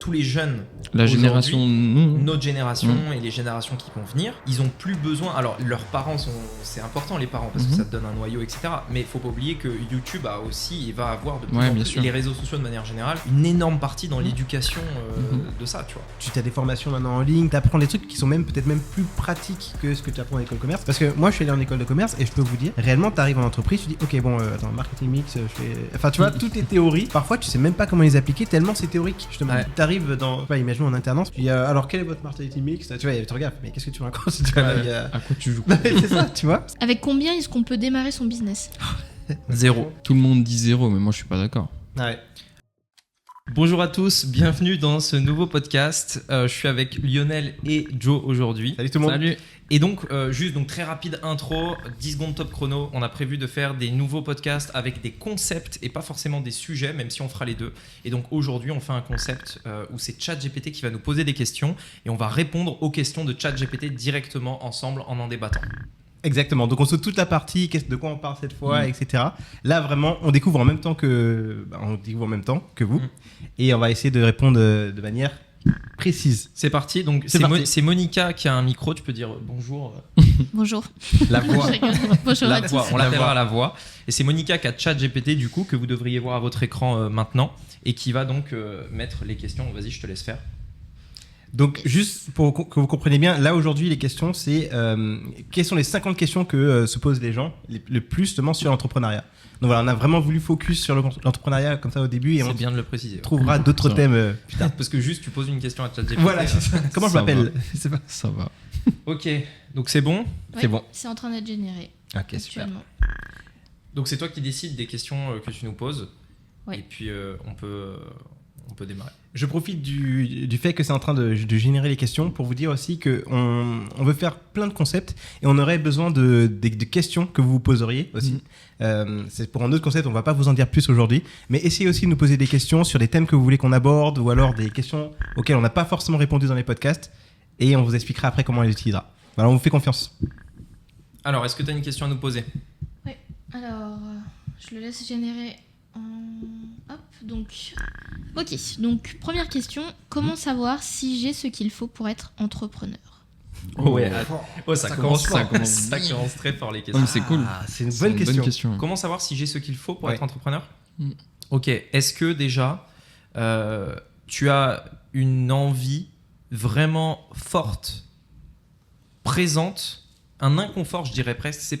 tous les jeunes, la génération, notre génération et les générations qui vont venir, ils ont plus besoin. Alors leurs parents c'est important les parents parce que ça te donne un noyau, etc. Mais il faut pas oublier que YouTube a aussi et va avoir de plus en plus, et les réseaux sociaux de manière générale, une énorme partie dans l'éducation de ça, tu vois. Tu as des formations maintenant en ligne, tu apprends des trucs qui sont peut-être même plus pratiques que ce que tu apprends en école de commerce. Parce que moi je suis allé en école de commerce et je peux vous dire, réellement tu arrives en entreprise, tu dis ok bon attends, marketing mix, enfin tu vois, tout est théorie. Parfois tu sais même pas comment les appliquer tellement c'est théorique. Justement, t'arrives dans, imaginons en alternance, tu dis alors quel est votre marketing mix, tu vois, tu regardes, mais qu'est-ce que tu racontes, à quoi tu joues. C'est ça, tu vois. Avec combien est-ce qu'on peut démarrer son business? 0. Tout le monde dit 0, mais moi je suis pas d'accord. Ouais. Bonjour à tous, bienvenue dans ce nouveau podcast. Je suis avec Lionel et Joe aujourd'hui. Salut tout le monde. Salut. Et donc, juste très rapide intro, 10 secondes top chrono. On a prévu de faire des nouveaux podcasts avec des concepts et pas forcément des sujets, même si on fera les deux. Et donc aujourd'hui, on fait un concept où c'est ChatGPT qui va nous poser des questions et on va répondre aux questions de ChatGPT directement ensemble en débattant. Exactement, donc on saute toute la partie, de quoi on parle cette fois, etc. Là vraiment, on découvre en même temps que vous, et on va essayer de répondre de manière précise. C'est parti, donc c'est Monica qui a un micro, tu peux dire bonjour. Bonjour. La voix. Bonjour la à voix. tous. On l'appellera la voix. Et c'est Monica qui a ChatGPT du coup, que vous devriez voir à votre écran maintenant, et qui va donc mettre les questions. Vas-y, je te laisse faire. Donc juste pour que vous compreniez bien, là aujourd'hui les questions c'est quelles sont les 50 questions que se posent les gens le plus justement sur l'entrepreneuriat. Donc voilà, on a vraiment voulu focus sur l'entrepreneuriat comme ça au début et c'est on bien de le préciser. trouvera d'autres thèmes plus tard. Parce que juste tu poses une question à ChatGPT. Voilà, comment je m'appelle? Ça va. Ok, donc c'est bon. Ouais, c'est bon. C'est en train d'être généré. Ok, super. Actuellement. Donc c'est toi qui décides des questions que tu nous poses. Ouais. Et puis on peut démarrer. Je profite du fait que c'est en train de générer les questions pour vous dire aussi qu'on veut faire plein de concepts et on aurait besoin de questions que vous vous poseriez aussi. C'est pour un autre concept, on ne va pas vous en dire plus aujourd'hui, mais essayez aussi de nous poser des questions sur des thèmes que vous voulez qu'on aborde ou alors des questions auxquelles on n'a pas forcément répondu dans les podcasts et on vous expliquera après comment on les utilisera. Voilà, on vous fait confiance. Alors, est-ce que tu as une question à nous poser? Oui. Alors, je le laisse générer. Hop, donc. Ok, donc première question. Comment savoir si j'ai ce qu'il faut pour être entrepreneur? Ça commence très fort les questions. C'est cool. C'est une bonne question. Comment savoir si j'ai ce qu'il faut pour être entrepreneur? Mm. Ok, est-ce que déjà tu as une envie vraiment forte, présente, un inconfort, je dirais presque. C'est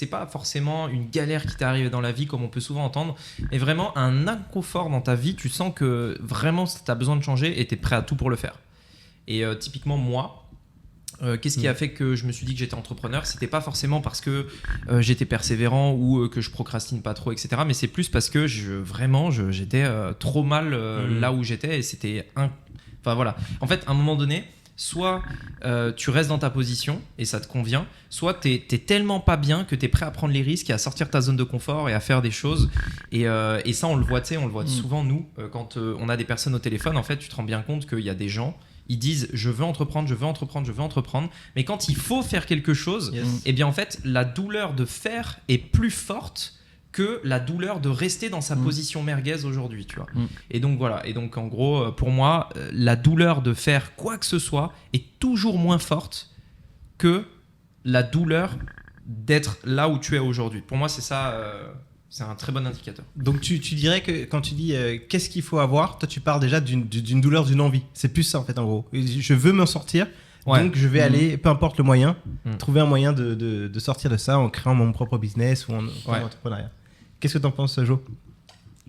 pas forcément une galère qui t'est arrivée dans la vie comme on peut souvent entendre, mais vraiment un inconfort dans ta vie. Tu sens que vraiment tu as besoin de changer et tu es prêt à tout pour le faire. Et typiquement moi, qu'est-ce qui a fait que je me suis dit que j'étais entrepreneur? C'était pas forcément parce que j'étais persévérant ou que je procrastine pas trop, etc. Mais c'est plus parce que j'étais trop mal là où j'étais et c'était enfin voilà. En fait, à un moment donné, soit tu restes dans ta position et ça te convient, soit t'es tellement pas bien que t'es prêt à prendre les risques et à sortir de ta zone de confort et à faire des choses. Et ça, on le voit souvent nous, quand on a des personnes au téléphone, en fait, tu te rends bien compte qu'il y a des gens, ils disent je veux entreprendre, mais quand il faut faire quelque chose, et bien en fait, la douleur de faire est plus forte que la douleur de rester dans sa position merguez aujourd'hui, tu vois. Et donc voilà, et donc en gros, pour moi, la douleur de faire quoi que ce soit est toujours moins forte que la douleur d'être là où tu es aujourd'hui. Pour moi, c'est ça, c'est un très bon indicateur. Donc tu dirais que quand tu dis qu'est-ce qu'il faut avoir, toi tu parles déjà d'une douleur, d'une envie. C'est plus ça en fait en gros. Je veux m'en sortir. Ouais. Donc je vais aller, peu importe le moyen, trouver un moyen de sortir de ça en créant mon propre business ou en entrepreneuriat. Qu'est-ce que t'en penses, Jo?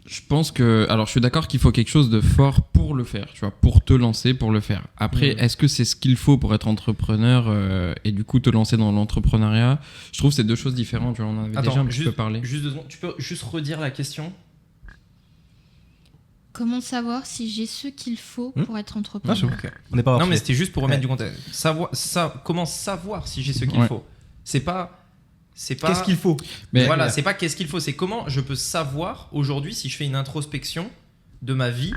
Je pense que... Alors, je suis d'accord qu'il faut quelque chose de fort pour le faire, tu vois, pour te lancer, pour le faire. Après, est-ce que c'est ce qu'il faut pour être entrepreneur et du coup te lancer dans l'entrepreneuriat? Je trouve que c'est deux choses différentes, tu vois, on en avait déjà un petit peu parlé. Juste 2 secondes, tu peux juste redire la question? Comment savoir si j'ai ce qu'il faut pour être entrepreneur? Okay. On n'est pas non, mais c'était juste pour remettre du contexte. Comment savoir si j'ai ce qu'il faut? C'est pas qu'est-ce qu'il faut. Mais voilà, c'est pas qu'est-ce qu'il faut, c'est comment je peux savoir aujourd'hui si je fais une introspection de ma vie,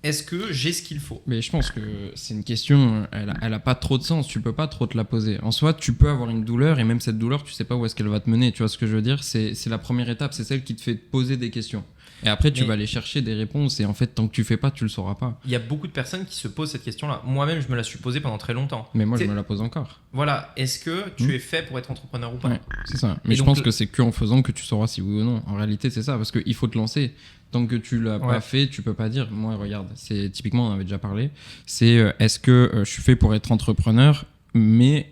est-ce que j'ai ce qu'il faut? Mais je pense que c'est une question, elle a pas trop de sens, tu peux pas trop te la poser. En soi, tu peux avoir une douleur et même cette douleur, tu sais pas où est-ce qu'elle va te mener, tu vois ce que je veux dire? C'est la première étape, c'est celle qui te fait te poser des questions. Et après, tu Mais- vas aller chercher des réponses et en fait, tant que tu fais pas, tu le sauras pas. Il y a beaucoup de personnes qui se posent cette question-là. Moi-même, je me la suis posée pendant très longtemps. Mais moi, je C'est- me la pose encore. Voilà, est-ce que tu Hmm. es fait pour être entrepreneur ou pas? Ouais, c'est ça. Mais Et je donc, pense que c'est qu'en faisant que tu sauras si oui ou non. En réalité, c'est ça, parce qu'il faut te lancer. Tant que tu l'as Ouais. pas fait, tu peux pas dire. Moi, regarde, c'est typiquement, on en avait déjà parlé. C'est est-ce que je suis fait pour être entrepreneur, mais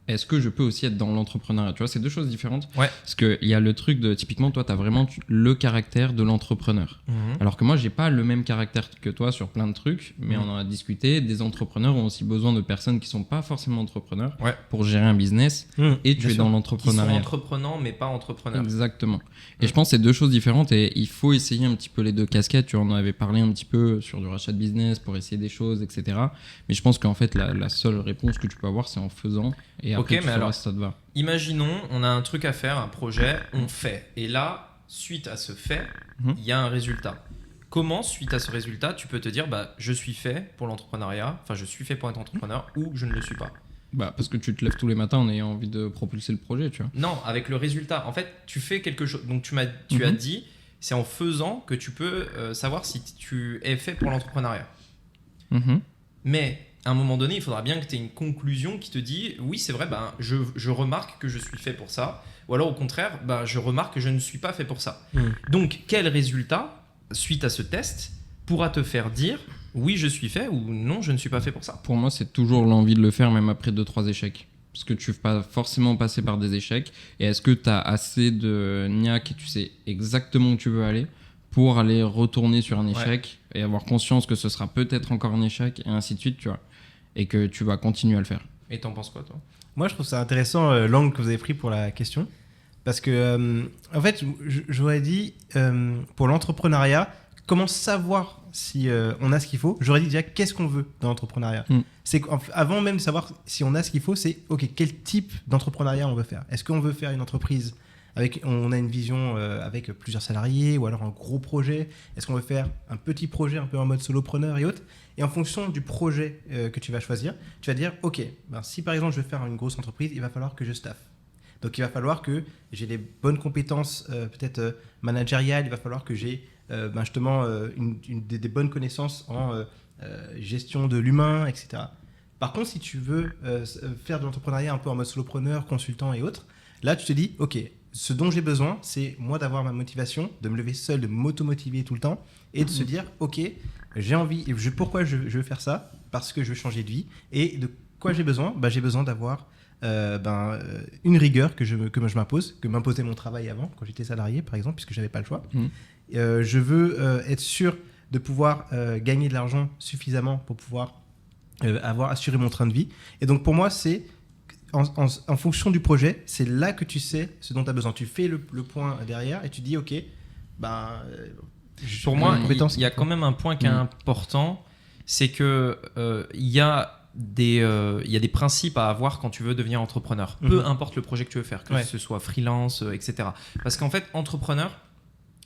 est-ce que je peux aussi être dans l'entrepreneuriat? Tu vois, c'est deux choses différentes. Ouais. Parce qu'il y a le truc de, typiquement, toi, tu as vraiment le caractère de l'entrepreneur. Mhm. Alors que moi, j'ai pas le même caractère que toi sur plein de trucs, mais Mhm. on en a discuté. Des entrepreneurs ont aussi besoin de personnes qui sont pas forcément entrepreneurs Ouais. pour gérer un business. Et tu bien es sûr. dans Qui sont l'entrepreneuriat. entreprenants, mais pas entrepreneurs. Exactement. Et Ouais. je pense que c'est deux choses différentes et il faut essayer un petit peu les deux casquettes. Tu en avais parlé un petit peu sur du rachat de business pour essayer des choses, etc. Mais je pense qu'en fait, la seule réponse que tu peux avoir, c'est en faisant. Et après, Ok, tu mais sauras alors- si ça te va. Imaginons, on a un truc à faire, un projet, on fait. Et là, suite à ce fait, Mhm. il y a un résultat. Comment, suite à ce résultat, tu peux te dire, bah, je suis fait pour l'entrepreneuriat, enfin, je suis fait pour être entrepreneur, ou je ne le suis pas? Bah, parce que tu te lèves tous les matins en ayant envie de propulser le projet, tu vois. Non, avec le résultat. En fait, tu fais quelque chose. Donc, tu as Mhm. dit, c'est en faisant que tu peux savoir si tu es fait pour l'entrepreneuriat. Mhm. Mais à un moment donné, il faudra bien que tu aies une conclusion qui te dit, oui, c'est vrai, ben, je remarque que je suis fait pour ça. Ou alors, au contraire, ben, je remarque que je ne suis pas fait pour ça. Donc, quel résultat, suite à ce test, pourra te faire dire, oui, je suis fait, ou non, je ne suis pas fait pour ça? Pour moi, c'est toujours l'envie de le faire, même après 2-3 échecs. Parce que tu ne veux pas forcément passer par des échecs. Et est-ce que tu as assez de niaque et tu sais exactement où tu veux aller pour aller retourner sur un échec et avoir conscience que ce sera peut-être encore un échec et ainsi de suite, tu vois. Et que tu vas continuer à le faire. Et t'en penses quoi, toi? Moi, je trouve ça intéressant l'angle que vous avez pris pour la question. Parce que, en fait, j'aurais dit, pour l'entrepreneuriat, comment savoir si on a ce qu'il faut? J'aurais dit déjà, qu'est-ce qu'on veut dans l'entrepreneuriat? C'est qu'avant même de savoir si on a ce qu'il faut, c'est, OK, quel type d'entrepreneuriat on veut faire? Est-ce qu'on veut faire une entreprise on a une vision avec plusieurs salariés ou alors un gros projet? Est-ce qu'on veut faire un petit projet un peu en mode solopreneur et autres? Et en fonction du projet que tu vas choisir, tu vas dire, OK, ben, si par exemple je veux faire une grosse entreprise, il va falloir que je staffe. Donc il va falloir que j'ai les bonnes compétences peut-être managériales, il va falloir que j'ai justement des bonnes connaissances en gestion de l'humain, etc. Par contre, si tu veux faire de l'entrepreneuriat un peu en mode solopreneur, consultant et autres, là tu te dis, OK, ce dont j'ai besoin, c'est moi d'avoir ma motivation, de me lever seul, de m'auto-motiver tout le temps et de se dire, OK, j'ai envie, pourquoi je veux faire ça? Parce que je veux changer de vie. Et de quoi j'ai besoin? J'ai besoin d'avoir une rigueur que je m'impose, que m'imposait mon travail avant, quand j'étais salarié par exemple, puisque j'avais pas le choix. Je veux être sûr de pouvoir gagner de l'argent suffisamment pour pouvoir avoir assuré mon train de vie. Et donc pour moi, c'est en fonction du projet, c'est là que tu sais ce dont tu as besoin. Tu fais le point derrière et tu dis, OK, Pour moi, compétences il y a quand même un point qui est important, c'est que il y a des principes à avoir quand tu veux devenir entrepreneur. Peu importe le projet que tu veux faire, que ce soit freelance, etc. Parce qu'en fait, entrepreneur,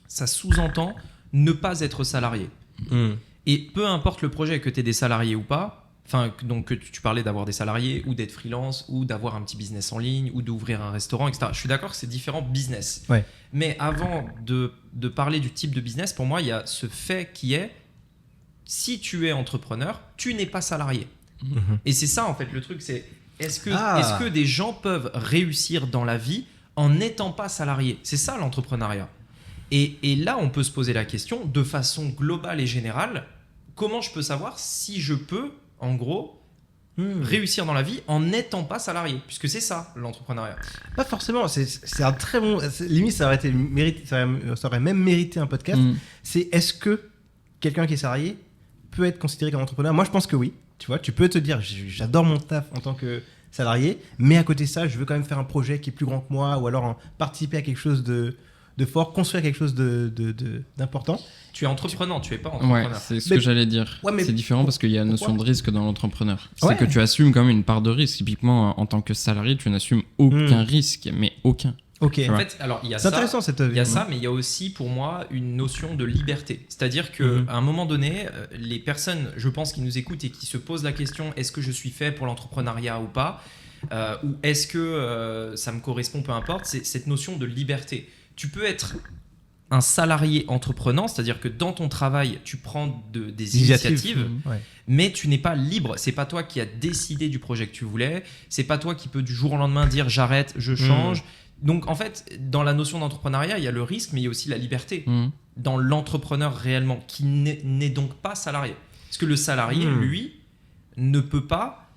ça sous-entend ne pas être salarié. Et peu importe le projet, que tu aies des salariés ou pas, donc que tu parlais d'avoir des salariés ou d'être freelance ou d'avoir un petit business en ligne ou d'ouvrir un restaurant, etc. Je suis d'accord que c'est différents business. Ouais. Mais avant de parler du type de business, pour moi, il y a ce fait qui est, si tu es entrepreneur, tu n'es pas salarié. Et c'est ça, en fait, le truc, c'est est-ce que des gens peuvent réussir dans la vie en n'étant pas salariés? C'est ça, l'entrepreneuriat. Et là, on peut se poser la question, de façon globale et générale, comment je peux savoir si je peux, en gros, réussir dans la vie en n'étant pas salarié? Puisque c'est ça, l'entrepreneuriat. Pas forcément, c'est un très bon... Limite, ça aurait même mérité un podcast. C'est est-ce que quelqu'un qui est salarié peut être considéré comme entrepreneur? Moi, je pense que oui. Tu vois, tu peux te dire, j'adore mon taf en tant que salarié, mais à côté de ça, je veux quand même faire un projet qui est plus grand que moi, ou alors participer à quelque chose de fort, construire quelque chose d'important. Tu es entreprenant, tu es pas entrepreneur. Ouais, c'est ce que j'allais dire. Ouais, mais c'est différent parce qu'il y a une notion de risque dans l'entrepreneur. Ouais. C'est que tu assumes quand même une part de risque. Typiquement, en tant que salarié, tu n'assumes aucun risque, mais aucun. Ok. En fait, alors il y a C'est ça. intéressant cette Il y a ça, mais il y a aussi pour moi une notion de liberté. C'est-à-dire qu'à un moment donné, les personnes, je pense, qui nous écoutent et qui se posent la question, est-ce que je suis fait pour l'entrepreneuriat ou pas, ou est-ce que ça me correspond, peu importe, c'est cette notion de liberté. Tu peux être un salarié entreprenant, c'est-à-dire que dans ton travail, tu prends des initiatives, Ouais. mais tu n'es pas libre. C'est pas toi qui as décidé du projet que tu voulais. C'est pas toi qui peux du jour au lendemain dire j'arrête, je change. Donc en fait, dans la notion d'entrepreneuriat, il y a le risque, mais il y a aussi la liberté. Dans l'entrepreneur réellement, qui n'est donc pas salarié. Parce que le salarié, lui, ne peut pas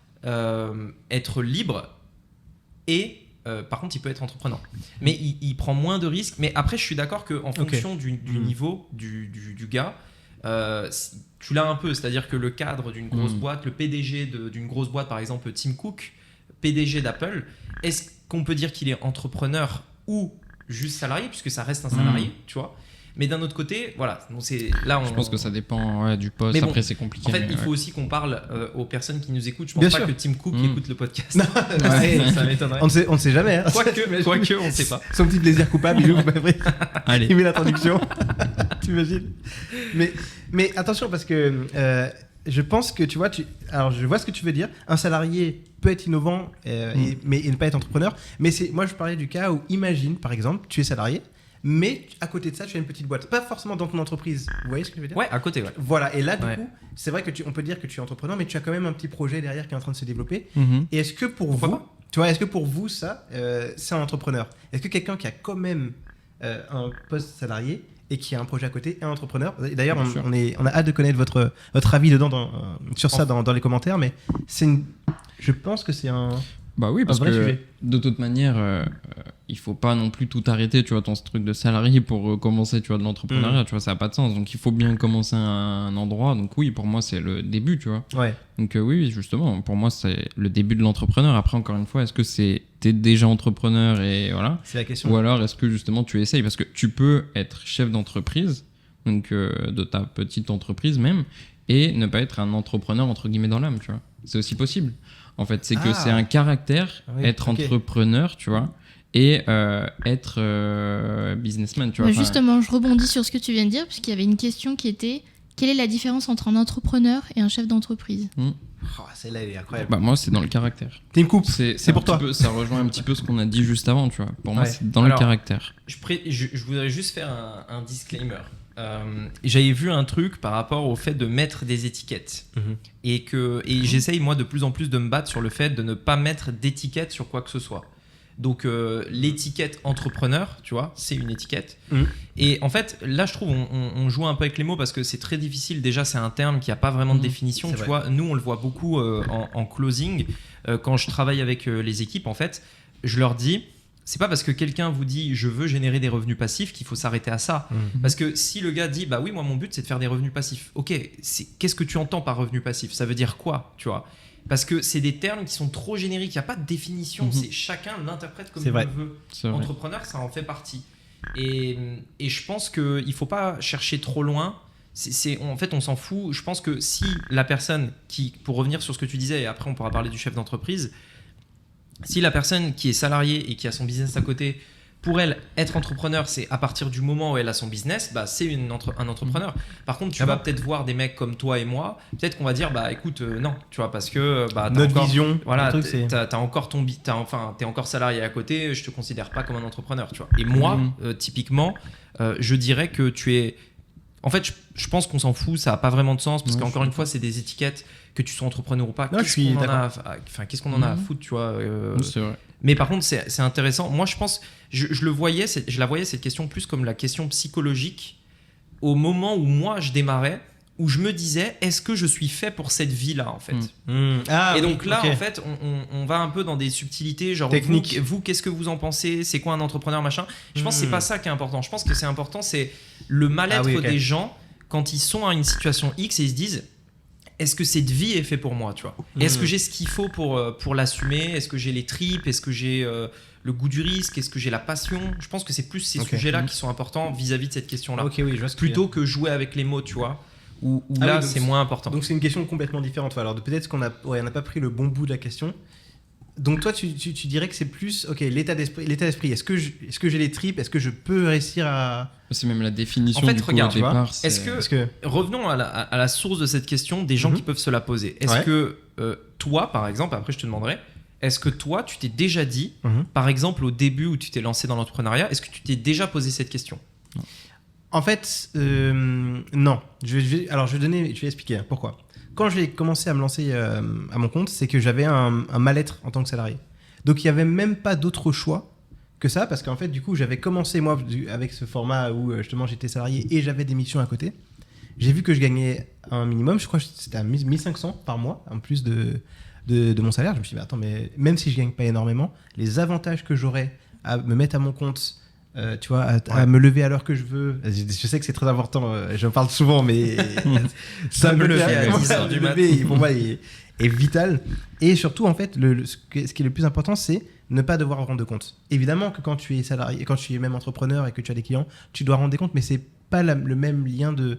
être libre et par contre, il peut être entrepreneur. Mais il prend moins de risques. Mais après, je suis d'accord qu'en fonction du niveau du gars, tu l'as un peu. C'est-à-dire que le cadre d'une grosse boîte, le PDG d'une grosse boîte, par exemple Tim Cook, PDG d'Apple, est-ce qu'on peut dire qu'il est entrepreneur ou juste salarié, puisque ça reste un salarié, tu vois. Mais d'un autre côté, voilà. Donc je pense que ça dépend du poste. Mais bon, après, c'est compliqué. En fait, il faut aussi qu'on parle aux personnes qui nous écoutent. Je pense pas que Tim Cook écoute le podcast. Non, ça m'étonnerait. On ne sait jamais. Hein. Quoique, on ne sait pas. Son petit plaisir coupable, il ouvre, Allez. il met l'introduction. T'imagines ? Mais attention, parce que je pense que tu vois, alors je vois ce que tu veux dire. Un salarié peut être innovant et ne pas être entrepreneur. Mais moi, je parlais du cas où, imagine, par exemple, tu es salarié. Mais à côté de ça, tu as une petite boîte. Pas forcément dans ton entreprise. Vous voyez ce que je veux dire ? Ouais, à côté, ouais. Voilà. Et là, du coup, c'est vrai que on peut dire que tu es entrepreneur, mais tu as quand même un petit projet derrière qui est en train de se développer. Et est-ce que pour est-ce que pour vous, ça, c'est un entrepreneur ? Est-ce que quelqu'un qui a quand même un poste salarié et qui a un projet à côté est un entrepreneur ? D'ailleurs, on a hâte de connaître votre avis dedans sur ça dans les commentaires, mais je pense que c'est un... Bah oui, parce vrai que sujet. De toute manière, il faut pas non plus tout arrêter, tu vois, ton truc de salarié pour commencer, tu vois, de l'entrepreneuriat, tu vois, ça a pas de sens. Donc il faut bien commencer à un endroit. Donc oui, pour moi, c'est le début, tu vois. Ouais. Donc oui, justement, pour moi, c'est le début de l'entrepreneur. Après, encore une fois, est-ce que t'es déjà entrepreneur et voilà. C'est la question. Ou alors, est-ce que justement tu essayes ? Parce que tu peux être chef d'entreprise, donc de ta petite entreprise même, et ne pas être un entrepreneur entre guillemets dans l'âme, tu vois. C'est aussi possible. En fait, c'est que c'est un caractère, être entrepreneur, tu vois, et être businessman, tu vois. Justement, je rebondis sur ce que tu viens de dire, puisqu'il y avait une question qui était quelle est la différence entre un entrepreneur et un chef d'entreprise ? Celle-là, elle est incroyable. Bah, moi, c'est dans le caractère. Tim Cook, c'est pour toi. Ça rejoint un petit peu ce qu'on a dit juste avant, tu vois. Pour moi, c'est dans le caractère. Je voudrais juste faire un disclaimer. J'avais vu un truc par rapport au fait de mettre des étiquettes et j'essaye moi de plus en plus de me battre sur le fait de ne pas mettre d'étiquette sur quoi que ce soit. Donc l'étiquette entrepreneur, tu vois, c'est une étiquette. Et en fait, là je trouve on joue un peu avec les mots parce que c'est très difficile. Déjà, c'est un terme qui a pas vraiment de définition. Tu vois, nous on le voit beaucoup en closing. Quand je travaille avec les équipes, en fait, je leur dis. C'est pas parce que quelqu'un vous dit je veux générer des revenus passifs qu'il faut s'arrêter à ça. Parce que si le gars dit bah oui, moi mon but c'est de faire des revenus passifs. Ok, qu'est-ce que tu entends par revenu passif ? Ça veut dire quoi, tu vois ? Parce que c'est des termes qui sont trop génériques, il n'y a pas de définition, c'est chacun l'interprète comme il le veut. Entrepreneur, ça en fait partie. Et je pense qu'il ne faut pas chercher trop loin. En fait, on s'en fout. Je pense que si la personne pour revenir sur ce que tu disais, et après on pourra parler du chef d'entreprise, si la personne qui est salariée et qui a son business à côté, pour elle, être entrepreneur, c'est à partir du moment où elle a son business, bah, c'est un entrepreneur. Par contre, tu vas peut-être voir des mecs comme toi et moi, peut-être qu'on va dire, bah écoute, non, tu vois, parce que notre vision, voilà, t'as encore t'es encore salarié à côté, je te considère pas comme un entrepreneur, tu vois. Et moi, typiquement, je dirais que tu es. En fait, je pense qu'on s'en fout, ça n'a pas vraiment de sens, parce qu'encore une fois, c'est des étiquettes, que tu sois entrepreneur ou pas. Qu'est-ce qu'on en a à foutre, tu vois c'est vrai. Mais par contre, c'est intéressant. Moi, je pense, je la voyais cette question plus comme la question psychologique au moment où moi, je démarrais, où je me disais, est-ce que je suis fait pour cette vie-là, en fait Et donc là, en fait, on va un peu dans des subtilités, genre technique. Vous, qu'est-ce que vous en pensez ? C'est quoi un entrepreneur, machin ? Je pense que c'est pas ça qui est important. Je pense que c'est important, c'est le mal-être des gens quand ils sont à une situation X et ils se disent, est-ce que cette vie est faite pour moi, tu vois ? Est-ce que j'ai ce qu'il faut pour l'assumer ? Est-ce que j'ai les tripes ? Est-ce que j'ai le goût du risque ? Est-ce que j'ai la passion ? Je pense que c'est plus ces sujets-là qui sont importants vis-à-vis de cette question-là. Plutôt que jouer avec les mots, tu vois, où là, c'est moins important. Donc c'est une question complètement différente. Alors peut-être qu'on n'a pas pris le bon bout de la question. Donc toi, tu dirais que c'est plus l'état d'esprit. Est-ce que j'ai les tripes ? Est-ce que je peux réussir à... C'est même la définition en fait, du coup, regarde, au départ. Revenons à la source de cette question, des gens qui peuvent se la poser. Est-ce que toi, par exemple, après je te demanderai, est-ce que toi, tu t'es déjà dit, par exemple au début où tu t'es lancé dans l'entrepreneuriat, est-ce que tu t'es déjà posé cette question ? En fait, non. Je vais expliquer pourquoi. Quand j'ai commencé à me lancer à mon compte, c'est que j'avais un mal-être en tant que salarié. Donc il n'y avait même pas d'autre choix que ça, parce qu'en fait, du coup, j'avais commencé moi avec ce format où justement j'étais salarié et j'avais des missions à côté. J'ai vu que je gagnais un minimum, je crois que c'était à 1500 par mois, en plus de mon salaire. Je me suis dit, mais attends, mais même si je gagne pas énormément, les avantages que j'aurais à me mettre à mon compte, tu vois, à me lever à l'heure que je veux. Je sais que c'est très important, j'en parle souvent, mais ça me lever à 10h du matin, pour moi, est vital. Et surtout, en fait, ce qui est le plus important, c'est ne pas devoir rendre compte. Évidemment que quand tu es salarié, quand tu es même entrepreneur et que tu as des clients, tu dois rendre des comptes, mais c'est pas le même lien de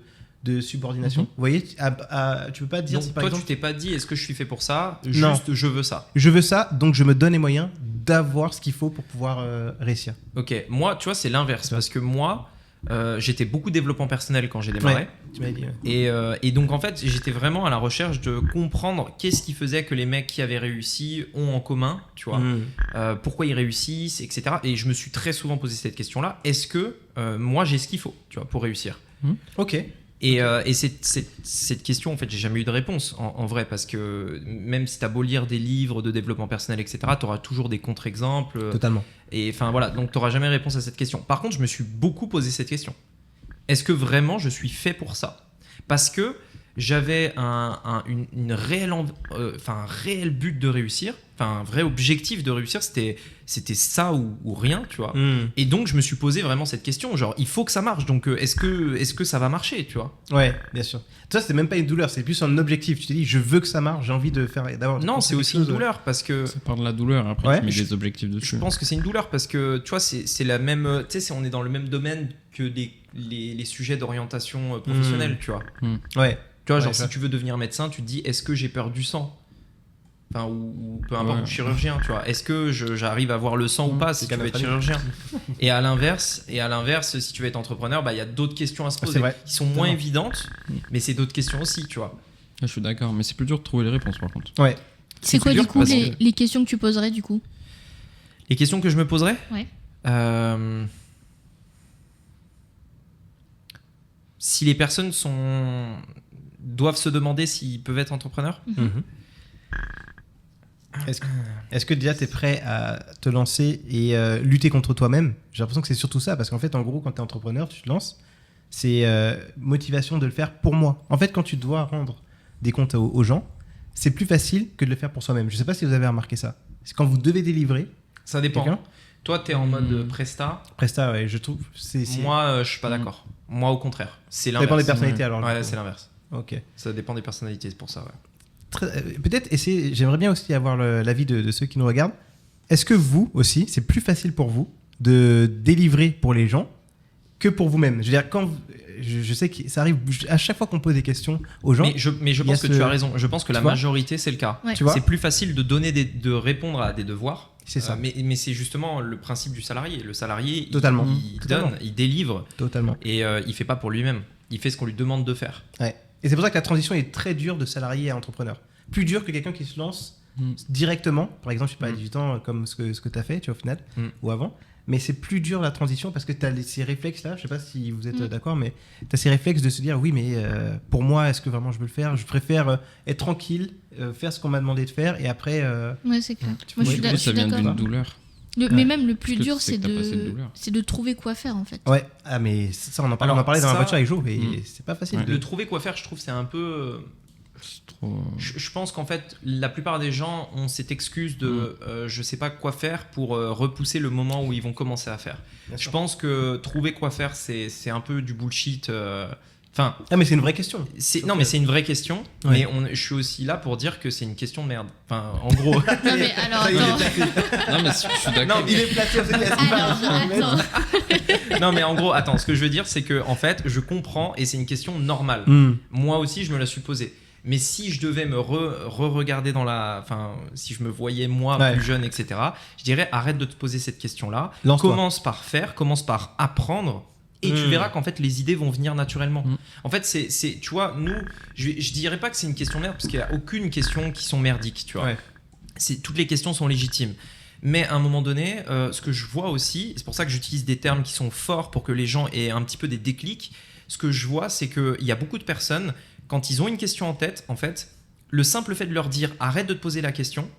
subordination. Vous voyez, tu peux pas dire... Donc, si, par toi, exemple, tu t'es pas dit, est-ce que je suis fait pour ça ? Non. Juste, je veux ça. je veux ça, donc je me donne les moyens d'avoir ce qu'il faut pour pouvoir réussir. Ok, moi, tu vois, c'est l'inverse. Parce que moi, j'étais beaucoup développement personnel quand j'ai démarré. Ouais, tu m'avais dit. Ouais. Et donc, en fait, j'étais vraiment à la recherche de comprendre qu'est-ce qui faisait que les mecs qui avaient réussi ont en commun, tu vois. Pourquoi ils réussissent, etc. Et je me suis très souvent posé cette question-là. Est-ce que moi, j'ai ce qu'il faut, tu vois, pour réussir ? Ok. Et cette question, en fait, j'ai jamais eu de réponse en vrai, parce que même si tu as beau lire des livres de développement personnel, etc., tu auras toujours des contre-exemples. Totalement. Et enfin voilà, donc tu n'auras jamais réponse à cette question. Par contre, je me suis beaucoup posé cette question. Est-ce que vraiment je suis fait pour ça ? Parce que j'avais un réel but de réussir, un vrai objectif de réussir, c'était ça ou rien, tu vois. Et donc je me suis posé vraiment cette question, genre il faut que ça marche, donc est-ce que ça va marcher, tu vois. Ouais, bien sûr. Ça, c'est même pas une douleur, c'est plus un objectif. Tu te dis, je veux que ça marche, j'ai envie d'avoir. Non, c'est aussi une douleur parce que. Ça part de la douleur, après Ouais, tu mets des objectifs dessus. Je pense que c'est une douleur parce que tu vois, c'est la même. Tu sais, on est dans le même domaine que les sujets d'orientation professionnelle, tu vois. Ouais. Tu vois, Ouais, genre ça. si tu veux devenir médecin, tu te dis est-ce que j'ai peur du sang ? Enfin, ou peu importe, ou chirurgien, tu vois. Est-ce que j'arrive à voir le sang ou pas si tu veux être chirurgien ? Et à l'inverse, si tu veux être entrepreneur, bah il y a d'autres questions à se poser C'est vrai. qui sont moins évidentes, mais c'est d'autres questions aussi, tu vois. Je suis d'accord, mais c'est plus dur de trouver les réponses par contre. Ouais. C'est quoi dur du coup parce que- les questions que tu poserais du coup ? Les questions que je me poserais ? Ouais. Si les personnes doivent se demander s'ils peuvent être entrepreneurs ? Est-ce que déjà tu es prêt à te lancer et lutter contre toi-même ? J'ai l'impression que c'est surtout ça, parce qu'en fait, en gros, quand tu es entrepreneur, tu te lances, c'est motivation de le faire pour moi. En fait, quand tu dois rendre des comptes aux gens, c'est plus facile que de le faire pour soi-même. Je sais pas si vous avez remarqué ça. C'est quand vous devez délivrer. Ça dépend. Quelqu'un Toi, t'es en mode Presta. Presta, ouais, je trouve. Moi, je suis pas d'accord. Moi, au contraire. C'est ça dépend des l'inverse. personnalités alors. Ouais, du coup. c'est l'inverse. Ok. Ça dépend des personnalités, c'est pour ça, ouais. Peut-être essayer. J'aimerais bien aussi avoir l'avis de ceux qui nous regardent. Est-ce que vous aussi, c'est plus facile pour vous de délivrer pour les gens que pour vous-même ? Je veux dire, je sais que ça arrive à chaque fois qu'on pose des questions aux gens. Mais je pense que tu as raison. Je pense que la vois majorité, c'est le cas. Ouais. Tu vois ? C'est plus facile de répondre à des devoirs. C'est ça. Mais c'est justement le principe du salarié. Le salarié, Totalement. il Totalement. donne, il délivre, Totalement. et il fait pas pour lui-même. Il fait ce qu'on lui demande de faire. Ouais. Et c'est pour ça que la transition est très dure de salarié à entrepreneur. Plus dur que quelqu'un qui se lance directement. Par exemple, je sais pas, à 18 ans, comme ce que tu as fait, tu vois, au final, ou avant. Mais c'est plus dur la transition parce que tu as ces réflexes-là. Je sais pas si vous êtes d'accord, mais tu as ces réflexes de se dire oui, mais pour moi, est-ce que vraiment je veux le faire ? Je préfère être tranquille, faire ce qu'on m'a demandé de faire et après. Ouais, c'est clair. Tu Moi, vois, je suis Du coup, ça vient d'accord. d'une douleur. Mais même le plus Parce que dur, tu sais c'est que t'as passé de douleur. de trouver quoi faire en fait. Ouais, ah, mais ça, on en parlait dans ça- la voiture avec Jo et c'est pas facile. Ouais. Le trouver quoi faire, je trouve, c'est un peu. C'est trop. Je pense qu'en fait, la plupart des gens ont cette excuse de je sais pas quoi faire pour repousser le moment où ils vont commencer à faire. Bien Je sûr. pense que trouver quoi faire, c'est un peu du bullshit. Enfin, Ah, mais c'est une vraie question. non, mais c'est une vraie question. Ouais. Mais je suis aussi là pour dire que c'est une question de merde. Enfin, en gros. Non mais alors Ça y est, il est attends. placé. Non, mais je suis d'accord. Non, il est placé, on sait qu'il y a ce qui Alors, va. attends. Non, mais en gros, attends, ce que je veux dire, c'est que en fait, je comprends et c'est une question normale. Moi aussi, je me la suis posée. Mais si je devais me re-regarder enfin, si je me voyais moi Ouais. plus jeune, etc., je dirais arrête de te poser cette question-là. Lance-toi. Commence par faire, commence par apprendre. Et tu verras qu'en fait, les idées vont venir naturellement. En fait, tu vois, nous, je dirais pas que c'est une question merde, parce qu'il n'y a aucune question qui sont merdiques, tu vois. Ouais. Toutes les questions sont légitimes. Mais à un moment donné, ce que je vois aussi, c'est pour ça que j'utilise des termes qui sont forts pour que les gens aient un petit peu des déclics. Ce que je vois, c'est qu'il y a beaucoup de personnes, quand ils ont une question en tête, en fait, le simple fait de leur dire arrête de te poser la question,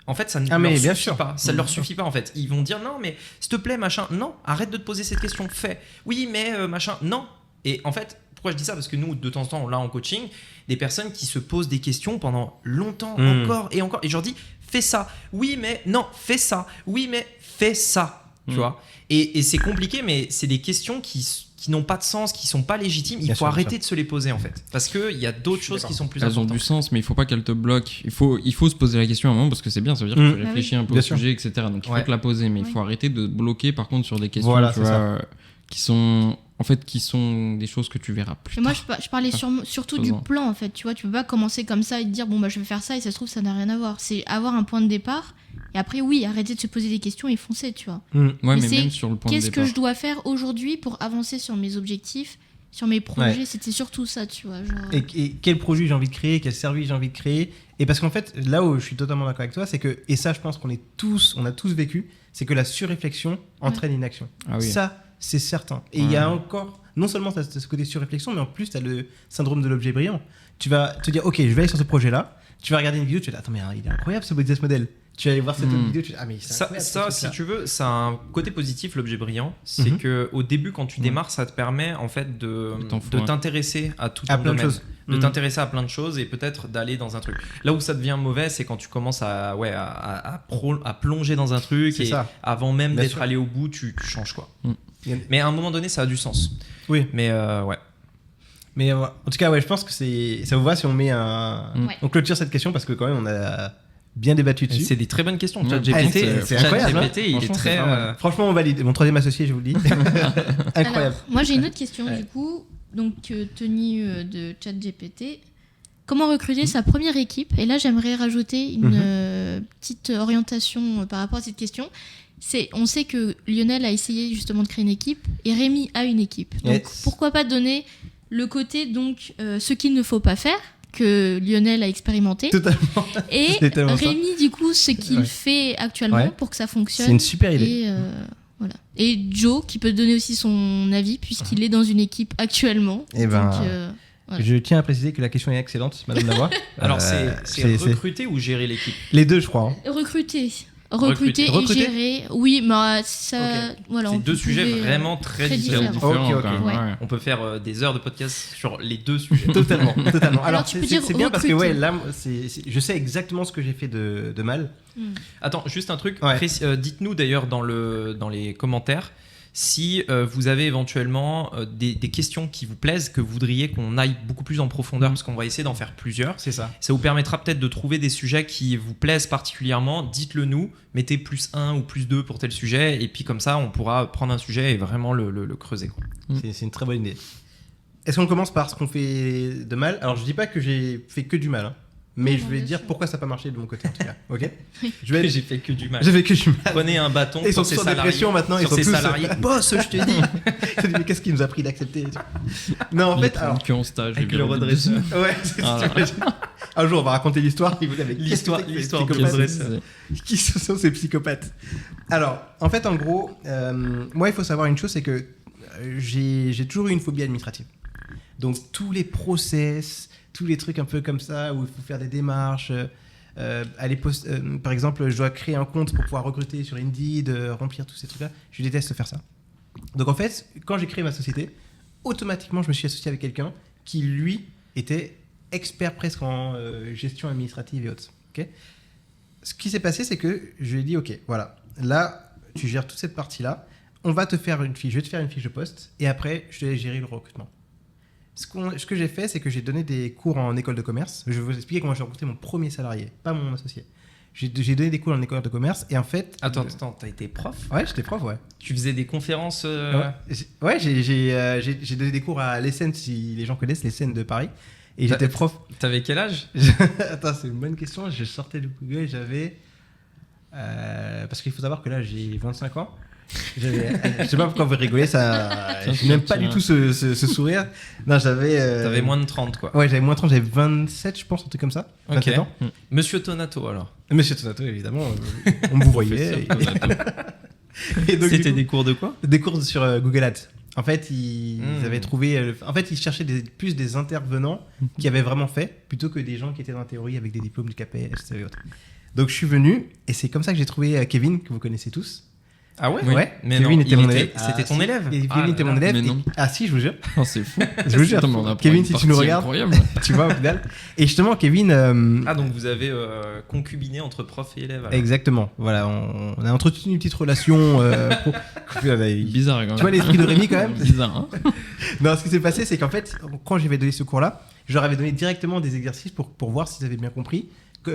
en fait, ça ne leur suffit pas. Ça ne leur suffit pas, en fait. Ils vont dire non, mais s'il te plaît, machin, non, arrête de te poser cette question, fais. Oui, mais machin, non. Et en fait, pourquoi je dis ça? Parce que nous, de temps en temps, on l'a en coaching, des personnes qui se posent des questions pendant longtemps, encore et encore. Et je leur dis fais ça. Oui, mais non, fais ça. Oui, mais fais ça. Tu vois? Et c'est compliqué, mais c'est des questions qui n'ont pas de sens, qui sont pas légitimes. Il faut arrêter de se les poser, en fait. Parce qu'il y a d'autres choses qui sont plus importantes. Elles ont du sens, mais il faut pas qu'elles te bloquent. Il faut se poser la question à un moment parce que c'est bien, ça veut dire que tu réfléchis un peu au sujet, etc. Donc il faut te la poser, mais il faut arrêter de bloquer par contre sur des questions tu vois, qui sont des choses que tu verras plus tard. Moi, je parlais surtout du plan, en fait. Tu vois, tu peux pas commencer comme ça et te dire bon bah je vais faire ça et ça se trouve ça n'a rien à voir. C'est avoir un point de départ. Et après, oui, arrêter de se poser des questions et foncer, tu vois. Ouais, mais même sur le point de qu'est-ce départ. que je dois faire aujourd'hui pour avancer sur mes objectifs, sur mes projets? C'était surtout ça, tu vois. Genre... Et quel projet j'ai envie de créer, quel service j'ai envie de créer. Et parce qu'en fait, là où je suis totalement d'accord avec toi, c'est que, et ça, je pense qu'on a tous vécu, c'est que la surréflexion entraîne l'inaction. Ah oui. Ça, c'est certain. Et il y a encore, non seulement tu as ce côté surréflexion, mais en plus, tu as le syndrome de l'objet brillant. Tu vas te dire, ok, je vais aller sur ce projet-là. Tu vas regarder une vidéo, tu vas dire, attends, mais il est incroyable ce business model. Tu vas aller voir cette autre vidéo, tu vas dire, ah, mais c'est incroyable. Ça, si tu veux, ça a un côté positif, l'objet brillant. C'est que au début, quand tu démarres, ça te permet en fait de t'intéresser à tout ton domaine. De t'intéresser à plein de choses et peut-être d'aller dans un truc. Là où ça devient mauvais, c'est quand tu commences à plonger dans un truc et avant même d'être allé au bout, tu changes quoi. Mais à un moment donné, ça a du sens. Oui. Mais ouais. Mais en tout cas, je pense que ça vous va si on met on clôture cette question parce que quand même, on a bien débattu dessus. C'est des très bonnes questions. ChatGPT, c'est incroyable. ChatGPT, il est très. Franchement, on valide. Mon troisième associé, je vous le dis. Incroyable. Alors, moi, j'ai une autre question du coup. Donc, tenue de ChatGPT. Comment recruter sa première équipe? Et là, j'aimerais rajouter une petite orientation par rapport à cette question. On sait que Lionel a essayé justement de créer une équipe et Rémi a une équipe. Donc, pourquoi pas donner le côté, donc, ce qu'il ne faut pas faire, que Lionel a expérimenté. Totalement. Et Rémi, du coup, ce qu'il fait actuellement pour que ça fonctionne. C'est une super idée. Et, voilà. Et Joe, qui peut donner aussi son avis, puisqu'il est dans une équipe actuellement. Et voilà. Je tiens à préciser que la question est excellente, Madame Lavoie. Alors, c'est recruter ou gérer l'équipe? Les deux, je crois. Recruter et gérer. Oui, mais ça. Voilà, c'est deux sujets vraiment très différents. Okay. On peut faire des heures de podcast sur les deux sujets. Totalement. Alors, tu peux dire c'est bien parce que là, je sais exactement ce que j'ai fait de mal. Attends, juste un truc. Dites-nous d'ailleurs dans les commentaires si vous avez éventuellement des questions qui vous plaisent, que vous voudriez qu'on aille beaucoup plus en profondeur, parce qu'on va essayer d'en faire plusieurs. C'est ça. Ça vous permettra peut-être de trouver des sujets qui vous plaisent particulièrement. Dites-le nous, mettez +1 ou +2 pour tel sujet, et puis comme ça, on pourra prendre un sujet et vraiment le creuser, quoi. C'est une très bonne idée. Est-ce qu'on commence par ce qu'on fait de mal? Alors, je dis pas que j'ai fait que du mal, hein. Mais je vais dire pourquoi ça n'a pas marché de mon côté en tout cas. Ok. J'ai fait que du mal. J'ai fait que du mal. Prenez un bâton. Ils sont tous en dépression maintenant. Ils sont tous salariés. Boss, je te dis. Mais qu'est-ce qui nous a pris d'accepter? Non, en fait, alors. En stage. Avec le redresseur. Ouais. Un jour, on va raconter l'histoire. L'histoire du redresseur. Qui sont ces psychopathes? Alors, en fait, en gros, moi, il faut savoir une chose, c'est que j'ai toujours eu une phobie administrative. Donc, tous les process, tous les trucs un peu comme ça où il faut faire des démarches, par exemple je dois créer un compte pour pouvoir recruter sur Indeed, remplir tous ces trucs là, je déteste faire ça. Donc en fait quand j'ai créé ma société, automatiquement je me suis associé avec quelqu'un qui lui était expert presque en gestion administrative et autres. Okay. Ce qui s'est passé c'est que je lui ai dit ok voilà, là tu gères toute cette partie là, je vais te faire une fiche de poste et après je te laisse gérer le recrutement. Ce que j'ai fait, c'est que j'ai donné des cours en école de commerce. Je vais vous expliquer comment j'ai rencontré mon premier salarié, pas mon associé. J'ai donné des cours en école de commerce et en fait... Attends, t'as été prof? Ouais, j'étais prof, ouais. Tu faisais des conférences Ouais, j'ai donné des cours à l'ESSEN, si les gens connaissent, l'ESSEN de Paris. Et j'étais prof. T'avais quel âge? Attends, c'est une bonne question. Je sortais du Google, j'avais... parce qu'il faut savoir que là, j'ai 25 ans. Je sais pas pourquoi vous rigolez, ça. Tiens, Je n'aime tiens, pas du tiens. tout ce sourire. Non, j'avais. T'avais moins de 30, quoi. Ouais, j'avais moins 30, j'avais 27, je pense, un truc comme ça. Ok. 27 ans. Monsieur Tonato, alors. Monsieur Tonato, évidemment, on me voyait. Et donc, C'était du coup, des cours de quoi? des cours sur Google Ads. En fait, ils Hmm. avaient trouvé. En fait, ils cherchaient plus des intervenants qui avaient vraiment fait, plutôt que des gens qui étaient dans la théorie avec des diplômes du CAPES et autres. Donc, je suis venu, et c'est comme ça que j'ai trouvé Kevin, que vous connaissez tous. Ah ouais? Ouais, Mais Kevin non, était mon il élève. C'était ton si. élève? Et Kevin Ah là était mon là. élève. Mais non. Ah si, je vous jure. Oh, c'est fou. Je vous jure. Attends, mais on apprend Kevin, une si tu nous partie regardes, incroyable. tu vois au final. Et justement, Kevin. Ah, donc vous avez concubiné entre prof et élève, alors. Exactement. Voilà, on a entretenu une petite relation. Tu Bizarre, quand même. vois l'esprit de Rémi quand même. Bizarre, hein. Non, ce qui s'est passé, c'est qu'en fait, quand j'avais donné ce cours-là, je leur avais donné directement des exercices pour voir s'ils avaient bien compris,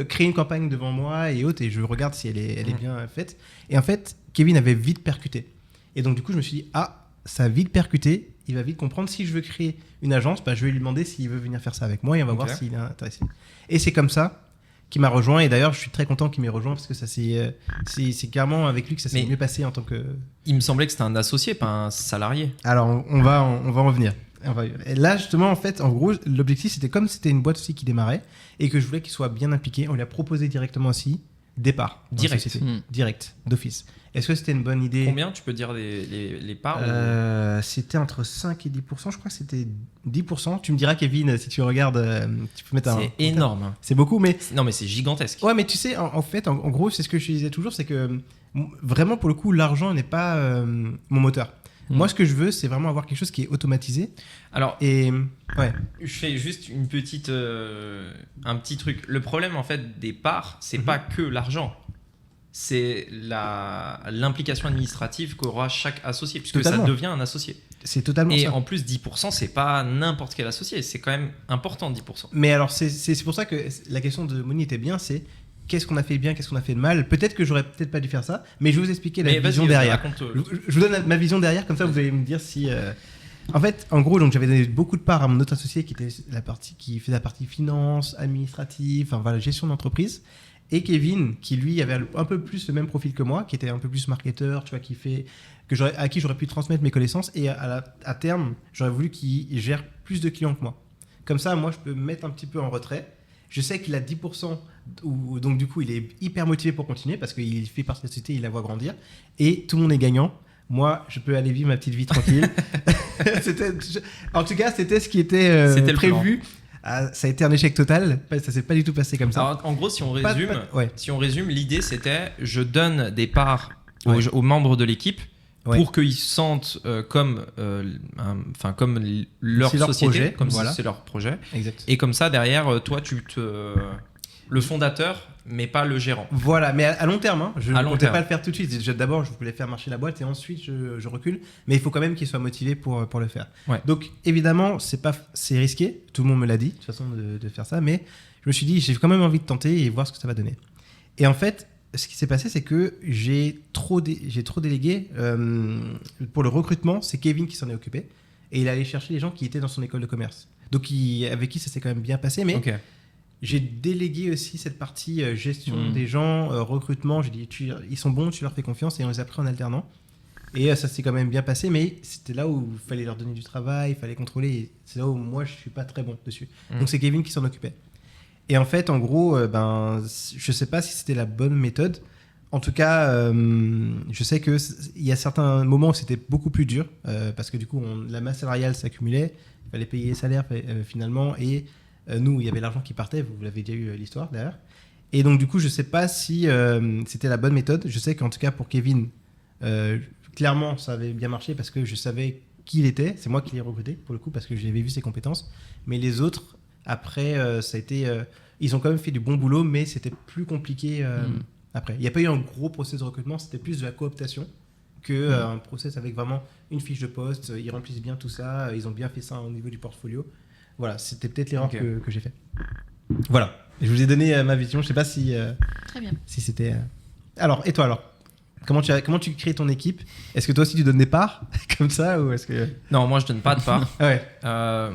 créer une campagne devant moi et autres, et je regarde si elle est bien faite. Et en fait, Kevin avait vite percuté. Et donc, du coup, je me suis dit, ah, ça a vite percuté, il va vite comprendre. Si je veux créer une agence, bah, je vais lui demander s'il veut venir faire ça avec moi et on va Ok. voir s'il est intéressé. Et c'est comme ça qu'il m'a rejoint. Et d'ailleurs, je suis très content qu'il m'ait rejoint parce que ça c'est clairement avec lui que ça s'est Mais- mieux passé en tant que. Il me semblait que c'était un associé, pas un salarié. Alors, on va en revenir. Et là, justement, en fait, en gros, l'objectif, c'était comme c'était une boîte aussi qui démarrait et que je voulais qu'il soit bien impliqué, on lui a proposé directement aussi départ. dans la Direct. société. Hmm. Direct, d'office. Est-ce que c'était une bonne idée? Combien tu peux dire les parts ou- C'était entre 5 et 10%, je crois que c'était 10%. Tu me diras, Kevin, si tu regardes, tu peux mettre un. C'est énorme. hein. C'est beaucoup, mais. Non, mais c'est gigantesque. Ouais, mais tu sais, en fait, en gros, c'est ce que je disais toujours, c'est que vraiment, pour le coup, l'argent n'est pas mon moteur. Moi, ce que je veux, c'est vraiment avoir quelque chose qui est automatisé. Alors, Et ouais, je fais juste un petit truc. Le problème, en fait, des parts, c'est pas que l'argent. C'est l'implication administrative qu'aura chaque associé, puisque Totalement. ça devient un associé. c'est totalement Et ça. en plus, 10%, c'est pas n'importe quel associé. C'est quand même important, 10%. Mais alors, c'est pour ça que la question de Moni était bien, c'est qu'est-ce qu'on a fait bien, qu'est-ce qu'on a fait de mal. Peut-être que j'aurais peut-être pas dû faire ça, mais je vais vous expliquer la Mais vas-y, vision derrière. raconte. Je vous donne ma vision derrière, comme ça vous allez me dire si. En fait, en gros, donc j'avais donné beaucoup de parts à mon autre associé qui était qui faisait la partie finance, administrative, enfin voilà, gestion d'entreprise. Et Kevin, qui lui avait un peu plus le même profil que moi, qui était un peu plus marketeur, tu vois, à qui j'aurais pu transmettre mes connaissances. Et à terme, j'aurais voulu qu'il gère plus de clients que moi. Comme ça, moi, je peux me mettre un petit peu en retrait. Je sais qu'il a 10%, donc du coup, il est hyper motivé pour continuer parce qu'il fait partie de la société, il la voit grandir. Et tout le monde est gagnant. Moi, je peux aller vivre ma petite vie tranquille. En tout cas, c'était ce qui était C'était le prévu. Ah, ça a été un échec total. Ça s'est pas du tout passé comme ça. Alors, en gros, si on résume, Ouais. l'idée c'était je donne des parts Ouais. aux membres de l'équipe Ouais. pour qu'ils sentent comme leur C'est leur société, projet, comme voilà. si c'est leur projet. Exact. Et comme ça, derrière, toi, le fondateur, mais pas le gérant. Voilà, mais à long terme, hein, je À ne long comptais terme. pas le faire tout de suite. D'abord, je voulais faire marcher la boîte et ensuite je recule. Mais il faut quand même qu'il soit motivé pour le faire. Ouais. Donc évidemment, c'est risqué. Tout le monde me l'a dit de toute façon de faire ça, mais je me suis dit j'ai quand même envie de tenter et voir ce que ça va donner. Et en fait, ce qui s'est passé, c'est que j'ai trop délégué pour le recrutement. C'est Kevin qui s'en est occupé et il allait chercher les gens qui étaient dans son école de commerce. Donc avec qui ça s'est quand même bien passé, mais Ok. j'ai délégué aussi cette partie gestion des gens, recrutement. J'ai dit, ils sont bons, tu leur fais confiance et on les a pris en alternant. Et ça s'est quand même bien passé, mais c'était là où il fallait leur donner du travail, il fallait contrôler. Et c'est là où moi, je suis pas très bon dessus. Donc c'est Kevin qui s'en occupait. Et en fait, en gros, je sais pas si c'était la bonne méthode. En tout cas, je sais qu'il y a certains moments où c'était beaucoup plus dur parce que du coup, la masse salariale s'accumulait, il fallait payer les salaires finalement et nous, il y avait l'argent qui partait, vous l'avez déjà eu l'histoire d'ailleurs. Et donc du coup, je sais pas si c'était la bonne méthode. Je sais qu'en tout cas pour Kevin, clairement, ça avait bien marché parce que je savais qui il était. C'est moi qui l'ai recruté pour le coup parce que j'avais vu ses compétences. Mais les autres, après, ça a été, ils ont quand même fait du bon boulot, mais c'était plus compliqué après. Il n'y a pas eu un gros process de recrutement, c'était plus de la cooptation que un process avec vraiment une fiche de poste. Ils remplissent bien tout ça, ils ont bien fait ça au niveau du portfolio. Voilà, c'était peut-être l'erreur Ok. que j'ai fait. Voilà, je vous ai donné ma vision. Je sais pas si Très bien. c'était. Alors, et toi alors comment tu crées ton équipe? Est-ce que toi aussi tu donnes des parts comme ça ou est-ce que Non, moi je donne pas de part. ouais.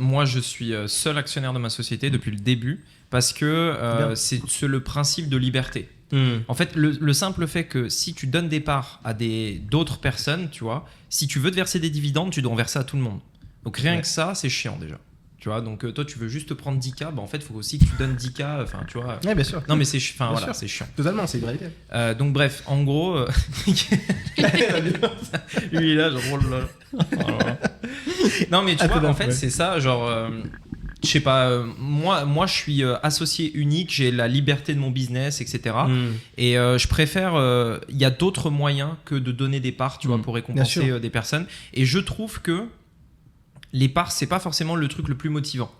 Moi je suis seul actionnaire de ma société depuis le début parce que Bien. c'est le principe de liberté. En fait, le simple fait que si tu donnes des parts à d'autres personnes, tu vois, si tu veux te verser des dividendes, tu dois en verser à tout le monde. Donc rien que ça, c'est chiant déjà. Tu vois, donc toi, tu veux juste te prendre 10K, bah en fait, il faut aussi que tu donnes 10K, enfin, tu vois. Ouais, bien sûr. Non, mais c'est chiant. Totalement, c'est une réalité. Donc bref, en gros, lui là, genre, oh là là. Non, mais tu vois, en fait, c'est ça, genre, je sais pas, moi, je suis associé unique, j'ai la liberté de mon business, etc. Et je préfère, il y a d'autres moyens que de donner des parts, tu vois, pour récompenser des personnes. Et je trouve que les parts, c'est pas forcément le truc le plus motivant.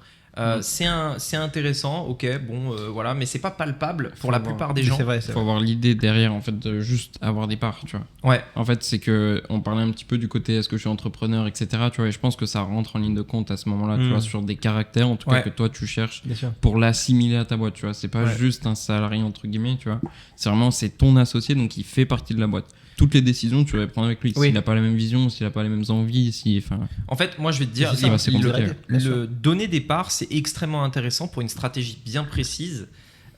C'est intéressant, ok, bon, voilà, mais c'est pas palpable pour la plupart des gens. C'est vrai, Il faut avoir l'idée derrière, en fait, de juste avoir des parts, tu vois. Ouais. En fait, c'est que on parlait un petit peu du côté est-ce que je suis entrepreneur, etc. Tu vois, et je pense que ça rentre en ligne de compte à ce moment-là, tu vois, sur des caractères, en tout cas, que toi tu cherches pour l'assimiler à ta boîte, tu vois. C'est pas juste un salarié entre guillemets, tu vois. C'est vraiment ton associé, donc il fait partie de la boîte. Toutes les décisions, tu vas prendre avec lui. S'il n'a pas la même vision, s'il n'a pas les mêmes envies, En fait, moi, je vais te dire, le donner des parts, c'est extrêmement intéressant pour une stratégie bien précise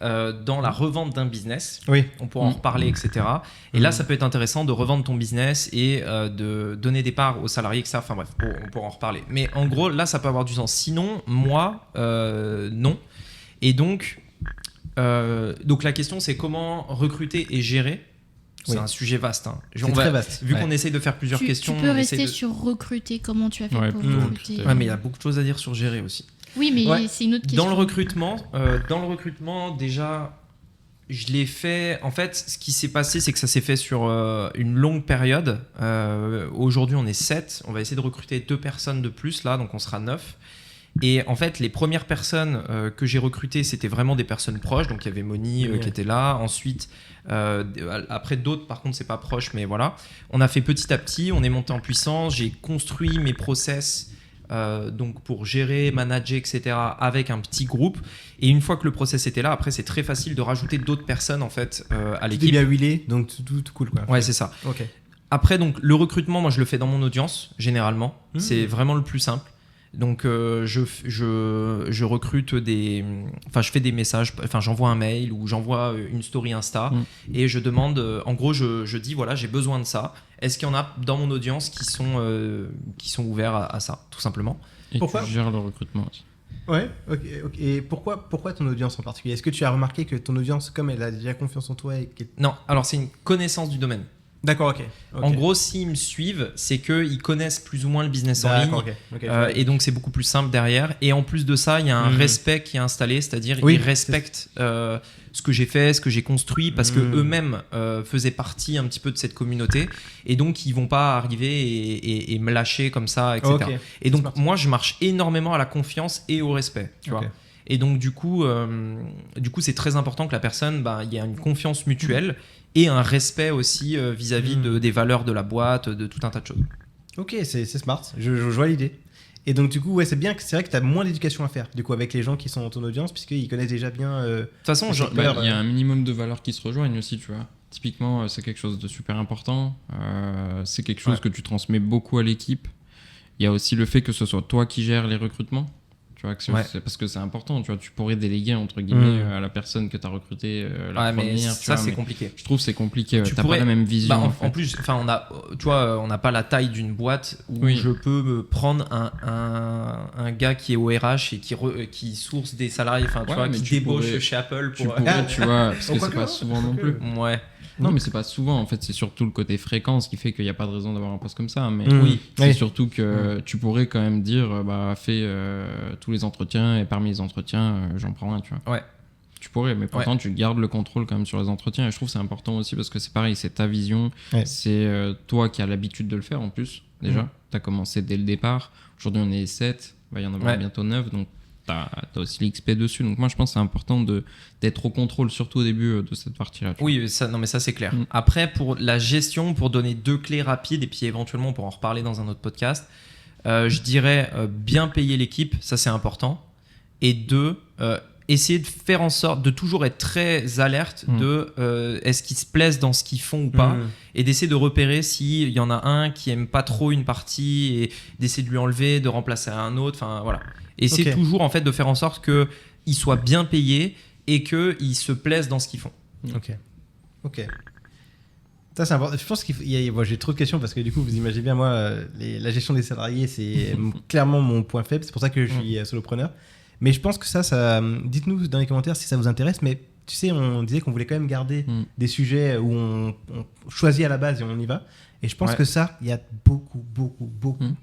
dans la revente d'un business. On pourra en reparler, etc. Et là, ça peut être intéressant de revendre ton business et de donner des parts aux salariés, etc. Enfin bref, on pourra en reparler. Mais en gros, là, ça peut avoir du sens. Sinon, moi, non. Et donc la question, c'est comment recruter et gérer. C'est un sujet vaste. Hein. C'est très vaste. Vu qu'on essaye de faire plusieurs questions. Tu peux rester sur recruter. Comment tu as fait pour recruter mais il y a beaucoup de choses à dire sur gérer aussi. Oui, mais c'est une autre question. Dans le recrutement, déjà, je l'ai fait. En fait, ce qui s'est passé, c'est que ça s'est fait sur une longue période. Aujourd'hui, on est 7. On va essayer de recruter 2 personnes de plus, là, donc on sera 9. Et en fait, les premières personnes que j'ai recrutées, c'était vraiment des personnes proches. Donc, il y avait Moni qui était là. Ensuite, après d'autres, par contre, c'est pas proche, mais voilà. On a fait petit à petit, on est monté en puissance. J'ai construit mes process donc pour gérer, manager, etc. avec un petit groupe. Et une fois que le process était là, après, c'est très facile de rajouter d'autres personnes en fait à l'équipe. Tout est bien huilé, donc tout cool, quoi. Ouais, c'est ça. Ok. Après, donc, le recrutement, moi, je le fais dans mon audience, généralement. C'est vraiment le plus simple. Donc je recrute je fais des messages, j'envoie un mail ou j'envoie une story Insta et je demande, en gros je dis voilà, j'ai besoin de ça. Est-ce qu'il y en a dans mon audience qui sont ouverts à ça, tout simplement. Et pourquoi tu gères le recrutement aussi. Ouais, ok. Et pourquoi ton audience en particulier? Est-ce que tu as remarqué que ton audience, comme elle a déjà confiance en toi Non, alors c'est une connaissance du domaine. D'accord, ok. En gros, s'ils me suivent, c'est qu'ils connaissent plus ou moins le business en ligne. Et donc, c'est beaucoup plus simple derrière. Et en plus de ça, il y a un respect qui est installé, c'est-à-dire ils respectent ce que j'ai fait, ce que j'ai construit, parce qu'eux-mêmes faisaient partie un petit peu de cette communauté. Et donc, ils vont pas arriver et me lâcher comme ça, etc. Et donc, moi, je marche énormément à la confiance et au respect. Tu vois. Et donc, du coup, c'est très important que la personne, il y ait une confiance mutuelle et un respect aussi vis-à-vis des valeurs de la boîte, de tout un tas de choses. Ok, c'est smart, je vois l'idée. Et donc du coup, c'est bien, c'est vrai que tu as moins d'éducation à faire du coup avec les gens qui sont dans ton audience, puisqu'ils connaissent déjà bien... De toute façon, il y a un minimum de valeurs qui se rejoignent aussi, tu vois. Typiquement, c'est quelque chose de super important. C'est quelque chose que tu transmets beaucoup à l'équipe. Il y a aussi le fait que ce soit toi qui gères les recrutements. Tu vois, parce que c'est important, tu vois, tu pourrais déléguer entre guillemets à la personne que tu as recrutée la première. Mais ça, c'est compliqué. Je trouve que c'est compliqué. Tu n'as pas la même vision. En plus, on n'a pas la taille d'une boîte où je peux me prendre un gars qui est au RH et qui source des salariés, qui débauche chez Apple. Tu vois, parce que c'est pas souvent non plus. Ouais. Non, mais c'est pas souvent. En fait, c'est surtout le côté fréquence qui fait qu'il n'y a pas de raison d'avoir un poste comme ça. Mais c'est surtout que tu pourrais quand même dire, fais tous les entretiens et parmi les entretiens, j'en prends un, tu vois. Ouais. Tu pourrais, mais pourtant, tu gardes le contrôle quand même sur les entretiens. Et je trouve que c'est important aussi parce que c'est pareil, c'est ta vision. C'est toi qui as l'habitude de le faire en plus, déjà. Tu as commencé dès le départ. Aujourd'hui, on est 7. Il y en aura bientôt 9. Donc, t'as aussi l'XP dessus, donc moi je pense que c'est important d'être au contrôle, surtout au début de cette partie-là. Oui, ça c'est clair. Après, pour la gestion, pour donner 2 clés rapides, et puis éventuellement on pourra en reparler dans un autre podcast, je dirais bien payer l'équipe, ça c'est important, et 2, essayer de faire en sorte de toujours être très alerte de est-ce qu'ils se plaisent dans ce qu'ils font ou pas, et d'essayer de repérer s'il y en a un qui aime pas trop une partie et d'essayer de lui enlever, de remplacer un autre, voilà. Et c'est toujours en fait de faire en sorte qu'ils soient bien payés et qu'ils se plaisent dans ce qu'ils font. Ok. Ok. Ça, c'est important. Je pense j'ai trop de questions parce que du coup, vous imaginez bien, moi, la gestion des salariés, c'est clairement mon point faible. C'est pour ça que je suis solopreneur. Mais je pense que dites-nous dans les commentaires si ça vous intéresse. Mais tu sais, on disait qu'on voulait quand même garder des sujets où on choisit à la base et on y va. Et je pense que il y a beaucoup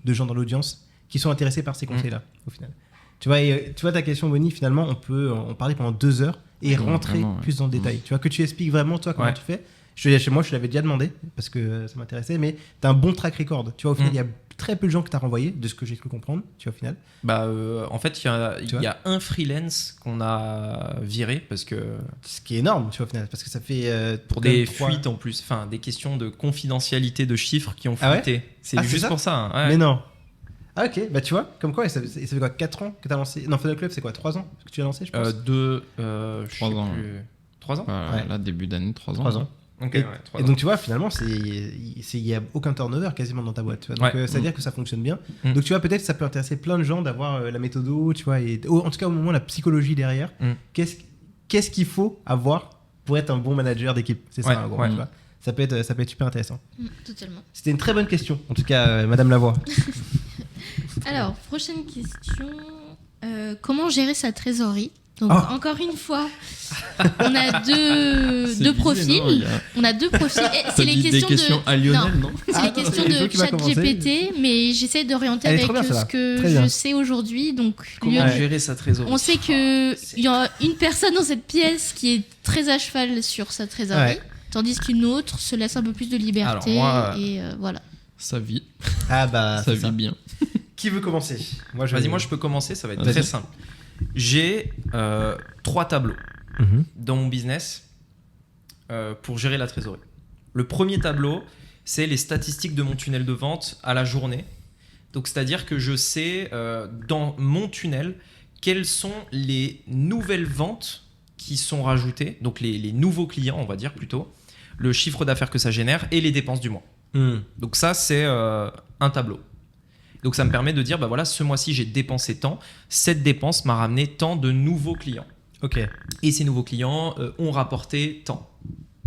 de gens dans l'audience qui sont intéressés par ces conseils-là, au final. Tu vois ta question, Bonnie, finalement, on peut en parler pendant 2 heures et rentrer plus dans le détail. Tu vois, que tu expliques vraiment, toi, comment tu fais. Chez moi, je te l'avais déjà demandé parce que ça m'intéressait, mais tu as un bon track record. Tu vois, au final, il y a très peu de gens que tu as renvoyés, de ce que j'ai cru comprendre, tu vois, au final. En fait, il y a un freelance qu'on a viré parce que. Ce qui est énorme, tu vois, au final, parce que ça fait. Pour des fuites en plus, enfin, des questions de confidentialité de chiffres qui ont fuité. C'est juste pour ça. Hein. Ouais. Mais non. Ah, ok, bah tu vois, comme quoi, ça fait quoi, 4 ans que tu as lancé. Non, Funnel Club, c'est quoi, 3 ans que tu as lancé, je pense 3 ans. 3 ans Là, début d'année, 3 ans. 3 ans. Okay, et donc tu vois finalement il y a aucun turnover quasiment dans ta boîte, tu vois. Donc ça veut dire que ça fonctionne bien. Donc tu vois, peut-être ça peut intéresser plein de gens d'avoir la méthodo, tu vois, et en tout cas au moment la psychologie derrière. Qu'est-ce qu'il faut avoir pour être un bon manager d'équipe, c'est ça, gros, tu vois. Ça peut être super intéressant. Totalement. C'était une très bonne question en tout cas, Madame Lavoie. Alors, prochaine question, comment gérer sa trésorerie? Donc, encore une fois, on a deux profils. On a 2 profils. Et c'est les questions à Lionel, non c'est les questions de ChatGPT, mais j'essaie d'orienter avec ce que je sais aujourd'hui. Donc, comment gérer sa trésorerie? On sait qu'il y a une personne dans cette pièce qui est très à cheval sur sa trésorerie, tandis qu'une autre se laisse un peu plus de liberté. Alors, et voilà. Ça vit. Ah bah, ça vit bien. Qui veut commencer? Vas-y, moi je peux commencer, ça va être très simple. J'ai 3 tableaux dans mon business pour gérer la trésorerie. Le premier tableau, c'est les statistiques de mon tunnel de vente à la journée. Donc, c'est-à-dire que je sais dans mon tunnel quelles sont les nouvelles ventes qui sont rajoutées, donc les nouveaux clients, on va dire plutôt, le chiffre d'affaires que ça génère et les dépenses du mois. Donc ça, c'est un tableau. Donc ça me permet de dire, bah voilà, ce mois-ci, j'ai dépensé tant. Cette dépense m'a ramené tant de nouveaux clients. Ok. Et ces nouveaux clients ont rapporté tant.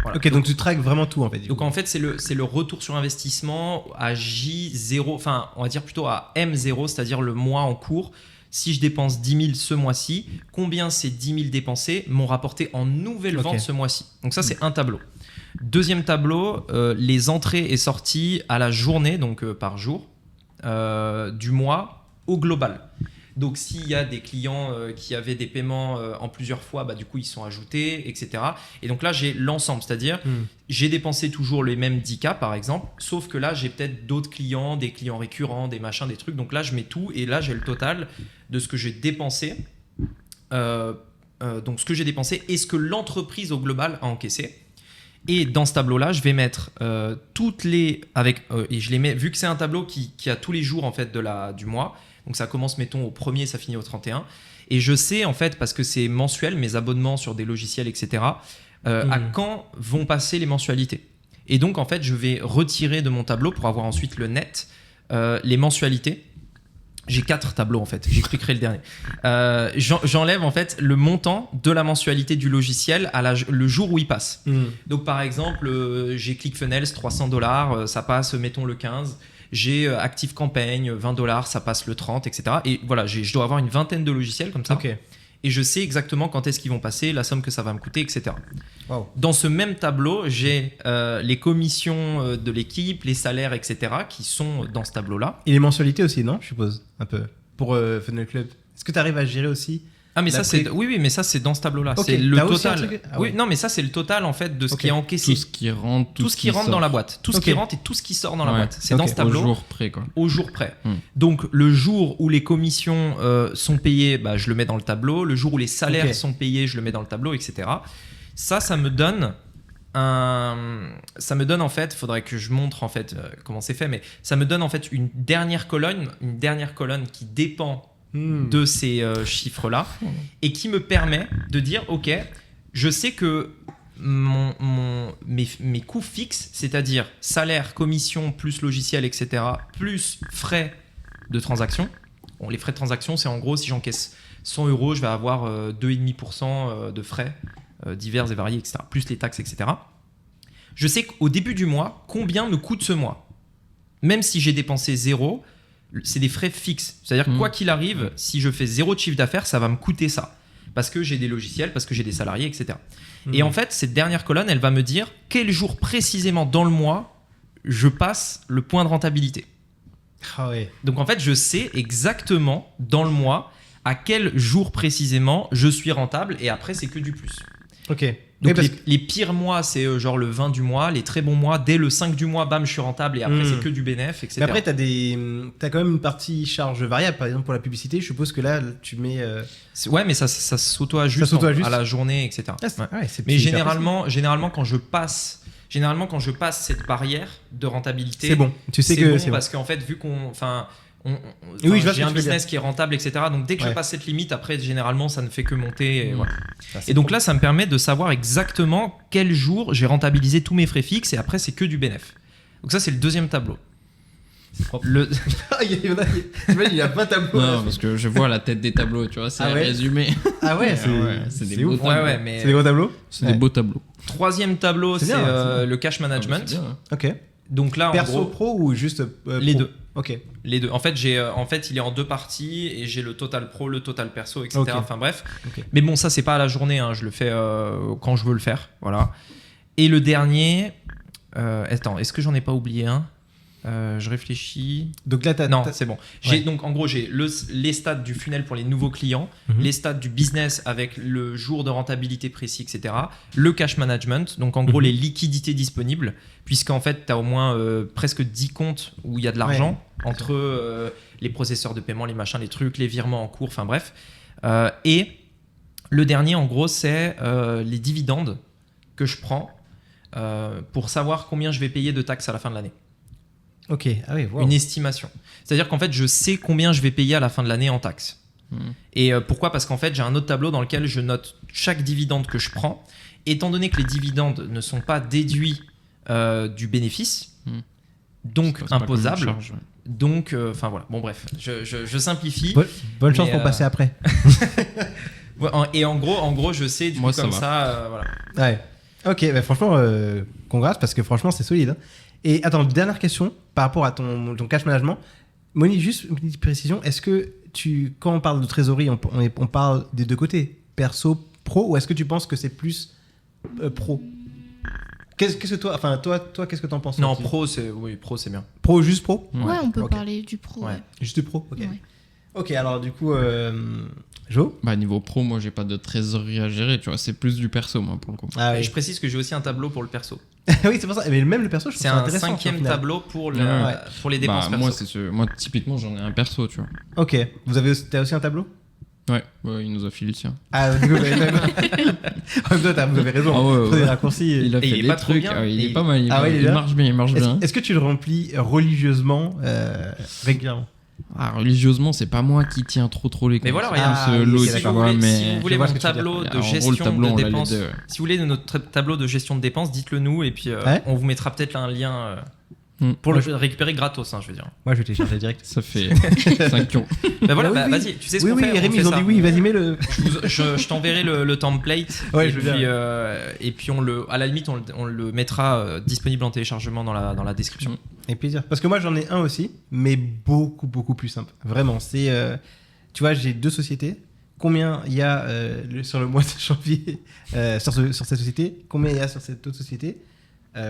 Voilà. Ok, donc tu traques vraiment tout en fait. Donc en fait, c'est le retour sur investissement à J0, enfin on va dire plutôt à M0, c'est-à-dire le mois en cours. Si je dépense 10 000 ce mois-ci, combien ces 10 000 dépensés m'ont rapporté en nouvelles ventes ce mois-ci? Donc ça, c'est un tableau. Deuxième tableau, les entrées et sorties à la journée, donc par jour. Du mois au global. Donc s'il y a des clients qui avaient des paiements en plusieurs fois, bah, du coup ils sont ajoutés, etc. Et donc là j'ai l'ensemble, c'est-à-dire j'ai dépensé toujours les mêmes 10K par exemple, sauf que là j'ai peut-être d'autres clients, des clients récurrents, des machins, des trucs. Donc là je mets tout et là j'ai le total de ce que j'ai dépensé. Donc ce que j'ai dépensé et ce que l'entreprise au global a encaissé. Et dans ce tableau-là, je vais mettre toutes les et je les mets, vu que c'est un tableau qui a tous les jours en fait du mois. Donc ça commence mettons au 1er, ça finit au 31. Et je sais en fait parce que c'est mensuel, mes abonnements sur des logiciels, etc. À quand vont passer les mensualités. Et donc en fait, je vais retirer de mon tableau pour avoir ensuite le net les mensualités. J'ai 4 tableaux en fait, j'expliquerai le dernier. J'enlève en fait le montant de la mensualité du logiciel le jour où il passe. Donc par exemple, j'ai ClickFunnels $300, ça passe mettons le 15. J'ai ActiveCampaign $20, ça passe le 30, etc. Et voilà, je dois avoir une vingtaine de logiciels comme ça. Okay. Et je sais exactement quand est-ce qu'ils vont passer, la somme que ça va me coûter, etc. Wow. Dans ce même tableau, j'ai les commissions de l'équipe, les salaires, etc. qui sont dans ce tableau-là. Et les mensualités aussi, non? Je suppose, un peu. Pour Funnel Club. Est-ce que tu arrives à gérer aussi? Ah mais ça c'est mais ça c'est dans ce tableau-là. Okay. C'est le total. Oui, non mais ça c'est le total en fait de ce qui est encaissé. Tout ce qui rentre, tout ce qui rentre dans la boîte, tout ce qui rentre et tout ce qui sort dans la boîte. C'est dans ce tableau. Au jour près quoi. Au jour près. Donc le jour où les commissions sont payées, bah, je le mets dans le tableau. Le jour où les salaires sont payés, je le mets dans le tableau, etc. Ça me donne en fait, faudrait que je montre en fait comment c'est fait, mais ça me donne en fait une dernière colonne qui dépend de ces chiffres-là et qui me permet de dire ok, je sais que mes coûts fixes, c'est-à-dire salaire, commission, plus logiciel, etc., plus frais de transaction. Bon, les frais de transaction, c'est en gros si j'encaisse 100 €, je vais avoir 2,5% de frais divers et variés, etc., plus les taxes, etc. Je sais qu'au début du mois, combien me coûte ce mois. Même si j'ai dépensé 0, c'est des frais fixes. C'est-à-dire que quoi qu'il arrive, si je fais 0 de chiffre d'affaires, ça va me coûter ça. Parce que j'ai des logiciels, parce que j'ai des salariés, etc. Et en fait, cette dernière colonne, elle va me dire quel jour précisément dans le mois je passe le point de rentabilité. Ah ouais. Donc en fait, je sais exactement dans le mois à quel jour précisément je suis rentable et après, c'est que du plus. Ok. Donc Oui, les pires mois, c'est genre le 20 du mois. Les très bons mois, dès le 5 du mois, bam, je suis rentable et après, c'est que du bénéf, etc. Mais après, t'as quand même une partie charge variable, par exemple pour la publicité. Je suppose que là, tu mets. Ouais, mais ça s'auto-ajuste Ça s'auto-ajuste. à la journée, etc. Ah, c'est- Ouais. ouais, c'est Mais hyper généralement, quand je passe cette barrière de rentabilité, c'est bon. Tu sais c'est que bon c'est bon. parce qu'en fait, vu qu'on, Oui, je vois ce j'ai que un tu veux business qui est rentable, etc. Donc dès que je Ouais. passe cette limite, après, généralement, ça ne fait que monter. Et, voilà. Ah, c'est Et donc bon. là, ça me permet de savoir exactement quel jour j'ai rentabilisé tous mes frais fixes et après, c'est que du bénéf. Donc ça, c'est le deuxième tableau. C'est propre. Le... Il y a pas de tableau. Non, parce que je vois la tête des tableaux, tu vois, c'est Ah ouais résumé. Ah ouais, c'est des beaux ouf. tableaux. Ouais, mais C'est des gros tableaux. C'est Ouais. des beaux tableaux. troisième tableau, C'est c'est bien, c'est bien. le cash management. C'est bien, hein. Ok. Donc là, en Perso gros, pro ou juste les pro deux. Ok. Les deux. En fait, il est en deux parties et j'ai le total pro, le total perso, etc. Ok. Enfin bref. Ok. Mais bon, ça, c'est pas à la journée. Hein. Je le fais quand je veux le faire. Voilà. Et le dernier. Attends, est-ce que j'en ai pas oublié un Je réfléchis. Donc là, Non, c'est bon. J'ai, Ouais. donc, en gros, j'ai les stats du funnel pour les nouveaux clients, Mhm. les stats du business avec le jour de rentabilité précis, etc. Le cash management, donc en gros, Mhm. les liquidités disponibles, puisqu'en fait, tu as au moins presque 10 comptes où il y a de l'argent entre les processeurs de paiement, les machins, les trucs, les virements en cours, enfin bref. Et le dernier, en gros, c'est les dividendes que je prends pour savoir combien je vais payer de taxes à la fin de l'année. Ok. Ah oui. Wow. Une estimation. C'est-à-dire qu'en fait, je sais combien je vais payer à la fin de l'année en taxes. Et pourquoi ? Parce qu'en fait, j'ai un autre tableau dans lequel je note chaque dividende que je prends. Étant donné que les dividendes ne sont pas déduits du bénéfice, donc C'est pas comme une imposables, charge, ouais. donc, enfin voilà. Bon, bref, je simplifie. Bonne chance Mais, pour passer après. Ouais, et en gros, je sais, du Moi, coup, ça comme va. ça, voilà. Ouais. Ok, bah franchement, congrats parce que franchement, c'est solide. Hein. Et attends, dernière question par rapport à ton cash management. Moni, juste une petite précision. Est-ce que quand on parle de trésorerie, on parle des deux côtés, perso, pro, ou est-ce que tu penses que c'est plus pro ? Qu'est-ce que toi, qu'est-ce que t'en penses ? Non, Martine pro, c'est bien. Pro, juste pro ? Ouais, on peut Ok. parler du pro. Ouais. Ouais. Juste pro, ok. Ouais. Ok, alors du coup, Jo ? Bah, niveau pro, moi, j'ai pas de trésorerie à gérer, tu vois, c'est plus du perso, moi, pour le coup. Ah Et oui, je précise que j'ai aussi un tableau pour le perso. oui c'est pour ça. Mais même le perso, je trouve C'est ça un intéressant. au 5e final. tableau pour, Ouais. pour les dépenses Bah, perso. moi, typiquement, j'en ai un perso, tu vois. Ok, t'as aussi un tableau ? Ouais, il nous a filé le sien. Ah, du coup, en même temps, vous avez raison. Ah ouais, Faut des ouais. raccourcis. Il a Et fait il est des pas trop trucs, bien. il Et est pas mal, Ah ouais, il est il bien. marche bien, il marche bien. Est-ce que tu le remplis religieusement, régulièrement ? Ah, religieusement, c'est pas moi qui tiens trop les comptes. Mais voilà, C'est regarde. Ah, ce oui, lot, ok, tu d'accord. vois, Si mais... vous voulez vois mon ce que tu veux dire. tableau de En gros, gestion le tableau, de on l'a les dépenses, deux. si vous voulez notre tableau de gestion de dépenses, dites-le nous et puis Ouais. on vous mettra peut-être là un lien pour Ouais. le récupérer gratos, hein, je veux dire. Moi, je vais télécharger direct. Ça fait 5 ans. Bah voilà, Ah oui, bah, oui. vas-y, tu sais ce Oui, qu'on oui, fait. on Rémi, fait ils ont ça. dit oui, vas-y, mets-le. Je t'enverrai le template Ouais, et, je veux puis, bien. et puis à la limite on le mettra disponible en téléchargement dans la description. Avec plaisir. Parce que moi, j'en ai un aussi, mais beaucoup plus simple. Vraiment, c'est... tu vois, j'ai 2 sociétés. Combien il y a sur le mois de janvier sur cette société ? Combien il y a sur cette autre société ?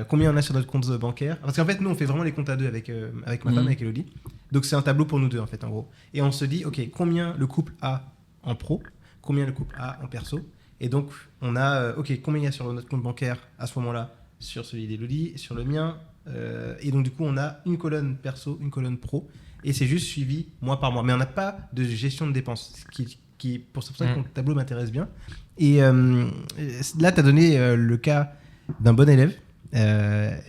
Combien on a sur notre compte bancaire ? Parce qu'en fait, nous, on fait vraiment les comptes à deux avec ma femme, avec Elodie. Donc, c'est un tableau pour nous deux, en fait, en gros. Et on se dit, OK, combien le couple a en pro ? Combien le couple a en perso ? Et donc, on a, OK, combien il y a sur notre compte bancaire à ce moment-là ? Sur celui d'Elodie, sur le mien. Et donc, du coup, on a une colonne perso, une colonne pro. Et c'est juste suivi mois par mois. Mais on n'a pas de gestion de dépenses, qui pour ça que ton tableau m'intéresse bien. Et là, tu as donné le cas d'un bon élève. Je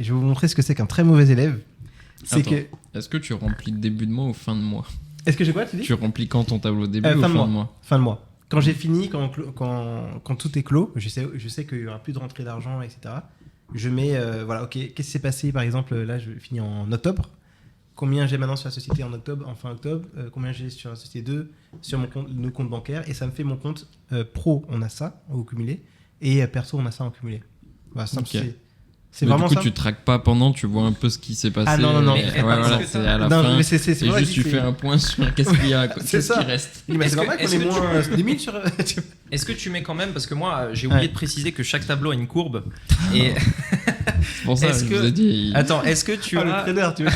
vais vous montrer ce que c'est qu'un très mauvais élève. C'est Attends. que... Est-ce que tu remplis début de mois ou fin de mois? Est-ce que j'ai quoi, tu dis ? Tu remplis quand ton tableau début ou fin fin de de mois. mois? Fin de mois. Quand j'ai fini, quand tout est clos, je sais qu'il n'y aura plus de rentrée d'argent, etc. Je mets, voilà, ok, qu'est-ce qui s'est passé, par exemple, là, je finis en octobre. Combien j'ai maintenant sur la société en octobre, en fin octobre, combien j'ai sur la société 2, sur nos comptes bancaires, et ça me fait mon compte pro, on a ça au cumulé, et perso, on a ça en cumulé. Voilà, simple, Ok. C'est Mais vraiment du coup, ça. tu traques pas pendant, tu vois un peu ce qui s'est passé. Ah non, non, non. Et Mais voilà, parce que c'est à la Non, fin. mais c'est Et vrai juste, que tu fais un point sur qu'est-ce qu'il y a, C'est qu'est-ce ça. qui reste. Mais c'est Est-ce normal que- qu'on ait est-ce que moins 2000 sur. Est-ce que tu mets quand même, parce que moi j'ai oublié Ouais. de préciser que chaque tableau a une courbe. Et C'est pour ça que Est-ce je que- vous ai dit. attends, est-ce que tu Ah, le as. trader, tu vois.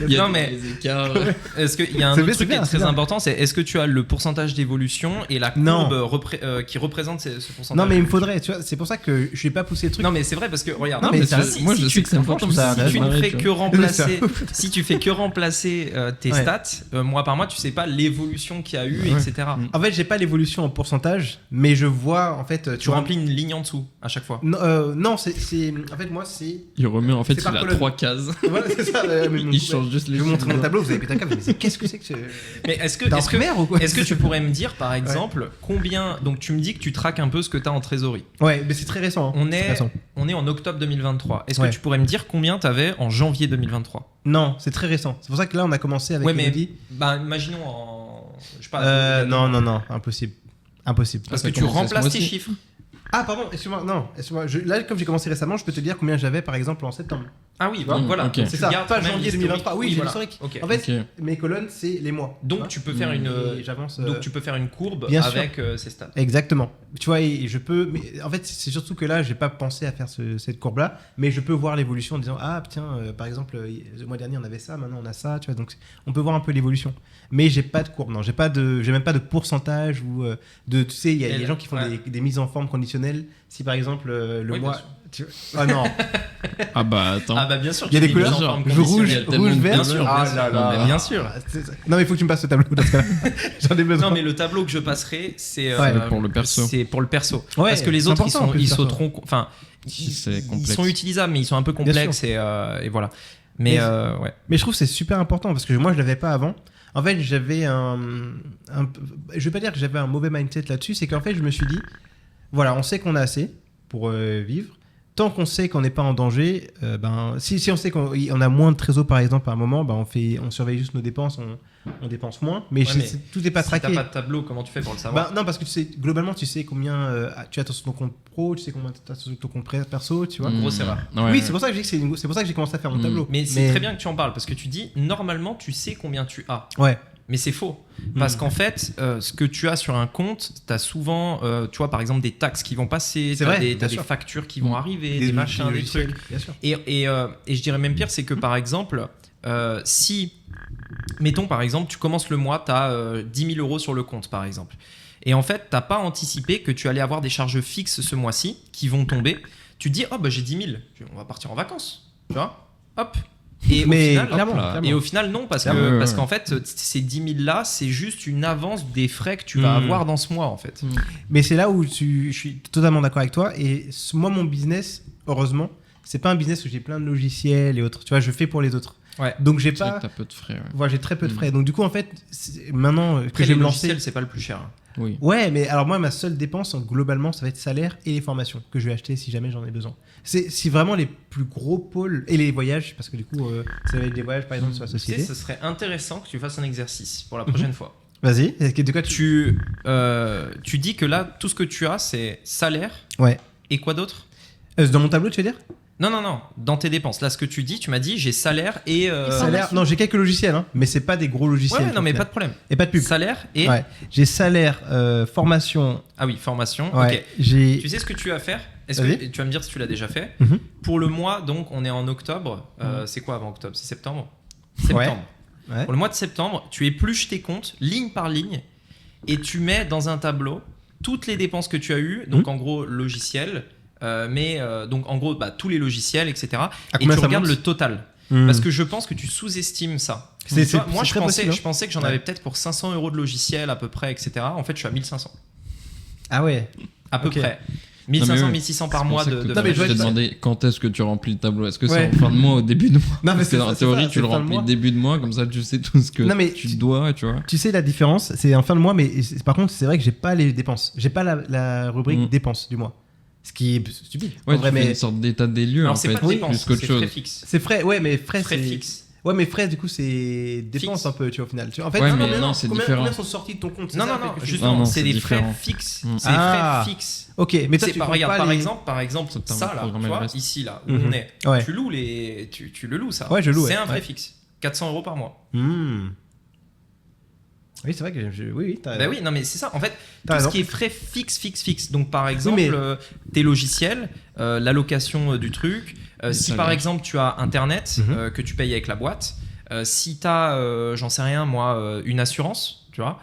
Il y a Non, mais- des écarts. Est-ce qu'il y a un C'est autre bien, truc c'est qui est bien, c'est très bien. important, c'est est-ce que tu as le pourcentage d'évolution et la Non. courbe qui représente ce pourcentage? Non, mais il me faudrait, tu vois, c'est pour ça que je vais pas pousser le truc. Non, mais c'est vrai parce que regarde. Non, Non, mais ça- c'est- moi, je sais que c'est important. franchement, ça parce que Si tu ne pareil, fais tu que vois. remplacer, Mais si tu fais que remplacer tes Ouais. stats, mois par mois, tu sais pas l'évolution qu'il y a eu, Ouais. etc. En fait, j'ai pas l'évolution en pourcentage, mais je vois, en fait, Tu remplis une ligne en dessous à chaque fois. Non, non, en fait, moi, c'est. Il remet, en fait, C'est il par a colonne. 3 cases. Voilà, c'est ça. Il change juste les Je vais vous montrer mon chiffres. tableau, vous avez pété un câble, mais qu'est-ce que c'est que ce. Mais est-ce que, T'es en est-ce que, primaire ou quoi est-ce que tu pourrais me dire, par exemple, combien. Donc, tu me dis que tu traques un peu ce que tu as en trésorerie. Ouais, mais c'est très récent. hein. On C'est est, récent. on est en octobre 2023. Est-ce Ouais. que tu pourrais me dire combien tu avais en janvier 2023? Non, c'est très récent. C'est pour ça que là, on a commencé avec Ouais, mais Elodie. bah, imaginons en. Je sais pas. Non, impossible. Impossible. Parce Ça que tu commence à ce remplaces tes mois-ci. chiffres. Ah, pardon, excuse-moi, non, excuse-moi. Là, comme j'ai commencé récemment, je peux te dire combien j'avais par exemple en septembre. Ah oui, vois voilà. Ok. Donc, C'est tu ça, gardes pas quand même janvier l'historique. 2023. Oui, j'ai voilà. l'historique. Ok. En fait, Ok. mes colonnes, c'est les mois. Donc tu peux faire une. Et j'avance. Donc tu peux faire une courbe bien sûr. avec ces stats. Exactement. Tu vois, et je peux. Mais en fait, c'est surtout que là, j'ai pas pensé à faire cette courbe-là, mais je peux voir l'évolution en disant ah tiens, par exemple, le mois dernier on avait ça, maintenant on a ça. Tu vois, donc on peut voir un peu l'évolution. Mais j'ai pas de courbe, non. J'ai même pas de pourcentage ou de. Tu sais, il y a des gens qui font Ouais. des mises en forme conditionnelles. Si par exemple le Oui, bien mois. sûr. Tu vois- Ah non. Ah bah attends. Ah bah bien sûr. Il y a tu des fais couleurs. mises en forme Je Rouge, conditionnelle. tellement rouge, de- vert. bien sûr, Ah bien là sûr. là. Non, mais bien sûr. Non, mais il faut que tu me passes ce tableau dans ce cas-là. J'en ai besoin. Non mais le tableau que je passerai, c'est Ouais. Pour le perso. C'est pour le perso. Ouais, Parce que les c'est autres, important, en plus, ils perso. sauteront. Enfin, C'est ils complexe. sont utilisables, mais ils sont un peu Bien complexes et voilà. Mais Mais- ouais. Mais je trouve que c'est super important parce que moi je l'avais pas avant. En fait, j'avais je vais pas dire que j'avais un mauvais mindset là-dessus, c'est qu'en fait, je me suis dit voilà, on sait qu'on a assez pour vivre. Tant qu'on sait qu'on n'est pas en danger, ben si on sait qu'on a moins de trésor par exemple à un moment, ben on surveille juste nos dépenses, on dépense moins, mais, Ouais, mais tout n'est pas Si t'as traqué. pas de tableau, comment tu fais pour le savoir? Ben, non, parce que tu sais, globalement, tu sais combien tu as sur ton compte pro, tu sais combien tu as sur ton compte perso, tu vois. Grosse erreur. Ouais, Oui, ouais. c'est pour ça que je dis que c'est pour ça que j'ai commencé à faire mon Mm. tableau. Mais c'est très bien que tu en parles parce que tu dis normalement tu sais combien tu as. Ouais. Mais c'est faux. Parce Mm. qu'en fait, ce que tu as sur un compte, tu as souvent, tu vois, par exemple, des taxes qui vont passer, C'est tu as vrai, des, bien t'as des sûr. factures qui vont arriver, des machins, des logiciels, trucs. bien sûr. Et je dirais même pire, c'est que par exemple, si, mettons par exemple, tu commences le mois, tu as 10 000 euros sur le compte, par exemple. Et en fait, tu n'as pas anticipé que tu allais avoir des charges fixes ce mois-ci qui vont tomber. Tu te dis, oh bah j'ai 10 000, on va partir en vacances. Tu vois. Hop. Et Mais au final, clairement, là. clairement. et au final, non, parce Ouais, ouais. qu'en fait, ces 10 000 là, c'est juste une avance des frais que tu vas Mm. avoir dans ce mois, en fait. Mais c'est là où je suis totalement d'accord avec toi. Et moi, mon business, heureusement, c'est pas un business où j'ai plein de logiciels et autres. Tu vois, je fais pour les autres. Ouais. Donc j'ai C'est vrai pas. que t'as peu de frais. Ouais. Voilà, j'ai très peu de Mm. frais. Donc du coup, en fait, maintenant que Après, je vais les me logiciels, lancer. c'est pas le plus cher. Oui. Ouais, mais alors moi, ma seule dépense, globalement, ça va être salaire et les formations que je vais acheter si jamais j'en ai besoin. C'est si vraiment les plus gros pôles et les voyages, parce que du coup, ça va être des voyages par exemple sur la Tu sais, société. ce serait intéressant que tu fasses un exercice pour la prochaine fois. Vas-y. De quoi Tu dis que là, tout ce que tu as, c'est salaire. Ouais. Et quoi d'autre? Dans mon tableau, tu veux dire Non. Dans tes dépenses. Là, ce que tu dis, tu m'as dit, j'ai salaire et. Salaire. Non, j'ai quelques logiciels, hein, mais c'est pas des gros logiciels. Ouais, non, au mais final. pas de problème. Et pas de pub. Salaire et. Ouais. J'ai salaire, formation. Ah oui, formation. Ouais. Ok. J'ai. Tu sais ce que tu vas faire? Est-ce que Vas-y. tu vas me dire si tu l'as déjà fait? Mhm. Pour le mois, donc, on est en octobre. C'est quoi avant octobre? C'est septembre? Septembre. Ouais. Pour le mois de septembre, tu épluches tes comptes ligne par ligne et tu mets dans un tableau toutes les dépenses que tu as eues, donc en gros logiciel, donc en gros tous les logiciels, etc. À Et combien tu ça regardes monte le total. Hmm. Parce que je pense que tu sous-estimes ça. C'est- Tu vois, c'est- moi c'est je très pensais, possible, hein. je pensais que j'en Ouais. avais peut-être pour 500 euros de logiciel à peu près, etc. En fait, je suis à 1500. Ah ouais. À peu Ok. près. 1500, oui. 1600 par C'est pour mois ça de. que de Non, mais je je vois t'ai que ça- demandé quand est-ce que tu remplis le tableau. Est-ce que Ouais. c'est en fin de mois, au début de mois? Non, mais Parce que c'est en ça, c'est théorie, ça, tu c'est le fin de remplis mois. début de mois, comme ça tu sais tout ce que Non, mais tu tu- dois, tu vois. Tu sais la différence, c'est en fin de mois, mais par contre, c'est vrai que j'ai pas les dépenses. J'ai pas la rubrique Mm. dépenses du mois. Ce qui est stupide. Ouais, en vrai, tu fais mais une sorte d'état des lieux Alors, en c'est fait, pas de plus dépenses, qu'autre c'est chose. frais fixe. c'est frais. Ouais, mais frais, Frais c'est. fixe. Ouais, mais frais, du coup, c'est dépenses Fixe. un peu, tu vois, au final. Tu vois, en fait, Ouais, combien- mais non, c'est combien, différent. combien sont sortis de ton compte? C'est Non, ça, non, en fait, non, que je- justement, Non, c'est c'est des différent. frais fixes. Mm. C'est des Ah. frais fixes. Ok, mais toi, C'est tu pas, comptes regarde, pas par les- exemple, Ça te permet ça de là, programmer tu le vois, reste. ici là, où Mhm. on est, Ouais. tu loues tu le loues ça. Ouais, je loue, C'est ouais. un frais Ouais. fixe. 400 € par mois. Hmm. Oui, c'est vrai que oui, t'as Bah oui, non mais c'est ça. En fait, T'as tout ce raison. qui est frais fixe. Donc par exemple, mais- tes logiciels, l'allocation du truc. Si salaires. par exemple tu as Internet Mhm. que tu payes avec la boîte, si tu as, j'en sais rien moi, une assurance, tu vois.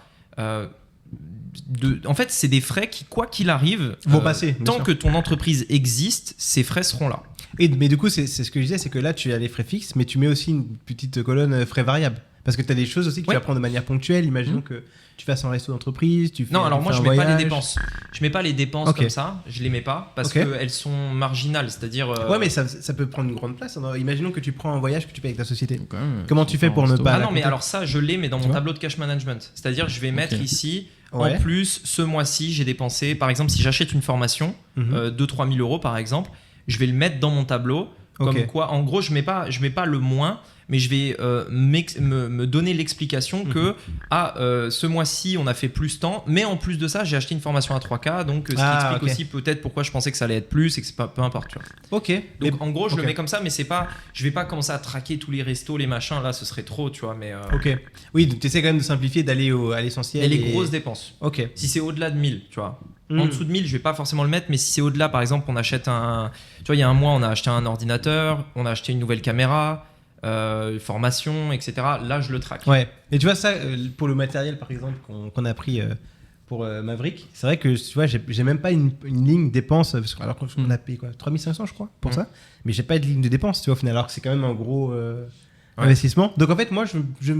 En fait, c'est des frais qui, quoi qu'il arrive, Vont passer, bien tant sûr. que ton entreprise existe, ces frais seront là. Mais du coup, c'est ce que je disais, c'est que là, tu as les frais fixes, mais tu mets aussi une petite colonne frais variables. Parce que tu as des choses aussi que Ouais. tu vas prendre de manière ponctuelle. Imaginons que tu fasses un resto d'entreprise, tu fais Non, alors tu moi fais je un mets pas les voyage. dépenses. Je mets pas les dépenses Ok. comme ça. Je les mets pas parce Ok. qu'elles sont marginales. C'est-à-dire. Ouais, mais ça peut prendre une grande place. Alors, imaginons que tu prends un voyage que tu payes avec ta société. Donc, quand même, Comment tu fais pour ne resto. pas- Ah à la non, mais compta. alors ça, je l'ai, mais dans Tu mon vois tableau de cash management. C'est-à-dire, je vais mettre Ok. ici, Ouais. en plus, ce mois-ci, j'ai dépensé, par exemple, si j'achète une formation, Mhm. 2-3 000 € par exemple, je vais le mettre dans mon tableau. Comme Ok. quoi, en gros, je mets pas le moins, mais je vais me donner l'explication que ce mois-ci, on a fait plus tant, mais en plus de ça, j'ai acheté une formation à 3K, donc ce qui Ah, explique ok. aussi peut-être pourquoi je pensais que ça allait être plus et que c'est pas, peu importe. Tu vois. Ok. Donc en gros, je ok. le mets comme ça, mais c'est pas, je vais pas commencer à traquer tous les restos, les machins, là, ce serait trop, tu vois, mais Ok. Oui, tu essaies quand même de simplifier, d'aller à l'essentiel. et les grosses dépenses. Ok. Si c'est au-delà de 1000, tu vois. Hmm. En dessous de 1000, je vais pas forcément le mettre, mais si c'est au-delà, par exemple, on achète un. Tu vois, il y a un mois, on a acheté un ordinateur, on a acheté une nouvelle caméra, formation, etc. Là, je le traque. Ouais. Et tu vois, ça, pour le matériel, par exemple, qu'on a pris pour Maverick, c'est vrai que tu vois, j'ai même pas une ligne dépenses, alors qu'on a payé quoi, 3500, je crois, pour Mm. ça. Mais j'ai pas de ligne de dépenses, tu vois, au final, alors que c'est quand même un gros Ouais. investissement. Donc en fait, moi, je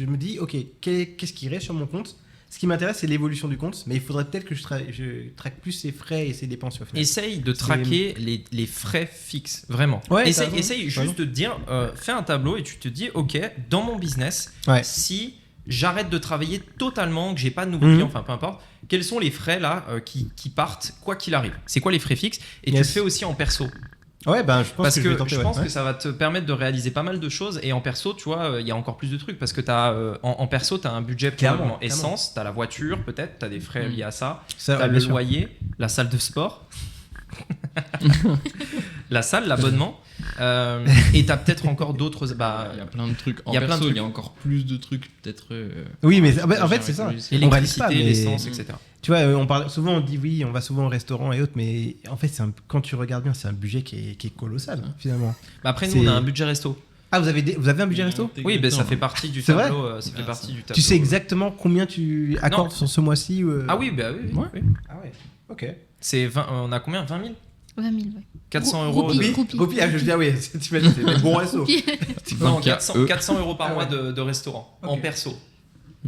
me dis, ok, qu'est-ce qui reste sur mon compte? Ce qui m'intéresse, c'est l'évolution du compte, mais il faudrait peut-être que je traque plus ses frais et ses dépenses au final. Essaye de traquer les frais fixes, vraiment. Ouais, t'as essaye raison, essaye t'as juste raison. de te dire, fais un tableau et tu te dis, ok, dans mon business, Ouais. si j'arrête de travailler totalement, que j'ai pas de nouveaux Mhm. clients, enfin peu importe, quels sont les frais là qui partent quoi qu'il arrive? C'est quoi les frais fixes? Et tu Yes. le fais aussi en perso. Ouais, ben je pense Parce que que je vais tenter. je ouais. pense Ouais. que ça va te permettre de réaliser pas mal de choses. Et en perso, tu vois, il y a encore plus de trucs. Parce que en perso, tu as un budget Clairement, probablement clairement. essence, tu as la voiture peut-être, tu as des frais Mm. liés à ça, Ça, tu as bien le sûr. loyer, la salle de sport, la salle, l'abonnement. Et tu as peut-être encore d'autres. Il y a plein de trucs. En il y a plein de perso, trucs. il y a encore plus de trucs, peut-être. Oui, mais ouais, en fait, avec c'est ça. le logiciel. On réalise L'électricité, pas, mais- l'essence, etc. Tu vois, souvent on dit oui, on va souvent au restaurant et autres, mais en fait, quand tu regardes bien, c'est un budget qui est colossal, finalement. Bah après, nous, C'est- on a un budget resto. Ah, vous avez un budget resto? Oui, ben ça fait partie du C'est vrai tableau. Ça fait Ah, partie ça. du tableau. Tu sais exactement combien tu accordes sur ce mois-ci Ah oui, bah oui. Ouais. oui. Ah ouais, ok. C'est 20, on a combien? 20 000? 20 000, ouais. 400 Roupie. euros. de- Groupie. Groupie, ah, je veux dire, oui, t'imagines, c'est des bons restos. Non, Banque à 400, eux. 400 euros par Ah mois ouais. de restaurant, Ok. en perso.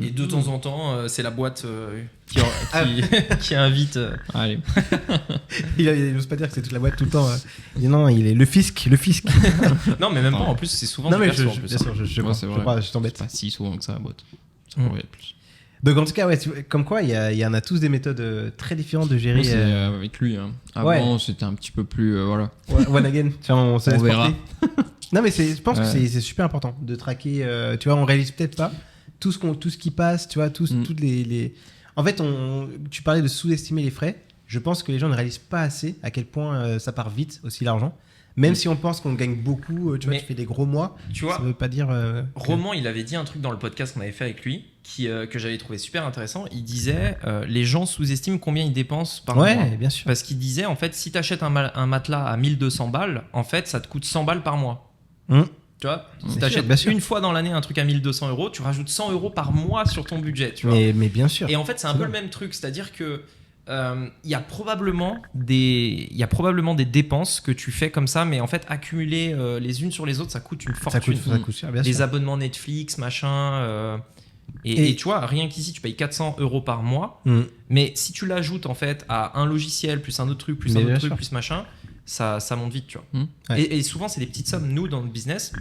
Et de temps en temps, c'est la boîte qui, Ah. qui invite. Allez. Il n'ose pas dire que c'est toute la boîte tout le temps. Il dit non, il est le fisc. Non, mais même pas, Non. en plus, c'est souvent Non, du mais perso, en bien plus, sûr, hein. je Ouais, crois, c'est je vrai. crois, je t'embête. C'est pas si souvent que ça, la boîte. Ça Mm. pourrait être plus. Donc en tout cas, ouais, comme quoi, il y en a tous des méthodes très différentes de gérer. Moi, c'est avec lui. Hein. Ouais. Avant, c'était un petit peu plus. Voilà. One again, tiens, on se On laisse verra. porter. Non, mais je pense que Ouais. c'est super important de traquer. Tu vois, on réalise peut-être pas tout ce qui passe, tu vois, toutes les. En fait, tu parlais de sous-estimer les frais. Je pense que les gens ne réalisent pas assez à quel point ça part vite aussi l'argent. Même si on pense qu'on gagne beaucoup, tu vois, Mais- tu fais des gros mois, Tu vois, ça veut pas dire. que- Roman, il avait dit un truc dans le podcast qu'on avait fait avec lui que j'avais trouvé super intéressant. Il disait les gens sous-estiment combien ils dépensent par mois. Ouais, bien sûr. Parce qu'il disait, en fait, si tu achètes un matelas à 1200 balles, en fait, ça te coûte 100 balles par mois. Hum. Tu vois, si Bien tu achètes sûr, bien sûr. une fois dans l'année un truc à 1200 euros, tu rajoutes 100 euros par mois sur ton budget. Tu vois. Mais bien sûr. Et en fait, c'est un C'est peu vrai. le même truc, c'est-à-dire que il y a probablement des dépenses que tu fais comme ça, mais en fait, accumuler les unes sur les autres, ça coûte une Ça fortune. coûte cher, bien Les sûr. abonnements Netflix, machin. Et- Et tu vois, rien qu'ici, tu payes 400 euros par mois, Hum. mais si tu l'ajoutes en fait à un logiciel, plus un autre truc, plus Mais un bien autre truc, sûr. plus machin, ça monte vite, tu vois. Ouais. Et souvent, c'est des petites sommes. Nous, dans le business,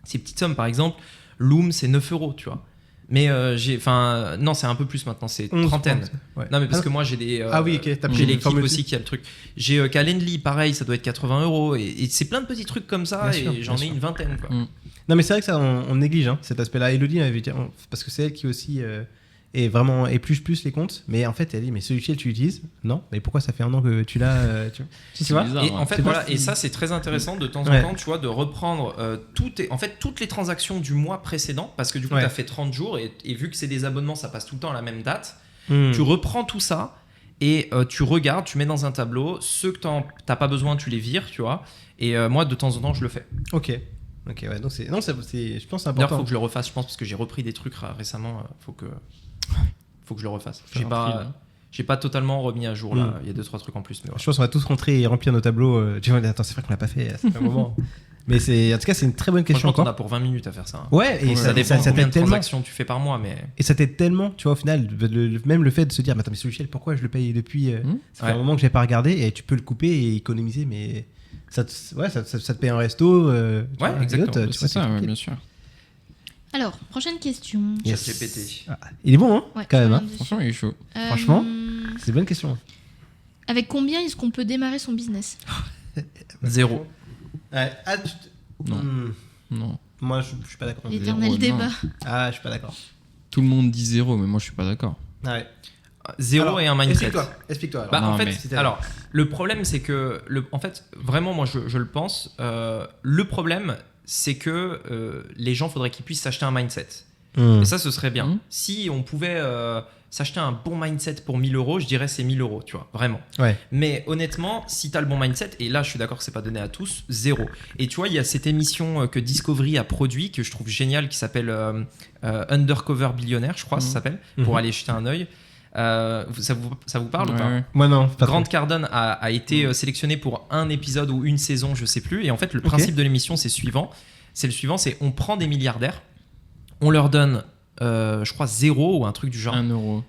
ces petites sommes, par exemple, Loom, c'est 9 euros, tu vois. Mais non, c'est un peu plus maintenant, c'est 11, trentaine. ouais. Non, mais parce que moi, j'ai des. Ah oui, ok, t'as pris j'ai une l'équipe formule aussi qui a le truc. J'ai Calendly, pareil, ça doit être 80 euros. Et c'est plein de petits trucs comme ça, Bien sûr, et j'en bien ai sûr. une vingtaine, quoi. Mm. Non, mais c'est vrai que ça, on néglige cet aspect-là. Elodie m'avait dit, parce que c'est elle qui aussi est vraiment épluche plus les comptes. Mais en fait, elle dit, mais ce logiciel, tu l'utilises? Non. Mais pourquoi ça fait un an que tu l'as tu vois bizarre, Et ouais. en fait, C'est voilà, pas- et ça c'est très intéressant de temps en Ouais. temps, tu vois, de reprendre en fait, toutes les transactions du mois précédent, parce que du coup, Ouais. tu as fait 30 jours, et vu que c'est des abonnements, ça passe tout le temps à la même date, Hmm. tu reprends tout ça, et tu regardes, tu mets dans un tableau, ceux que t'as pas besoin, tu les vires, tu vois, et moi, de temps en temps, je le fais. Ok, ouais. Donc je pense que c'est D'ailleurs, important. faut que je le refasse, je pense, parce que j'ai repris des trucs récemment, faut que je le refasse. Faire un tri, là. J'ai pas totalement remis à jour, là, il y a 2-3 trucs en plus, mais Je pense qu'on va tous rentrer et remplir nos tableaux. Tu vois, attends, c'est vrai qu'on l'a pas fait, ça fait un moment. Mais en tout cas, c'est une très bonne question franchement, on encore. a pour 20 minutes à faire ça. Hein. Ouais, et Ça dépend ça combien t'aide de tellement. transactions tu fais par mois, mais... Et ça t'aide tellement, tu vois, au final, même le fait de se dire, mais attends, mais ce logiciel, pourquoi je le paye depuis ça fait un Ouais. moment que j'ai pas regardé, et tu peux le couper et économiser, mais ça te paye un resto. Tu vois, et exactement. l'autre, tu C'est vois, ça, ouais, tranquille. bien sûr. Alors, prochaine question. Yes. ChatGPT. Ah, il est bon, hein, Ouais, quand même. je Hein. viens dessus. Franchement, il est chaud. Franchement, c'est une bonne question. Avec combien est-ce qu'on peut démarrer son business? 0. Ouais. Ah, Non. Non. Moi, je suis pas d'accord. L'éternel non. débat. Ah, je suis pas d'accord. Tout le monde dit 0, mais moi, je suis pas d'accord. Ouais. 0 Alors, et un mindset. Explique-toi. alors. Bah, Non, en fait, mais- alors, le problème, c'est que, en fait, vraiment, moi, je le pense, le problème, c'est que les gens, faudrait qu'ils puissent s'acheter un mindset. Hmm. Et ça, ce serait bien. Mhm. Si on pouvait s'acheter un bon mindset pour 1000 euros, je dirais c'est 1000 euros, tu vois, vraiment. Ouais. Mais honnêtement, si tu as le bon mindset, et là, je suis d'accord que c'est pas donné à tous, 0. Et tu vois, il y a cette émission que Discovery a produit, que je trouve géniale, qui s'appelle Undercover Billionaire, je crois, ça Mhm. s'appelle, Mhm. pour aller jeter un œil. Ça vous parle ou Ouais, pas? ouais. Moi, non. Pas Grant trop. Cardone a été sélectionné pour un épisode ou une saison, je sais plus. Et en fait, le principe de l'émission, c'est le suivant, c'est on prend des milliardaires, on leur donne, je crois, 0 ou un truc du genre, 1 euro.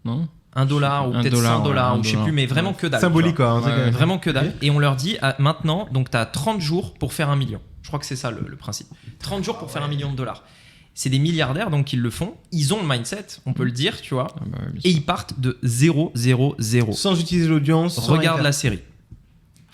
Non? $1 ou Un peut-être dollar, $100 ouais, ou je sais plus, mais vraiment que dalle. Symbolique, tu vois. quoi. un truc, Ouais, Vraiment que dalle. Ok. Et on leur dit, maintenant, donc tu as 30 jours pour faire 1 million. Je crois que c'est ça le principe. 30 jours pour faire $1 million. C'est des milliardaires, donc ils le font. Ils ont le mindset, on peut le dire, tu vois. Ah bah ouais, bien Et sûr. ils partent de 0, 0, 0. Sans utiliser l'audience. sans rien Regarde faire. la série.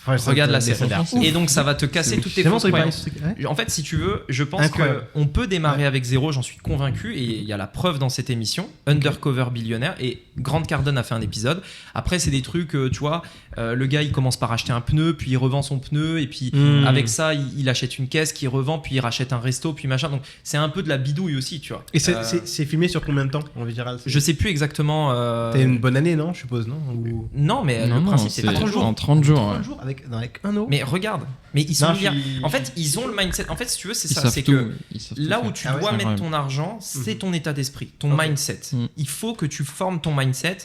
Ouais, ça Regarde te- la ça série. a l'air Ouf. Et donc ça va te casser C'est toutes tes Vraiment, fausses ça me paraît croyances. ce truc, ouais. En fait, si tu veux, je pense Incroyable. qu'on peut démarrer avec 0, j'en suis convaincu, et il y a la preuve dans cette émission, Undercover Billionaire, et Grant Cardone a fait un épisode. Après, c'est des trucs, tu vois, le gars, il commence par acheter un pneu, puis il revend son pneu, et puis Hmm. avec ça, il achète une caisse qu'il revend, puis il rachète un resto, puis machin. Donc, c'est un peu de la bidouille aussi, tu vois. Et c'est filmé sur combien de temps en général Je sais plus exactement. T'as une bonne année, non, je suppose, non Ou... Non, mais Non, le non, principe, c'est c'est 30 jours. en 30 jours. 30 ouais. jours avec 1 euro. Mais regarde, mais ils sont Non, je milliards. suis- En fait, ils ont le mindset. En fait, si tu veux, c'est Ils ça. savent C'est tout, que ils savent tout là faire. où tu Ah ouais, dois c'est mettre incroyable. ton argent, c'est ton état d'esprit, ton Ok. mindset. Mhm. Il faut que tu formes ton mindset.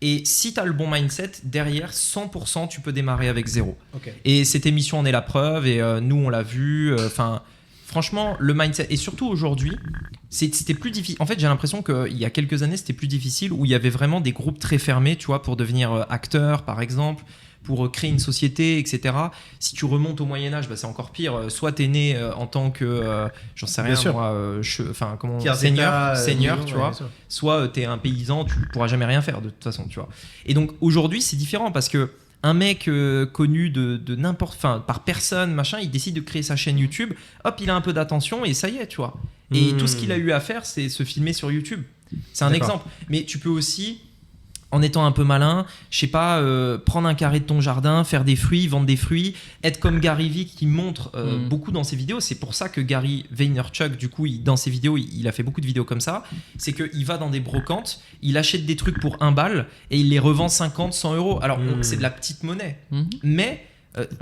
Et si tu as le bon mindset, derrière 100%, tu peux démarrer avec 0. Ok. Et cette émission en est la preuve. Et nous, on l'a vu. Enfin, franchement, le mindset. Et surtout aujourd'hui, c'était plus difficile. En fait, j'ai l'impression qu'il y a quelques années, c'était plus difficile où il y avait vraiment des groupes très fermés, tu vois, pour devenir acteur, par exemple, pour créer une société, etc. Si tu remontes au Moyen-Âge, bah, c'est encore pire. Soit tu es né en tant que, j'en sais Bien rien, sûr. moi, enfin, comment, Pierre seigneur, Zeta, seigneur, Mignon, tu ouais, vois. bien sûr. Soit tu es un paysan, tu pourras jamais rien faire de toute façon, tu vois. Et donc aujourd'hui, c'est différent parce que un mec connu de n'importe, enfin, par personne, machin, il décide de créer sa chaîne YouTube, hop, il a un peu d'attention et ça y est, tu vois. Et Hmm. tout ce qu'il a eu à faire, c'est se filmer sur YouTube. C'est un D'accord. exemple. Mais tu peux aussi, en étant un peu malin, je sais pas, prendre un carré de ton jardin, faire des fruits, vendre des fruits, être comme Gary Vee qui montre beaucoup dans ses vidéos. C'est pour ça que Gary Vaynerchuk, du coup, dans ses vidéos, il a fait beaucoup de vidéos comme ça. C'est qu'il va dans des brocantes, il achète des trucs pour 1 balle et il les revend 50, 100 euros. Alors, c'est de la petite monnaie. Mhm. Mais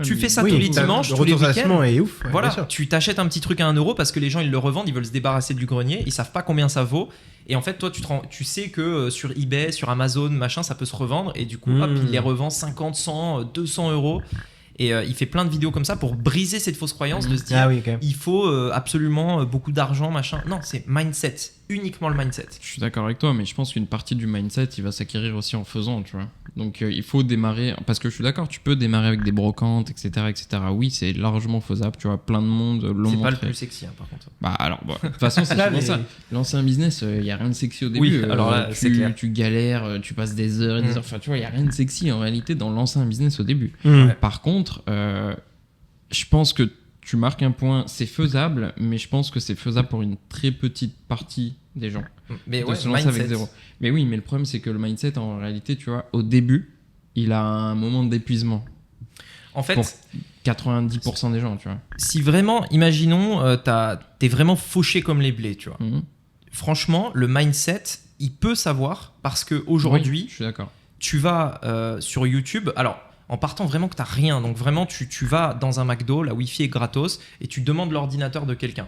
tu mais- fais ça Oui, tous les t'as- dimanches, le tous les retour sur week-ends. investissement est ouf. ouais, Voilà, bien sûr. tu t'achètes un petit truc à 1 euro parce que les gens ils le revendent, ils veulent se débarrasser du grenier, ils savent pas combien ça vaut. Et en fait, toi, tu sais que sur eBay, sur Amazon, machin, ça peut se revendre. Et du coup, hop, il les revend 50, 100, 200 euros. Et il fait plein de vidéos comme ça pour briser cette fausse croyance de se dire Ah oui, quand même. il faut absolument beaucoup d'argent, machin. Non, c'est mindset, uniquement le mindset. Je suis d'accord avec toi, mais je pense qu'une partie du mindset, il va s'acquérir aussi en faisant, tu vois. Donc il faut démarrer, parce que je suis d'accord, tu peux démarrer avec des brocantes, etc., etc. Oui, c'est largement faisable, tu vois, plein de monde l'ont C'est pas le montré. plus sexy, hein, par contre. Bah alors, bon, de toute façon, c'est Là, souvent mais- ça. Lancer un business, il y a rien de sexy au début. Oui, alors là, c'est clair. Tu galères, tu passes des heures et des heures. Enfin, tu vois, il y a rien de sexy en réalité dans lancer un business au début. Hmm. Ouais. Par contre, je pense que tu marques un point, c'est faisable, mais je pense que c'est faisable pour une très petite partie des gens. Mais De se lancer avec 0. Mais oui, mais le problème, c'est que le mindset, en réalité, tu vois, au début, il a un moment d'épuisement. En fait, Pour 90% des gens, tu vois. si vraiment, imaginons, t'es vraiment fauché comme les blés, tu vois. Mhm. Franchement, le mindset, il peut savoir parce que aujourd'hui, Oui, je suis d'accord. tu vas sur YouTube. Alors, en partant vraiment que tu n'as rien, donc vraiment tu vas dans un McDo, la Wi-Fi est gratos, et tu demandes l'ordinateur de quelqu'un.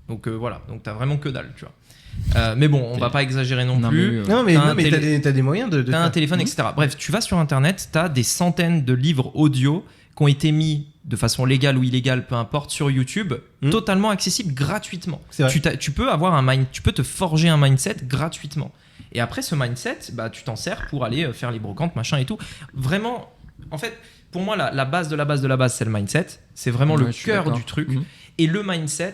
Donc voilà, donc tu n'as vraiment que dalle, tu vois. Mais bon, on va pas exagérer non plus. Non, mais T'as un t'as des moyens de T'as un faire. téléphone, etc. Bref, tu vas sur Internet, tu as des centaines de livres audio qui ont été mis de façon légale ou illégale, peu importe, sur YouTube, totalement accessibles gratuitement. C'est vrai. Tu peux te forger un mindset gratuitement. Et après, ce mindset, bah, tu t'en sers pour aller faire les brocantes, machin et tout. Vraiment, en fait, pour moi, la base de la base de la base, c'est le mindset. C'est vraiment Ouais, le je suis cœur d'accord. du truc. Mhm. Et le mindset,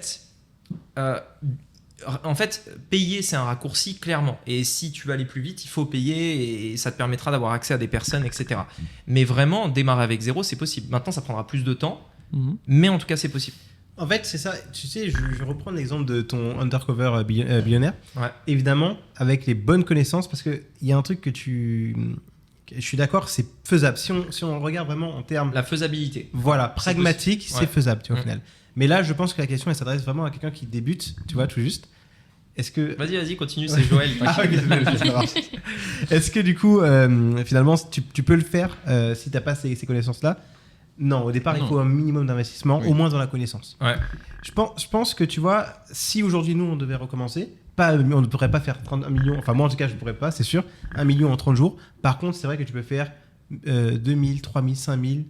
en fait, payer, c'est un raccourci, clairement. Et si tu veux aller plus vite, il faut payer et ça te permettra d'avoir accès à des personnes, etc. Mais vraiment, démarrer avec 0, c'est possible. Maintenant, ça prendra plus de temps, mais en tout cas, c'est possible. En fait, c'est ça. Tu sais, je reprends l'exemple de ton undercover billionnaire. Ouais. Évidemment, avec les bonnes connaissances, parce qu'il y a un truc que je suis d'accord, c'est faisable. Si on regarde vraiment en termes La faisabilité. voilà, pragmatiques, c'est Ouais. faisable, tu vois, au final. Mais là, je pense que la question, elle s'adresse vraiment à quelqu'un qui débute, tu vois, tout juste. Est-ce que... Vas-y, continue, c'est Joël. Ah, ok, ça marche. Est-ce que du coup, finalement, tu peux le faire si tu n'as pas ces connaissances-là? Non, au départ, Non. il faut un minimum d'investissement, Oui. au moins dans la connaissance. Ouais. Je pense que, tu vois, si aujourd'hui, nous, on devait recommencer, on ne pourrait pas faire 31 millions, enfin moi en tout cas, je ne pourrais pas, c'est sûr, 1 million en 30 jours. Par contre, c'est vrai que tu peux faire 2000, 3000, 5000,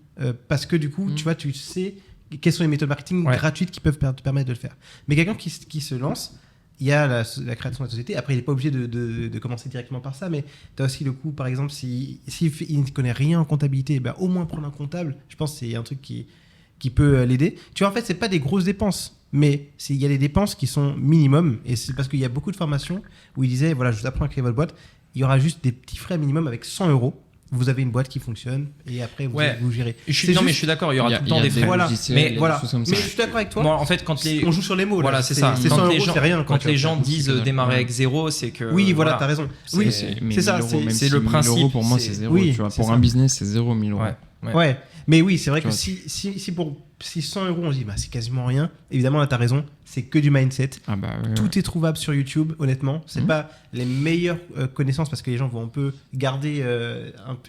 parce que du coup, tu vois, tu sais quelles sont les méthodes marketing Ouais. gratuites qui peuvent te permettre de le faire. Mais quelqu'un qui se lance, il y a la création de la société. Après, il n'est pas obligé de commencer directement par ça, mais tu as aussi le coût, par exemple, s'il ne connaît rien en comptabilité, ben, au moins prendre un comptable, je pense que c'est un truc qui peut l'aider. Tu vois, en fait, c'est pas des grosses dépenses, mais il y a des dépenses qui sont minimum, et c'est parce qu'il y a beaucoup de formations où ils disaient, voilà, je vous apprends à créer votre boîte, il y aura juste des petits frais minimum avec 100 €. Vous avez une boîte qui fonctionne, et après, vous gérez. Mais je suis d'accord, il y aura tout le temps des frais. Voilà. Mais Mais Voilà. des choses comme Mais ça. je suis d'accord avec toi. Bon, en fait, quand les... On joue sur les mots. Voilà, là. c'est ça. C'est 100 Quand les €, gens, c'est rien. quand les gens c'est disent que dalle. démarrer Ouais. avec 0, c'est que... Oui, voilà, t'as raison. Oui, Mais c'est ça. 1000 euros, même c'est si le 1000 principe, euros, pour moi, c'est- c'est 0. oui, tu vois. c'est Pour ça. un business, c'est 0, 1000 euros. Ouais. Ouais, mais oui, c'est vrai Tu que vois, si 100 € on se dit bah, c'est quasiment rien, évidemment là t'as raison, c'est que du mindset. Ah bah ouais, ouais. Tout est trouvable sur YouTube, honnêtement. C'est pas les meilleures connaissances parce que les gens vont un peu garder,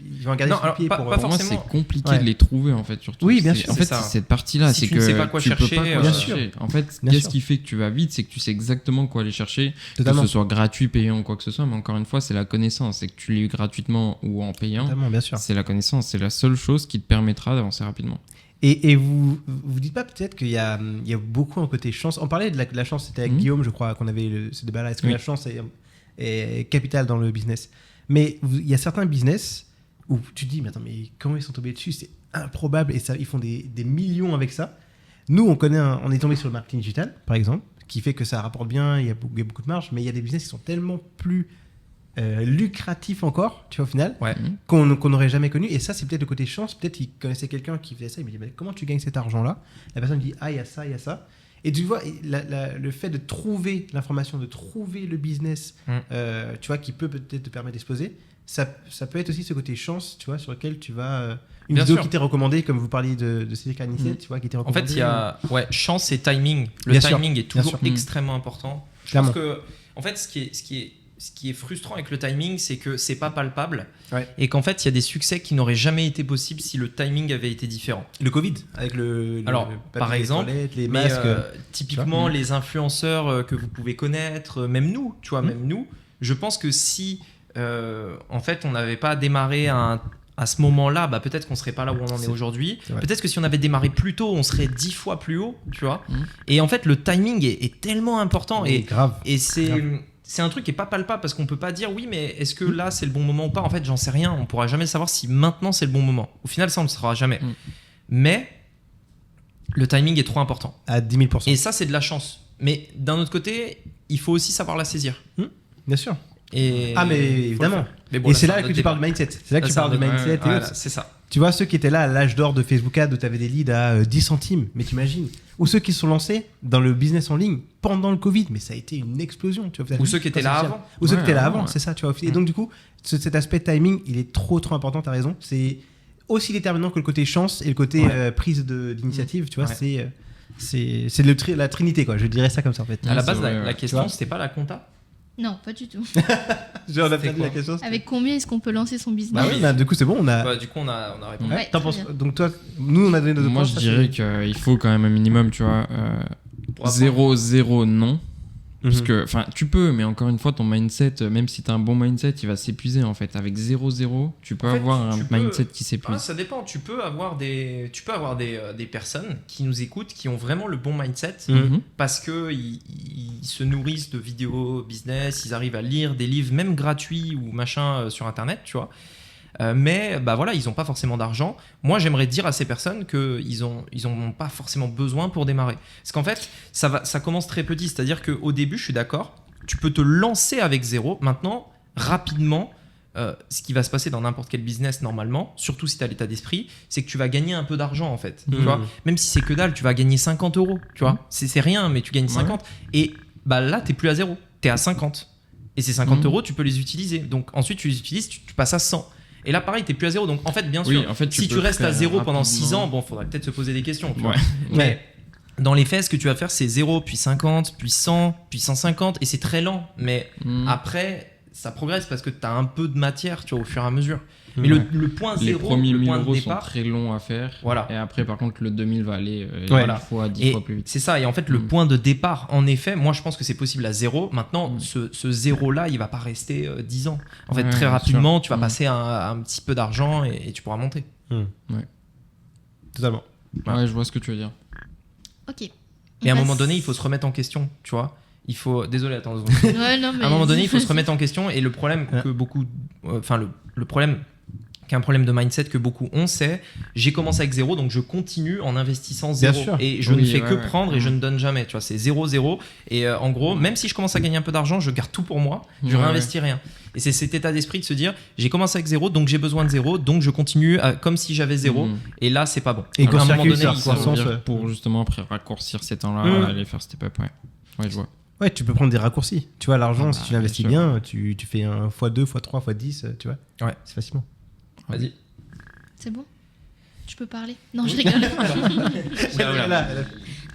ils vont garder Non, sur alors, le pied pas- pour. pas Pour moi, forcément. c'est compliqué Ouais. de les trouver en fait, surtout. Oui, bien C'est- sûr, En c'est fait, ça. c'est cette partie-là, Si c'est tu que ne sais pas quoi tu peux chercher, pas quoi bien chercher. En fait, Bien qu'est-ce sûr. qui fait que tu vas vite, c'est que tu sais exactement quoi aller chercher, Totalement. que ce soit gratuit, payant ou quoi que ce soit. Mais encore une fois, c'est la connaissance. C'est que tu l'aies eu gratuitement ou en payant. Totalement, bien sûr. C'est la connaissance. C'est la seule chose qui te permettra d'avancer rapidement. Et vous dites pas peut-être qu'il y a beaucoup un côté chance. On parlait de la chance, c'était avec Guillaume, je crois, qu'on avait ce débat-là. Est-ce que Oui. la chance est capitale dans le business? Mais il y a certains business où tu te dis, mais attends, mais comment ils sont tombés dessus? C'est improbable et ça, ils font des millions avec ça. Nous, on est tombé sur le marketing digital, par exemple, qui fait que ça rapporte bien, il y a beaucoup de marge, mais il y a des business qui sont tellement plus lucratifs encore, tu vois, au final, Ouais. qu'on n'aurait jamais connu. Et ça, c'est peut-être le côté chance. Peut-être qu'il connaissait quelqu'un qui faisait ça. Il me dit, mais comment tu gagnes cet argent-là? La personne dit, ah, il y a ça, il y a ça. Et tu vois, le fait de trouver l'information, de trouver le business, tu vois, qui peut peut-être te permettre d'exploser, ça peut être aussi ce côté chance, tu vois, sur lequel tu vas... une Bien vidéo sûr. qui t'est recommandée, comme vous parliez de Cédric Anissette, tu vois, qui t'est En recommandée. fait, il y a chance et timing. Le Bien sûr, timing est bien toujours sûr. extrêmement important. Je Clairement. pense que, en fait, ce qui est frustrant avec le timing, c'est que c'est pas palpable Ouais. et qu'en fait, il y a des succès qui n'auraient jamais été possibles si le timing avait été différent. Le Covid, avec Alors, le par papier exemple, toilette, les Mais masques. typiquement, les influenceurs que vous pouvez connaître, même nous, tu vois, même nous, je pense que si en fait on n'avait pas démarré à ce moment-là, bah, peut-être qu'on serait pas là où on en est aujourd'hui. c'est vrai. Peut-être que si on avait démarré plus tôt, on serait 10 fois plus haut, tu vois. Mhm. Et en fait, le timing est tellement important et grave. c'est un truc qui est pas palpable parce qu'on peut pas dire oui, mais est-ce que là c'est le bon moment ou pas? En fait, j'en sais rien. On pourra jamais savoir si maintenant c'est le bon moment. Au final, ça on ne le saura jamais. Mm. Mais le timing est trop important. À 10 000%. Et ça, c'est de la chance. Mais d'un autre côté, il faut aussi savoir la saisir. Bien sûr. Et Ah, mais faut le évidemment. faire. Mais bon, Et c'est là un que autre tu parles débat. du mindset. C'est là que Là, tu c'est un parles du autre- mindset. et Voilà, autres. c'est ça. Tu vois, ceux qui étaient là à l'âge d'or de Facebook Ads où tu avais des leads à 10 centimes, mais t'imagines. Ou ceux qui se sont lancés dans le business en ligne pendant le Covid, mais ça a été une explosion. Tu vois, Ou ceux qui étaient là avant. Ou ceux qui étaient là avant, avant, c'est ça. Tu vois. Et donc, du coup, cet aspect timing, il est trop important, t'as raison. C'est aussi déterminant que le côté chance et le côté prise d'initiative. Tu vois, c'est la trinité, quoi. Je dirais ça comme ça, en fait. À la c'est base, vrai, la tu question, vois. c'était pas la compta. Non, pas du tout. Genre, on a C'était perdu quoi la question. Avec combien est-ce qu'on peut lancer son business? Bah oui, bah, du coup, c'est bon, on a. Bah, du coup, on a répondu. Ouais, Ouais, t'en très penses. bien. Donc, toi, nous, on a donné nos Moi, réponses, je ça, dirais c'est- qu'il faut quand même un minimum, tu vois. Pour apprendre. 0-0, non. Parce Mhm. que, enfin, tu peux, mais encore une fois, ton mindset, même si t'as un bon mindset, il va s'épuiser en fait. Avec 0-0, tu peux En fait, avoir tu un peux- mindset qui Ah, s'épuise. ça dépend. Tu peux avoir des personnes qui nous écoutent, qui ont vraiment le bon mindset. Mhm. Parce que ils se nourrissent de vidéos business, ils arrivent à lire des livres même gratuits ou machin sur internet, tu vois. Mais bah voilà, ils n'ont pas forcément d'argent. Moi, j'aimerais dire à ces personnes qu'ils ont pas forcément besoin pour démarrer. Parce qu'en fait, ça commence très petit. C'est-à-dire qu'au début, je suis d'accord, tu peux te lancer avec 0. Maintenant, rapidement, ce qui va se passer dans n'importe quel business normalement, surtout si tu as l'état d'esprit, c'est que tu vas gagner un peu d'argent en fait. Tu vois, même si c'est que dalle, tu vas gagner 50 euros. Tu vois, c'est rien, mais tu gagnes 50. Et bah là, tu n'es plus à 0, tu es à 50. Et ces 50 euros, tu peux les utiliser. Donc ensuite, tu les utilises, tu passes à 100. Et là, pareil, t'es plus à 0. Donc, en fait, bien sûr, Oui, en fait, si tu peux restes à faire 0 pendant 6 rapidement. ans, bon, faudrait peut-être se poser des questions. Tu vois. Ouais. Mais dans les faits, ce que tu vas faire, c'est 0, puis 50, puis 100, puis 150. Et c'est très lent. Mais Mhm. après, ça progresse parce que t'as un peu de matière, tu vois, au fur et à mesure. Mais le point Les 0, premiers le 1000 point de euros sont départ, très longs à faire. Voilà. Et après, par contre, le 2000 va aller Voilà. 10 Et fois plus vite. c'est ça. Et en fait, le point de départ, en effet, moi, je pense que c'est possible à 0. Maintenant, Mm. ce 0-là, il va pas rester 10 ans. En fait, Ouais, très bien rapidement, sûr. tu vas Mm. passer un petit peu d'argent et tu pourras monter. Totalement. Ouais, je vois ce que tu veux dire. Ok. Et à un On moment passe- donné, il faut se remettre en question, tu vois. Il faut. Désolé, attends 2 secondes. Ouais, non, mais... À un moment donné, il faut se remettre en question. Et le problème que beaucoup. Enfin, le problème. Qu'un problème de mindset que beaucoup ont, c'est j'ai commencé avec 0, donc je continue en investissant 0. Bien sûr. Et je Oui, ne fais ouais, que ouais. prendre et je ne donne jamais. Tu vois, c'est 0-0. Et en gros, même si je commence à gagner un peu d'argent, je garde tout pour moi. Je Ouais, réinvestis rien. Et c'est cet état d'esprit de se dire j'ai commencé avec 0, donc j'ai besoin de 0, donc je continue comme si j'avais 0. Mhm. Et là, c'est pas bon. Et À un moment court-circuit, donné, ça il faut- Ça veut croissance, dire pour justement après raccourcir ces temps-là, Mhm. aller faire step up, ouais. Ouais, je vois. Ouais, tu peux prendre des raccourcis. Tu vois, l'argent, Ah si bah, tu l'investis bien bien, tu fais un x2, x3, x10, tu vois. Ouais. C'est facilement. Vas-y. C'est bon? Tu peux parler? Non, je rigole.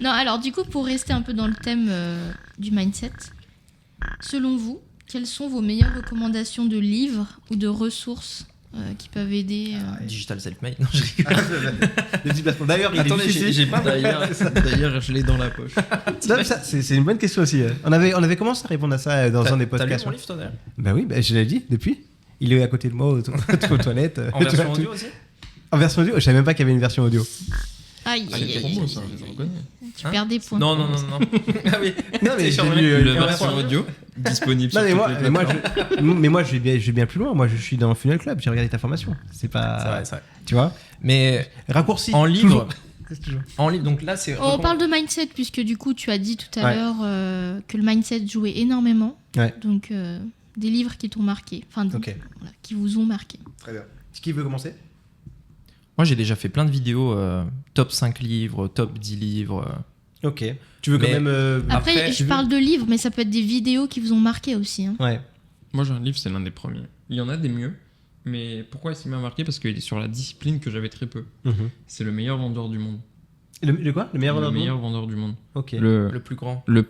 Non, alors du coup, pour rester un peu dans le thème du mindset, selon vous, quelles sont vos meilleures recommandations de livres ou de ressources qui peuvent aider Digital self-made. Non, je rigole. Le petit placement. D'ailleurs, il Attendez, est difficile. j'ai pas. D'ailleurs, je l'ai dans la poche. Non, mais ça, c'est une bonne question aussi. On avait commencé à répondre à ça dans un des T'as lu podcasts. mon livre, toi, d'ailleurs Bah oui, bah, je l'ai dit depuis. Il est à côté de moi aux toilettes. En Tu version vois, audio tout. aussi En version audio. Je savais même pas qu'il y avait une version audio. Aïe, aïe, C'est aïe, pour moi, aïe, ça, aïe, je aïe. reconnais. Tu Hein perds des points. Non, non, non, non. Ah oui. Non, mais T'es sur j'ai le lu, mec. Le en version audio disponible sur Non, mais toutes moi, les mais moi, plateformes. mais moi, je vais bien plus loin. Moi, je suis dans Funnel Club. J'ai regardé ta formation. C'est pas. C'est vrai, c'est vrai. Tu vois. Mais Raccourci. en livre, Toujours. Toujours. en livre, donc là, c'est. On parle de mindset, puisque du coup, tu as dit tout à Ouais. l'heure que le mindset jouait énormément. Ouais. Donc, des livres qui t'ont marqué. Enfin, Ok. voilà, qui vous ont marqué. Très bien. Qui veut commencer? Moi, j'ai déjà fait plein de vidéos top 5 livres, top 10 livres. Ok. Tu veux quand Mais- même. Après, Après, je tu veux- parle de livres, mais ça peut être des vidéos qui vous ont marqué aussi. Hein. Ouais. Moi, j'ai un livre, c'est l'un des premiers. Il y en a des mieux, mais pourquoi il m'a marqué? Parce qu'il est sur la discipline que j'avais très peu. C'est le meilleur vendeur du monde. Le quoi? Le meilleur Le vendeur du monde. meilleur vendeur du monde. Ok. Le Le plus grand. plus.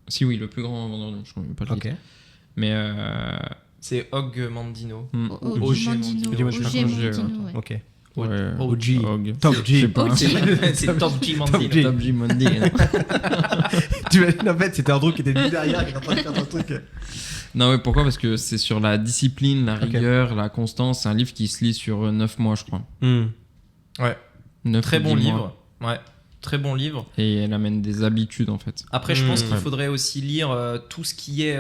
Si, oui, le plus grand vendeur du monde. Je ne connais pas le Ok. titre. Mais. C'est Og Mandino. OG OG Mandino. Mandino. OG OG, Mandino, ouais. Ok. ouais, OG. Og. Top Je sais G. pas. OG. C'est Top G Mandino. G. Top G Monday. Tu imagines, en fait, c'était Andrew qui était venu derrière, qui était en train de faire ton truc. Non, ouais, pourquoi? Parce que c'est sur la discipline, la rigueur, la constance. C'est un livre qui se lit sur 9 mois, je crois. Ouais. 9 Très ou bon 10 mois. livre. Ouais. Très bon livre. Et elle amène des habitudes, en fait. Après, je pense Mmh. qu'il faudrait aussi lire tout ce qui est.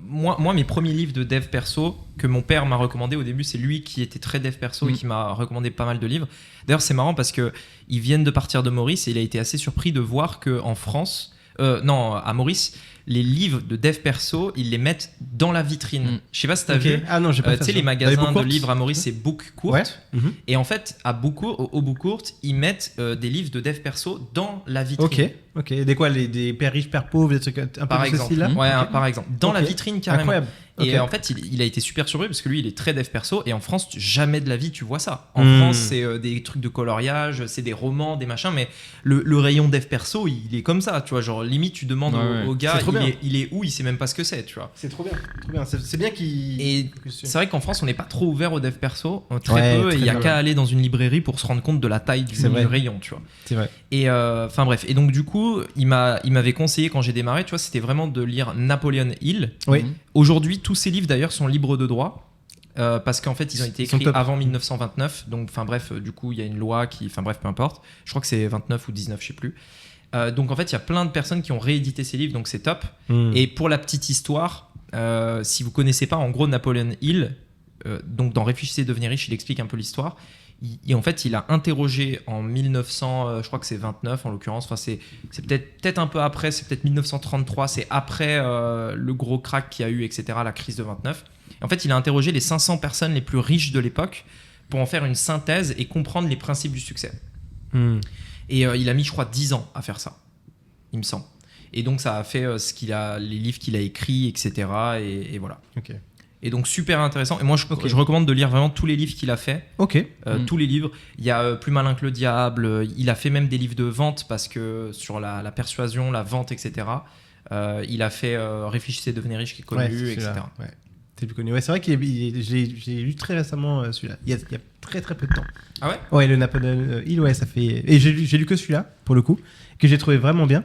Moi, mes premiers livres de dev perso que mon père m'a recommandé au début, c'est lui qui était très dev perso et qui m'a recommandé pas mal de livres. D'ailleurs, c'est marrant parce que ils viennent de partir de Maurice et il a été assez surpris de voir que en France, non, à Maurice, les livres de dev perso, ils les mettent dans la vitrine. Je sais pas si t'as vu. Ah non, j'ai pas fait Tu sais, ça. les magasins Dans les de Book livres à Maurice, c'est Book Court. Ouais. Mhm. Et en fait, au Book Court, ils mettent des livres de dev perso dans la vitrine. Ok. Des quoi, des pères riches, pères pauvres, des trucs un peu Par de ce exemple. style-là. Ouais, Ok. par exemple. Dans la Ok. vitrine, carrément. Incroyable. Et Ok. en fait, il a été super surpris parce que lui, il est très dev perso. Et en France, jamais de la vie, tu vois ça. En Hmm. France, c'est des trucs de coloriage, c'est des romans, des machins. Mais le rayon dev perso, il est comme ça. Tu vois, genre, limite, tu demandes Ouais, au gars, C'est trop bien. il est où, il sait même pas ce que c'est, tu vois. C'est trop bien. Trop bien. C'est bien qu'il. Et c'est vrai qu'en France, on n'est pas trop ouvert au dev perso, très Ouais, peu, et très il y a peu. qu'à aller dans une librairie pour se rendre compte de la taille du C'est vrai. rayon, tu vois. C'est vrai. Et enfin bref, et donc du coup, il m'avait conseillé quand j'ai démarré, tu vois, c'était vraiment de lire Napoleon Hill. Oui. Aujourd'hui, tous ces livres d'ailleurs sont libres de droit. Parce qu'en fait, ils ont été Ils sont écrits top. avant 1929. Donc, enfin bref, du coup, il y a une loi qui. Enfin bref, peu importe. Je crois que c'est 29 ou 19, je sais plus. Donc, en fait, il y a plein de personnes qui ont réédité ces livres, donc c'est top. Hmm. Et pour la petite histoire, si vous connaissez pas, en gros, Napoleon Hill, donc dans Réfléchissez et devenez riche, il explique un peu l'histoire. En fait, il a interrogé en 1900, je crois que c'est 29 en l'occurrence, enfin, c'est peut-être un peu après, c'est peut-être 1933, c'est après le gros crack qu'il y a eu, etc., la crise de 29. En fait, il a interrogé les 500 personnes les plus riches de l'époque pour en faire une synthèse et comprendre les principes du succès. Hmm. Et il a mis, je crois, 10 ans à faire ça, il me semble. Et donc, ça a fait les livres qu'il a écrits, etc., et voilà. Ok. Et donc super intéressant. Et moi, Ok. je recommande de lire vraiment tous les livres qu'il a fait. Ok. Tous les livres. Il y a Plus malin que le diable. Il a fait même des livres de vente parce que sur la persuasion, la vente, etc. Il a fait Réfléchissez et devenez riche qui est connu, Ouais, c'est etc. celui-là. Ouais. C'est plus connu. Ouais, c'est vrai j'ai lu très récemment celui-là. Il y a très très peu de temps. Ah ouais. Ouais, le Napoleon Hill, ouais, ça fait. Et j'ai lu que celui-là pour le coup, que j'ai trouvé vraiment bien.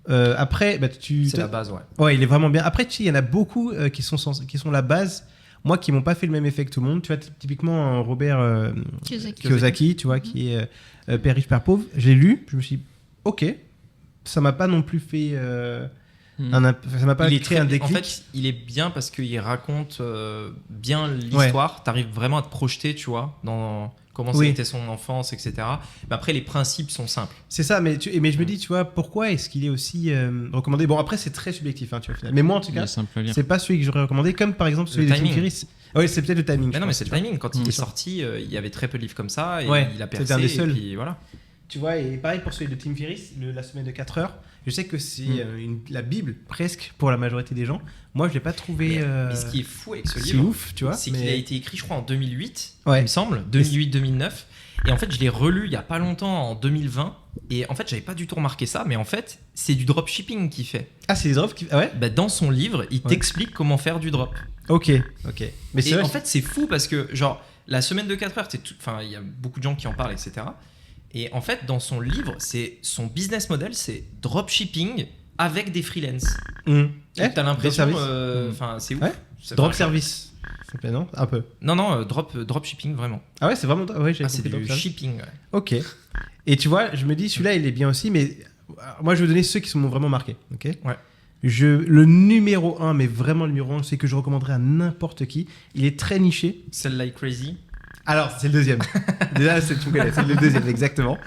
Après, bah, C'est la base, ouais. Ouais, il est vraiment bien. Après, tu sais, il y en a beaucoup qui sont la base. Moi, qui m'ont pas fait le même effet que tout le monde. Tu vois, typiquement Robert Kiyosaki, tu vois, qui est Père riche, Père pauvre. J'ai lu, je me suis dit, ok, ça m'a pas non plus fait. Ça m'a pas Il est créé un déclic. En fait, il est bien parce qu'il raconte bien l'histoire. T'arrives vraiment à te projeter, tu vois, dans comment Oui. c'était son enfance, etc. Mais après, les principes sont simples. C'est ça, mais je me dis, tu vois, pourquoi est-ce qu'il est aussi recommandé? Bon, après, c'est très subjectif, hein, tu vois, au final. Mais moi, en tout Il est cas, simple à lire. c'est pas celui que j'aurais recommandé, comme par exemple celui Le de Tim timing. Ferriss. Oui, c'est peut-être le timing. Mais je non, mais pense, c'est le tu vois. timing. Quand il est sorti, il y avait très peu de livres comme ça. Et Ouais, il a c'était percé. un des Et seuls. puis voilà. Tu vois, et pareil pour celui de Tim Ferriss, la semaine de 4 heures. Je sais que c'est la Bible, presque, pour la majorité des gens. Moi, je l'ai pas trouvé. Mais ce qui est fou avec ce c'est livre, ouf, tu vois. c'est qu'il a été écrit, je crois, en 2008, Ouais. il me semble, 2008-2009. Et en fait, je l'ai relu il y a pas longtemps, en 2020. Et en fait, j'avais pas du tout remarqué ça, mais en fait, c'est du dropshipping qu'il fait. Ah, c'est des offres qui. Ah ouais. Bah, dans son livre, il t'explique comment faire du drop. Ok. Mais c'est Et vrai. en fait, c'est fou parce que, genre, la semaine de 4 heures, enfin, il y a beaucoup de gens qui en parlent, etc. Et en fait, dans son livre, c'est son business model, c'est dropshipping avec des freelances. T'as l'impression, enfin, c'est ouf. Ouais. C'est Drop pas- service. Ça s'appelle, non? Un peu. Non, dropshipping, vraiment. Ah ouais, c'est vraiment. Ouais, j'ai Ah, c'est compris, drop du service. shipping, ouais. Ok. Et tu vois, je me dis, celui-là, il est bien aussi, mais moi, je vais donner ceux qui m'ont vraiment marqué. Ok. Ouais. Le numéro 1, mais vraiment le numéro 1, c'est que je recommanderais à n'importe qui. Il est très niché. Sell Like Crazy. Alors, c'est le deuxième. Déjà, tu me connais, c'est le deuxième, exactement.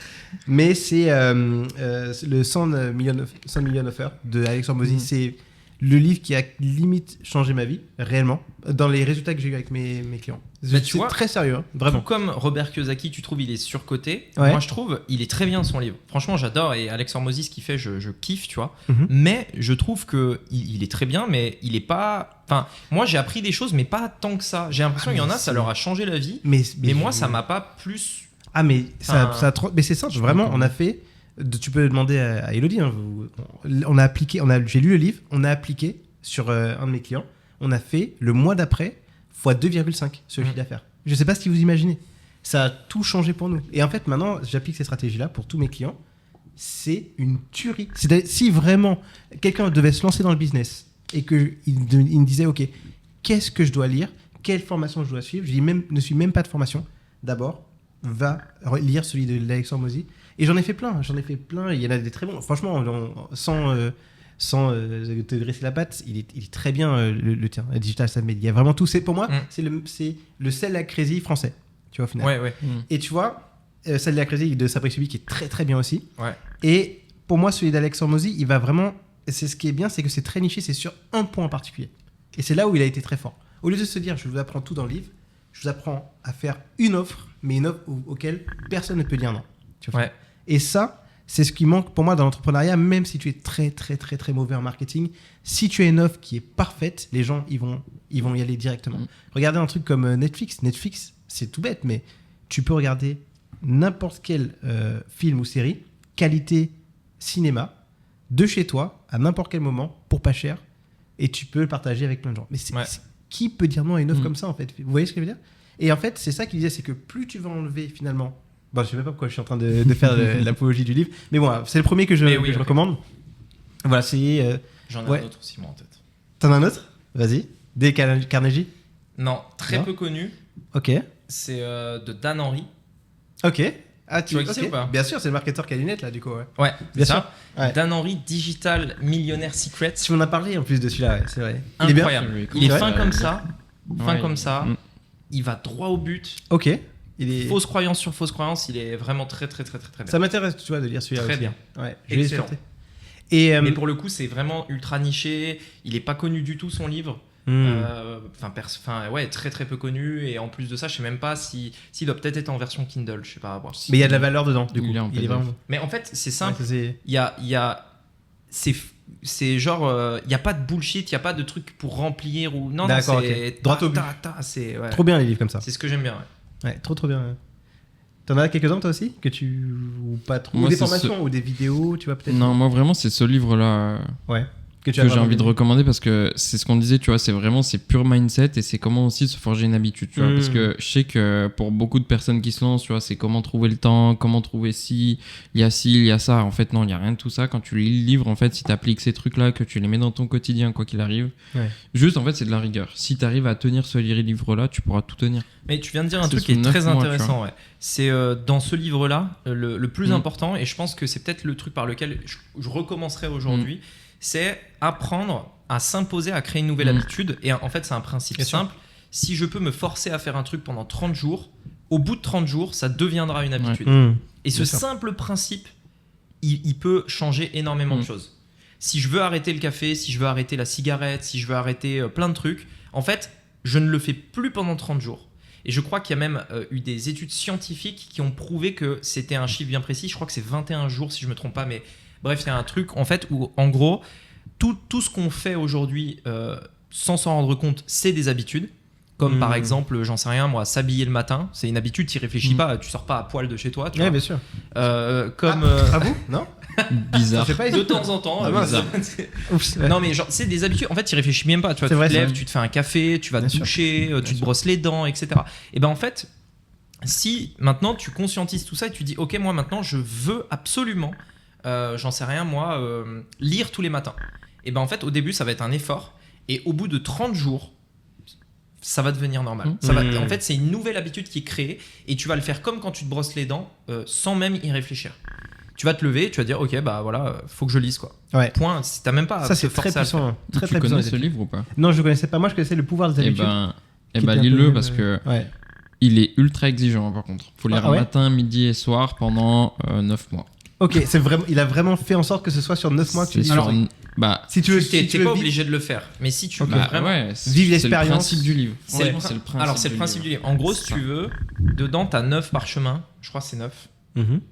Mais c'est le 100 million offer de Alexandre Mozy. C'est le livre qui a limite changé ma vie, réellement, dans les résultats que j'ai eu avec mes clients. Bah, tu C'est vois, très sérieux, hein, Tout vraiment. comme Robert Kiyosaki, tu trouves il est surcoté. Ouais. Moi, je trouve il est très bien son livre. Franchement, j'adore. Et Alexandre Mozy, ce qu'il fait, je kiffe, tu vois. Mhm. Mais je trouve que il est très bien, mais il est pas. Enfin, moi, j'ai appris des choses, mais pas tant que ça. J'ai l'impression qu'il y en a, ça leur a changé la vie. Mais moi, ça m'a pas plus. Ah, mais Enfin, mais c'est ça, vraiment, on a fait. Tu peux demander à Elodie. Hein, on a appliqué, j'ai lu le livre, on a appliqué sur un de mes clients. On a fait le mois d'après fois 2,5 sur le chiffre d'affaires. Je sais pas si vous imaginez. Ça a tout changé pour nous. Et en fait, maintenant, j'applique ces stratégies-là pour tous mes clients. C'est une tuerie. Si vraiment quelqu'un devait se lancer dans le business et qu'il me disait, OK, qu'est-ce que je dois lire? Quelle formation je dois suivre? Je dis ne suis même pas de formation. D'abord, va lire celui de Alexandre Mozy. Et j'en ai fait plein. Il y en a des très bons. Franchement, sans te graisser la patte, il est très bien le tien, Digital Asset Media. Il y a vraiment tout. Pour moi, c'est le Sell Like Crazy français, tu vois, au final. Ouais. Et tu vois, Sell Like Crazy de Sapristi qui est très très bien aussi. Ouais. Et pour moi, celui d'Alexandre Mozy, il va vraiment c'est ce qui est bien, c'est que c'est très niché, c'est sur un point en particulier. Et c'est là où il a été très fort. Au lieu de se dire, je vous apprends tout dans le livre, je vous apprends à faire une offre, mais une offre auquel personne ne peut dire non. Tu vois. Ouais. Et ça, c'est ce qui manque pour moi dans l'entrepreneuriat, même si tu es très, très, très, très mauvais en marketing. Si tu as une offre qui est parfaite, les gens, ils vont y aller directement. Regardez un truc comme Netflix. Netflix, c'est tout bête, mais tu peux regarder n'importe quel film ou série, qualité cinéma, de chez toi, à n'importe quel moment, pour pas cher, et tu peux le partager avec plein de gens. Mais qui peut dire non à une offre comme ça, en fait? Vous voyez ce que je veux dire? Et en fait, c'est ça qu'il disait, c'est que plus tu vas enlever, finalement... Bon, je sais même pas pourquoi je suis en train de faire l'apologie du livre, mais bon, c'est le premier que je recommande. Voilà, c'est... J'en ai un autre aussi, moi, en tête. T'en as un autre? Vas-y. Dale Carnegie? Non, très peu connu. Ok. C'est de Dan Henry. Ok. Ah, tu vois qui c'est ou pas? Bien sûr, c'est le marketeur qui a lunettes, là, du coup, ouais. Ouais, bien sûr. sûr. Ouais. Dan Henry, Digital Millionaire Secret. Tu m'en as parlé en plus de celui-là, ouais, c'est vrai. Incroyable. Il est vrai fin comme ça. Fin Ouais, comme ça. Il va droit au but. Ok. Fausse croyance sur fausse croyance, il est vraiment très très très très très bien. Ça m'intéresse, tu vois, de lire celui-là Très aussi. bien. Ouais, excellent. Mais pour le coup, c'est vraiment ultra niché. Il est pas connu du tout, son livre. Ouais, très très peu connu. Et en plus de ça, je sais même pas s'il doit peut-être être en version Kindle, je sais pas à voir. Mais il y a de la valeur dedans, du coup. Il est vraiment... Mais en fait, c'est simple. Ouais, il y a c'est genre il y a pas de bullshit, il y a pas de truc pour remplir ou non, d'accord, c'est droit au but. C'est trop bien les livres comme ça. C'est ce que j'aime bien. Ouais, trop bien. Ouais. T'en as quelques-uns toi aussi que tu ou pas trop, moi, ou des formations ou des vidéos, tu vois peut-être. Non, moi vraiment c'est ce livre-là. Ouais. Que j'ai envie de recommander parce que c'est ce qu'on disait, tu vois, c'est pur mindset et c'est comment aussi se forger une habitude, tu vois, parce que je sais que pour beaucoup de personnes qui se lancent, tu vois, c'est comment trouver le temps, comment trouver ci, il y a ça. En fait, non, il y a rien de tout ça. Quand tu lis le livre, en fait, si tu appliques ces trucs-là, que tu les mets dans ton quotidien, quoi qu'il arrive, juste, en fait, c'est de la rigueur. Si tu arrives à tenir ce livre-là, tu pourras tout tenir. Mais tu viens de dire un truc qui est très intéressant, ouais. C'est dans ce livre-là, le plus important, et je pense que c'est peut-être le truc par lequel je recommencerai aujourd'hui, c'est apprendre à s'imposer, à créer une nouvelle habitude. Et en fait, c'est un principe simple. Si je peux me forcer à faire un truc pendant 30 jours, au bout de 30 jours, ça deviendra une habitude. Et ce simple principe, il peut changer énormément de choses. Si je veux arrêter le café, si je veux arrêter la cigarette, si je veux arrêter plein de trucs, en fait, je ne le fais plus pendant 30 jours. Et je crois qu'il y a même eu des études scientifiques qui ont prouvé que c'était un chiffre bien précis. Je crois que c'est 21 jours, si je ne me trompe pas, mais... Bref, il y a un truc en fait où en gros tout ce qu'on fait aujourd'hui sans s'en rendre compte, c'est des habitudes. Comme par exemple, j'en sais rien moi, s'habiller le matin, c'est une habitude, tu réfléchis pas, tu sors pas à poil de chez toi. Tu vois. Bien sûr. Comme à vous, non? Bizarre. Pas de temps en temps. Bizarre. Non mais genre c'est des habitudes. En fait, tu réfléchis même pas. Tu vois, tu te lèves, tu te fais un café, tu vas te doucher, tu te brosses les dents, etc. Et ben en fait, si maintenant tu conscientises tout ça et tu dis ok moi maintenant je veux absolument j'en sais rien moi, lire tous les matins. Et ben en fait au début ça va être un effort et au bout de 30 jours ça va devenir normal. En fait c'est une nouvelle habitude qui est créée et tu vas le faire comme quand tu te brosses les dents sans même y réfléchir. Tu vas te lever, tu vas dire ok bah voilà faut que je lise quoi. Ouais. Point. Si t'as même pas. Ça c'est très puissant. Tu connais ce livre ou pas? Non je connaissais pas. Moi je connaissais Le pouvoir des habitudes. Et ben lis-le parce que il est ultra exigeant par contre. Faut lire matin, midi et soir pendant 9 mois. Ok, c'est vraiment, il a vraiment fait en sorte que ce soit sur 9 mois que tu lis. Alors, si tu veux, t'es pas obligé de le faire. Mais si tu veux vraiment vivre l'expérience. C'est le principe du livre. Alors, c'est le principe du livre. En gros, si tu veux, dedans, t'as 9 parchemins. Je crois que c'est 9.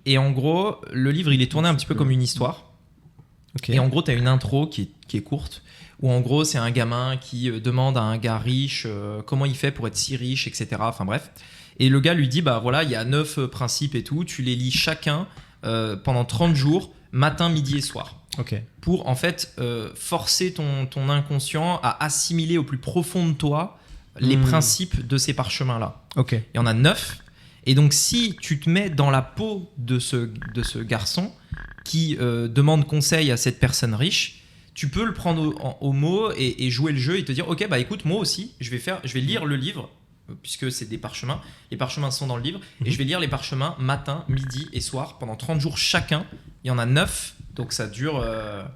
Et en gros, le livre, il est tourné un petit peu comme une histoire. Et en gros, t'as une intro qui est courte. Où en gros, c'est un gamin qui demande à un gars riche comment il fait pour être si riche, etc. Enfin bref. Et le gars lui dit bah voilà, il y a 9 principes et tout. Tu les lis chacun. Pendant 30 jours, matin, midi et soir. Pour en fait forcer ton inconscient à assimiler au plus profond de toi les principes de ces parchemins-là. Il y en a 9. Et donc, si tu te mets dans la peau de ce garçon qui demande conseil à cette personne riche, tu peux le prendre au mot et jouer le jeu et te dire ok, bah écoute, moi aussi, je vais lire le livre. Puisque c'est des parchemins, les parchemins sont dans le livre et je vais lire les parchemins matin, midi et soir pendant 30 jours chacun. Il y en a 9, donc ça dure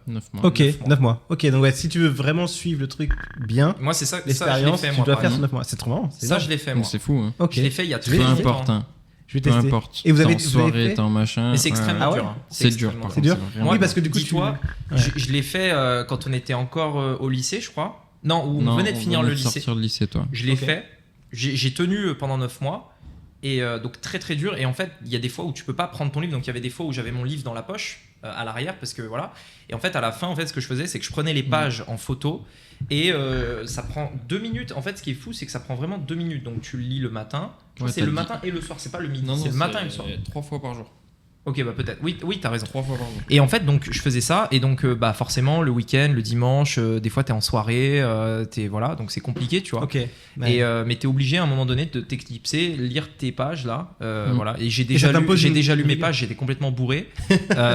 9 mois. Ok, 9 mois. Ok, donc si tu veux vraiment suivre le truc bien, moi c'est ça, l'expérience, ça je l'ai fait, tu moi, dois faire sur 9 mois. C'est trop marrant. Ça je l'ai fait moi. C'est fou. Hein. Okay. Je l'ai fait il y a très longtemps. Je vais Peu tester. importe. Et vous avez T'es en soirée, fait t'es en machin. Mais c'est extrêmement Ah ouais. dur. Hein. C'est dur, extrêmement par C'est contre, dur. vraiment Oui, parce que du coup, dis-toi, Ouais. je l'ai fait quand on était encore au lycée, je crois. Non, où on venait de finir le lycée. Sortir le lycée, toi. Je l'ai Ok. fait. J'ai tenu pendant 9 mois. Et donc très très dur. Et en fait, il y a des fois où tu peux pas prendre ton livre. Donc il y avait des fois où j'avais mon livre dans la poche, à l'arrière, parce que voilà. Et en fait, à la fin, en fait, ce que je faisais, c'est que je prenais les pages en photo. Et ça prend 2 minutes. En fait, ce qui est fou, c'est que ça prend vraiment 2 minutes. Donc tu le lis le matin. Ouais, C'est t'as le dit- matin et le soir. C'est pas le midi. Non, non, c'est le matin et le soir. 3 fois par jour. Ok, bah peut-être. Oui, t'as raison. 3 fois par jour. Et en fait, donc, je faisais ça. Et donc, bah, forcément, le week-end, le dimanche, des fois, t'es en soirée. Voilà, donc c'est compliqué, tu vois. Ok. Ouais. Et, mais t'es obligé à un moment donné de t'éclipser, lire tes pages là. Voilà. Et j'ai ça déjà t'impose lu une- mes une- pages, j'étais complètement bourré.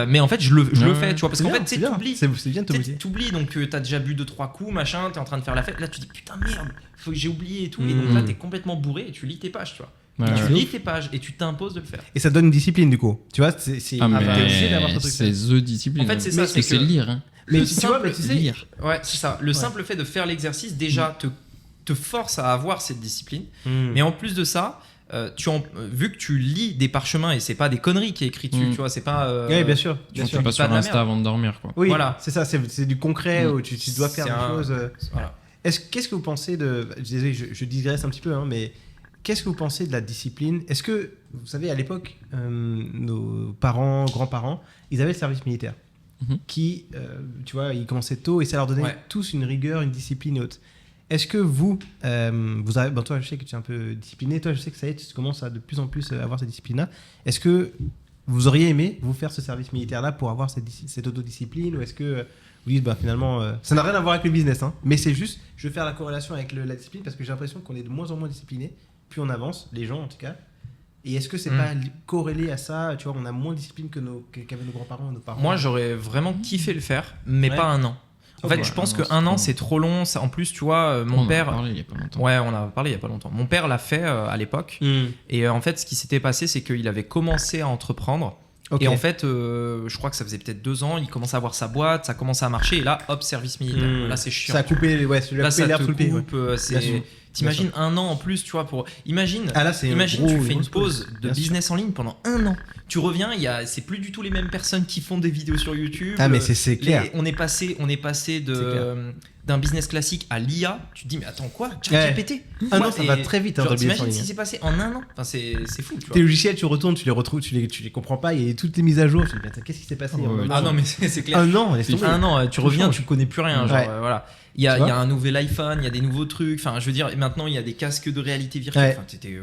Mais en fait, je le Ouais, fais, tu vois. Parce C'est qu'en bien, fait, tu sais, bien. t'oublies. C'est bien de t'obliger. T'oublies, donc t'as déjà bu 2-3 coups, machin, t'es en train de faire la fête. Là, tu dis putain, merde, faut que j'ai oublié et tout. Et donc là, t'es complètement bourré et tu lis tes pages, tu vois. Ouais, Et tu ouais. lis tes pages et tu t'imposes de le faire. Et ça donne une discipline du coup. Tu vois, Ah, t'es obligé d'avoir ce mais truc. c'est The discipline. En fait, c'est hein. ça, Parce que c'est que- lire. Hein. Mais Le tu vois, simple- mais tu sais, lire. Ouais, c'est ça. Le simple fait de faire l'exercice déjà te force à avoir cette discipline. Mais en plus de ça, vu que tu lis des parchemins et c'est pas des conneries qui est écrit dessus, tu vois, c'est pas. Oui, bien sûr. Tu Bien fais sûr. pas dis sur pas de la Insta merde. avant de dormir, quoi. Oui, Voilà. c'est ça, c'est du concret où tu dois faire C'est des un- choses. Voilà. Qu'est-ce que vous pensez de. Désolé, je digresse un petit peu, hein, mais qu'est-ce que vous pensez de la discipline? Est-ce que, vous savez, à l'époque, nos parents, grands-parents, ils avaient le service militaire qui, tu vois, ils commençaient tôt et ça leur donnait Ouais. tous une rigueur, une discipline et autres. Est-ce que vous avez. Bon, toi, je sais que tu es un peu discipliné, toi, je sais que ça y est, tu commences à de plus en plus avoir cette discipline-là. Est-ce que vous auriez aimé vous faire ce service militaire-là pour avoir cette autodiscipline, ou est-ce que vous dites bah, finalement ça n'a rien à voir avec le business, hein, mais c'est juste je veux faire la corrélation avec la discipline parce que j'ai l'impression qu'on est de moins en moins discipliné, plus on avance, les gens en tout cas. Et est-ce que c'est pas corrélé à ça, tu vois, on a moins de discipline qu'avaient nos grands-parents, nos parents. Moi, j'aurais vraiment kiffé le faire, mais Ouais. pas un an. En Ok. fait, je pense Un an, que un c'est an, trop c'est trop long. En plus, tu vois, On mon en a père. parlé il y a pas longtemps. Ouais, on en a parlé il y a pas longtemps. Mon père l'a fait à l'époque. Et en fait, ce qui s'était passé, c'est qu'il avait commencé à entreprendre. Ok. Et en fait, je crois que ça faisait peut-être 2 ans, il commençait à avoir sa boîte, ça commençait à marcher, et là, hop, service militaire. Là, c'est chiant. Ça a coupé, ouais, Là, ça l'air te sous le pied. ouais. coupe. Bien sûr. T'imagines un an en plus, tu vois, pour. Imagine, Ah là, c'est imagine tu fais une pause de bien sûr. business en ligne pendant un an. Tu reviens, c'est plus du tout les mêmes personnes qui font des vidéos sur YouTube. Ah, mais c'est clair. On est passé C'est clair. d'un business classique à l'IA. Tu te dis, mais attends, quoi? Ouais. ChatGPT? Ah non, Quoi ça Et va très vite, hein, genre, dans le business en t'imagines ligne. si c'est passé en un an? Enfin, c'est fou, tu vois. Tes logiciels, tu retournes, tu les retrouves, tu les comprends pas, il y a toutes les mises à jour. Tu te dis, mais attends, qu'est-ce qui s'est passé Ouais, en un Ah an non, mais c'est clair. Un an, laisse tomber. Un an, tu Tout reviens, change. tu connais plus rien. Genre, Ouais. voilà. Il y a Tu vois un nouvel iPhone, il y a des nouveaux trucs. Enfin, je veux dire, maintenant, il y a des casques de réalité virtuelle. Ouais.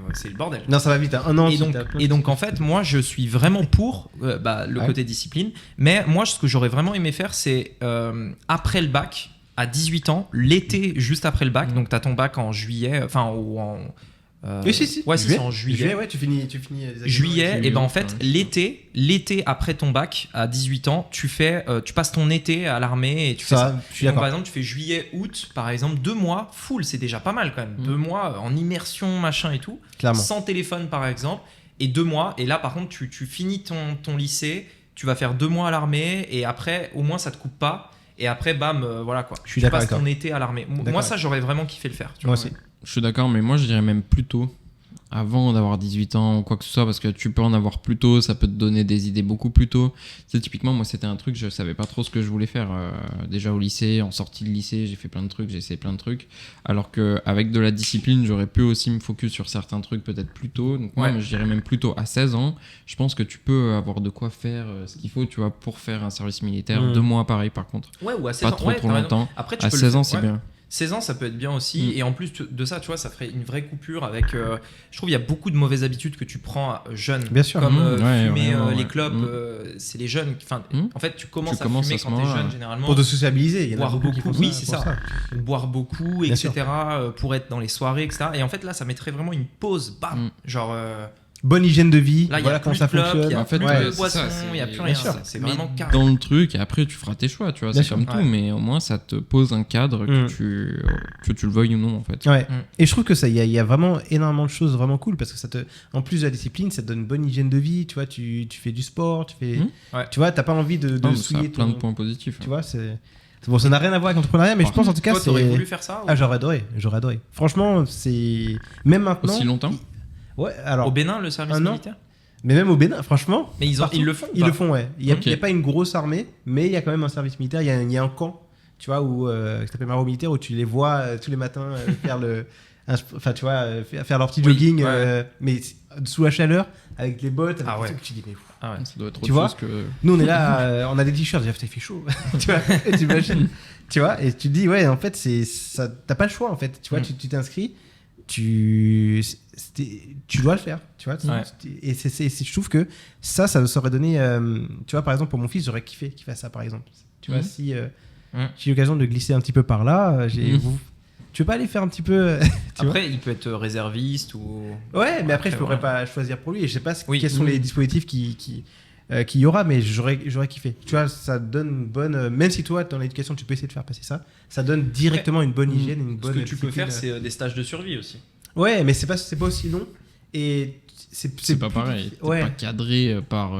Enfin, c'est le bordel. Non, ça va vite, hein. Un an. Et donc, t'as plein de- et donc, en fait, moi, je suis vraiment pour le Ouais. côté discipline. Mais moi, ce que j'aurais vraiment aimé faire, c'est après le bac, à 18 ans, l'été juste après le bac. Donc, tu as ton bac en juillet, enfin, ou en. Oui, si. Ouais, c'est en juillet. Ouais, tu finis les examens. Juillet, et ben en fait, juillet, l'été après ton bac, à 18 ans, tu passes ton été à l'armée et tu fais ça. Ça, je suis Donc, par d'accord. exemple, tu fais juillet, août, par exemple, 2 mois, full, c'est déjà pas mal quand même. 2 mois en immersion, machin et tout. Clairement. Sans téléphone, par exemple. Et 2 mois, et là, par contre, tu finis ton lycée, tu vas faire 2 mois à l'armée, et après, au moins, ça te coupe pas. Et après, bam, voilà quoi. Je suis tu d'accord passes avec ton toi. été à l'armée. D'accord Moi, ça, j'aurais vraiment kiffé le faire. Tu Moi vois, aussi. ouais. Je suis d'accord, mais moi je dirais même plus tôt, avant d'avoir 18 ans ou quoi que ce soit, parce que tu peux en avoir plus tôt, ça peut te donner des idées beaucoup plus tôt. C'est typiquement, moi c'était un truc, je savais pas trop ce que je voulais faire. Déjà au lycée, en sortie de lycée, j'ai fait plein de trucs, j'ai essayé plein de trucs. Alors qu'avec de la discipline, j'aurais pu aussi me focus sur certains trucs peut-être plus tôt. Donc moi, Ouais. je dirais même plus tôt, à 16 ans, je pense que tu peux avoir de quoi faire ce qu'il faut, tu vois, pour faire un service militaire. 2 mois pareil par contre. Ouais, ou à 16 Pas ans. trop Ouais, trop t'as raison. longtemps. Après, tu À peux le 16 ans, faire, c'est ouais. bien. 16 ans, ça peut être bien aussi. Et en plus de ça, tu vois, ça ferait une vraie coupure avec. Je trouve qu'il y a beaucoup de mauvaises habitudes que tu prends jeune. Bien sûr. Comme Ouais, fumer, ouais, les ouais. clopes, c'est les jeunes. Enfin, en fait, tu commences Tu à commences fumer à ce quand t'es moment-là. jeune, généralement. Pour te sociabiliser, il y en a Boire beaucoup qui font beaucoup. Oui, ça. c'est pour ça. Boire beaucoup, Bien etc. Pour être dans les soirées, etc. Et en fait, là, ça mettrait vraiment une pause. Bam. Genre. Bonne hygiène de vie, Là, il y voilà a comment plus ça de clopes, fonctionne. il y a En fait, plus ouais, de c'est boissons, ça, il n'y a c'est- plus bien rien. sûr. C'est Mais vraiment carré. dans le truc, et après tu feras tes choix, tu vois, Bien c'est sûr. comme tout, Ouais. mais au moins ça te pose un cadre que tu le veuilles ou non en fait. Ouais. Mm. Et je trouve que ça, il y a vraiment énormément de choses vraiment cool parce que ça te, en plus de la discipline, ça te donne une bonne hygiène de vie. Tu vois, tu fais du sport, tu fais, Ouais. tu vois, t'as pas envie de Non, mais ça a souiller plein de ton, points positifs. tu vois, c'est bon, ça n'a rien à voir avec l'entrepreneuriat, mais Par je pense en tout cas Toi, t'aurais c'est. voulu faire ça ou- Ah, j'aurais adoré. Franchement, c'est même maintenant. Aussi longtemps Ouais, alors. Au Bénin, le service un an. militaire. Mais même au Bénin, franchement. Mais partout, ils le font. ou Ils pas le font, ouais. Il n'y a, Ok. il y a pas une grosse armée, mais il y a quand même un service militaire. Il y a un camp, tu vois, qui s'appelle Maro Militaire, où tu les vois tous les matins faire enfin, tu vois, faire leur petit Oui, jogging, ouais. mais sous la chaleur, avec les bottes. Ah avec ouais. tout ça que tu dis, mais Ah ouais. Ça doit être Tu autre vois chose que. nous, on est là, on a des t-shirts, déjà, putain, il fait chaud. Tu vois, et t'imagines, tu vois, et tu te dis, ouais, en fait, t'as pas le choix, en fait. Tu vois, tu t'inscris, tu dois le faire, tu vois. Ouais. Et je trouve que ça aurait donné, tu vois, par exemple, pour mon fils, j'aurais kiffé qu'il fasse ça, par exemple. Tu vois, si j'ai eu l'occasion de glisser un petit peu par là, tu veux pas aller faire un petit peu. Tu vois Après, il peut être réserviste ou. Ouais, mais après, je pourrais voilà. pas choisir pour lui. Et je sais pas Oui. quels sont les dispositifs qu'il y aura, mais j'aurais kiffé. Tu vois, ça donne une bonne. Même si toi, dans l'éducation, tu peux essayer de faire passer ça, ça donne directement une bonne hygiène, une Ce bonne. que tu peux discipline. faire, c'est des stages de survie aussi. Ouais, mais c'est pas aussi long. Et C'est pas plus pareil. difficile. T'es Ouais, pas cadré par.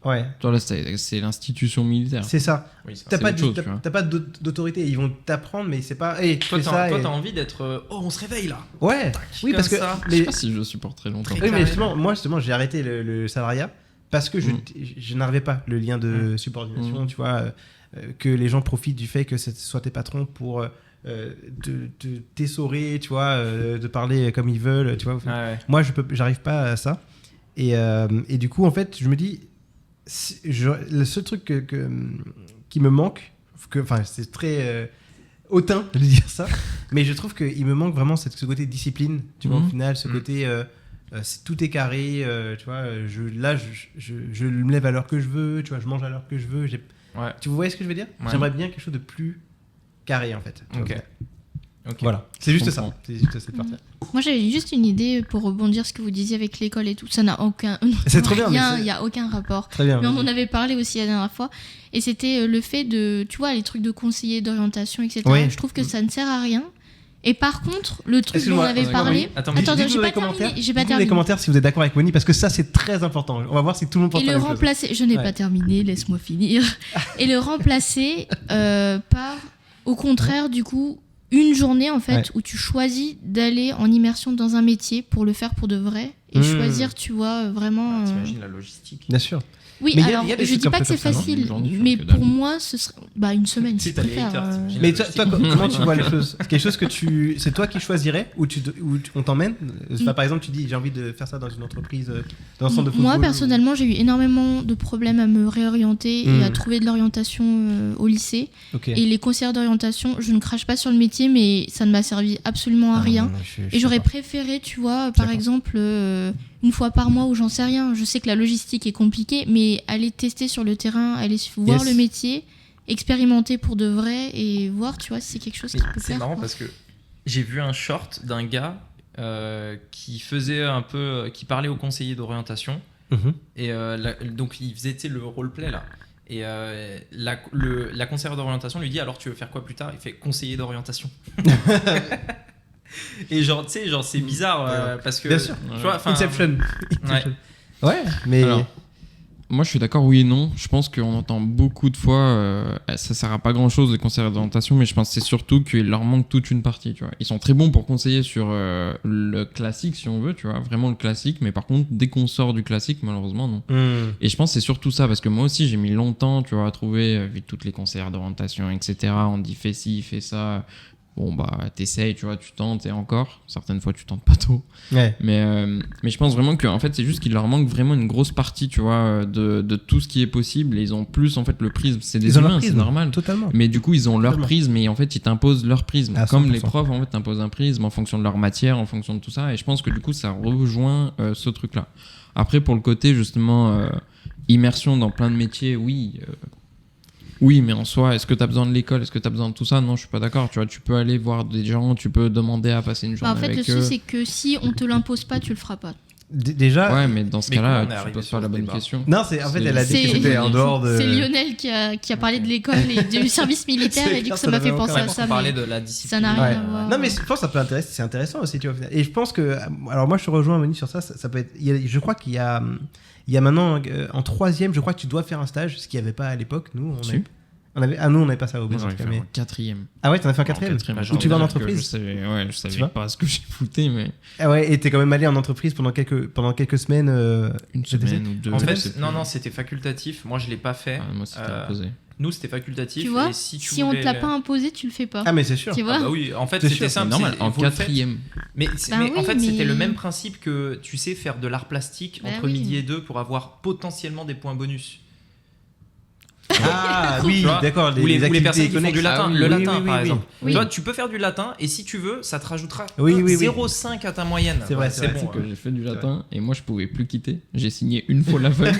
ouais, Toi, là, c'est l'institution militaire. c'est ça. Oui, ça. T'as c'est pas, autre chose, tu vois. t'as pas d'autorité. Ils vont t'apprendre, mais c'est pas. Hey, tu Toi, fais ça. t'as envie d'être. Oh, on se réveille là. Ouais, oui, comme parce que. ça. Je sais Mais, pas si je le supporterai longtemps. Très oui, mais carré. justement, j'ai arrêté le salariat parce que je n'arrivais pas le lien de subordination, tu vois, que les gens profitent du fait que ce soit tes patrons pour t'essorer, tu vois, de parler comme ils veulent, tu vois. Ouais. Moi, j'arrive pas à ça. Et du coup, en fait, je me dis, le seul truc qui me manque, enfin, c'est très hautain de dire ça, mais je trouve qu'il me manque vraiment ce côté discipline, tu vois, au final, ce côté, tout est carré, tu vois, je me lève à l'heure que je veux, tu vois, je mange à l'heure que je veux. Ouais. Tu vois ce que je veux dire? Ouais. J'aimerais bien quelque chose de plus carré, en fait. tu vois. Ok. Ok. Voilà, c'est juste ça. comprends. C'est juste cette partie. Moi, j'avais juste une idée pour rebondir ce que vous disiez avec l'école et tout. Ça n'a aucun. C'est trop bien, mais rien, c'est- il n'y a aucun rapport. Très bien. Mais on en avait parlé aussi la dernière fois. Et c'était le fait de, tu vois, les trucs de conseiller d'orientation, etc. Oui. Je trouve que ça ne sert à rien. Et par contre, le truc dont on Excuse-moi, avait excuse-moi, parlé. Moni. Attends, Attends, Dites-nous j'ai dans pas les commentaires, terminé. J'ai pas dites-nous dans les terminé. commentaires si vous êtes d'accord avec Moni, parce que ça, c'est très important. On va voir si tout le monde pense Et la le même chose. remplacer, je n'ai Ouais. pas terminé, laisse-moi finir. Et le remplacer par, au contraire, du coup, une journée en fait Ouais. où tu choisis d'aller en immersion dans un métier pour le faire pour de vrai et Mmh. choisir, tu vois, vraiment. T'imagines la logistique. Bien sûr. Oui, Mais il y a- alors il y a des je trucs dis un pas peu que c'est comme ça, non facile, Une journée, je mais fais que dalle. pour moi, ce serait une semaine. Tu sais, je t'as les préfère, haters, t'imagines Mais la toi, logistique. comment tu vois les choses? C'est quelque chose que c'est toi qui choisirais ou on t'emmène? Enfin, par exemple, tu dis j'ai envie de faire ça dans une entreprise, dans un centre de football. Moi, personnellement, j'ai eu énormément de problèmes à me réorienter et à Mm. trouver de l'orientation au lycée. Ok. Et les conseillers d'orientation, je ne crache pas sur le métier, mais ça ne m'a servi absolument à rien. Et j'aurais préféré, tu vois, par D'accord. exemple, une fois par mois ou j'en sais rien. Je sais que la logistique est compliquée, mais aller tester sur le terrain, aller voir Yes. le métier, expérimenter pour de vrai et voir, tu vois, si c'est quelque chose qui Mais peut c'est faire. marrant quoi. parce que j'ai vu un short d'un gars qui faisait un peu, qui parlait aux conseillers d'orientation Mhm. et donc il faisait tu sais, le roleplay là. Et la conseillère d'orientation lui dit alors tu veux faire quoi plus tard? Il fait conseiller d'orientation. Et genre tu sais genre c'est bizarre parce que Bien sûr. tu vois, enfin, Inception. Ouais. Ouais, mais. Alors, moi, je suis d'accord, oui et non. Je pense qu'on entend beaucoup de fois, ça sert à pas grand chose de conseiller d'orientation, mais je pense que c'est surtout qu'il leur manque toute une partie, tu vois. Ils sont très bons pour conseiller sur le classique, si on veut, tu vois, vraiment le classique, mais par contre, dès qu'on sort du classique, malheureusement, non. Hmm. Et je pense que c'est surtout ça, parce que moi aussi, j'ai mis longtemps, tu vois, à trouver, vu toutes les conseillères d'orientation, etc. On dit fais ci, fais ça. Bon, bah, t'essayes, tu vois, tu tentes, et encore. Certaines fois, tu tentes pas tôt. Ouais. Mais je pense vraiment que en fait, c'est juste qu'il leur manque vraiment une grosse partie, tu vois, de tout ce qui est possible. Et ils ont plus, en fait, le prisme. C'est des Ils ont leur humains, c'est prisme. normal. Totalement. Mais du coup, ils ont leur Totalement. prisme et en fait, ils t'imposent leur prisme. À Comme 100%. les profs, en fait, t'imposent un prisme en fonction de leur matière, en fonction de tout ça. Et je pense que du coup, ça rejoint ce truc-là. Après, pour le côté, justement, immersion dans plein de métiers, oui. Oui, mais en soi, est-ce que tu as besoin de l'école? Est-ce que tu as besoin de tout ça? Non, je suis pas d'accord. Tu vois, tu peux aller voir des gens, tu peux demander à passer une Bah, journée en fait, le avec souci, eux. c'est que si on te l'impose pas, tu le feras pas. Déjà. Ouais, mais dans ce Mais comment cas-là, on est tu arrivé poses sur pas la ce bonne débat question. Non, c'est en fait, C'est- elle a dit que C'est- c'était en dehors de. C'est Lionel qui a parlé de l'école et du service militaire C'est et du clair, coup ça ça m'a n'avait fait aucun penser à rapport. ça. on parlait mais de la discipline. ça n'a rien Ouais. à voir. Non, mais je pense que ça peut intéresser, c'est intéressant aussi, tu vois. Et je pense que, alors moi je te rejoins Moni sur ça, ça peut être, je crois qu'il y a maintenant en troisième, je crois que tu dois faire un stage, ce qu'il n'y avait pas à l'époque, nous. Si. Nous, on n'avait pas ça au Moi, BES. j'en ai fait Mais... en quatrième. Ah ouais, t'en as fait en quatrième Bah, Ou tu vas en dire entreprise Je savais vois pas ce que j'ai fouté, mais Ah ouais, et t'es quand même allé en entreprise pendant quelques semaines. une semaine ou deux. En je fait, sais plus. non, c'était facultatif. Moi, je l'ai pas fait. Ah, moi, c'était Euh, imposé. Nous, c'était facultatif. Tu vois, et si tu on te voulais- l'a pas imposé, tu le fais pas. Ah, mais c'est sûr. Tu vois Ah bah oui, en fait, C'est c'était sûr, C'est simple. normal, en vous le faites. quatrième. Mais, Bah en oui, fait, c'était mais- le même principe que tu sais faire de l'art plastique Bah entre oui. midi et 2 pour avoir potentiellement des points bonus. Ah oui, Tu vois, d'accord. ou les activités personnes qui font connexes. du latin, Ah oui, le oui, latin oui, par oui, exemple. oui. Tu vois, tu peux faire du latin et si tu veux, ça te rajoutera Oui, oui, oui. 0,5 à ta moyenne. C'est vrai, Ouais, c'est vrai. bon. Que j'ai fait du latin et moi je pouvais plus quitter. J'ai signé une fois la feuille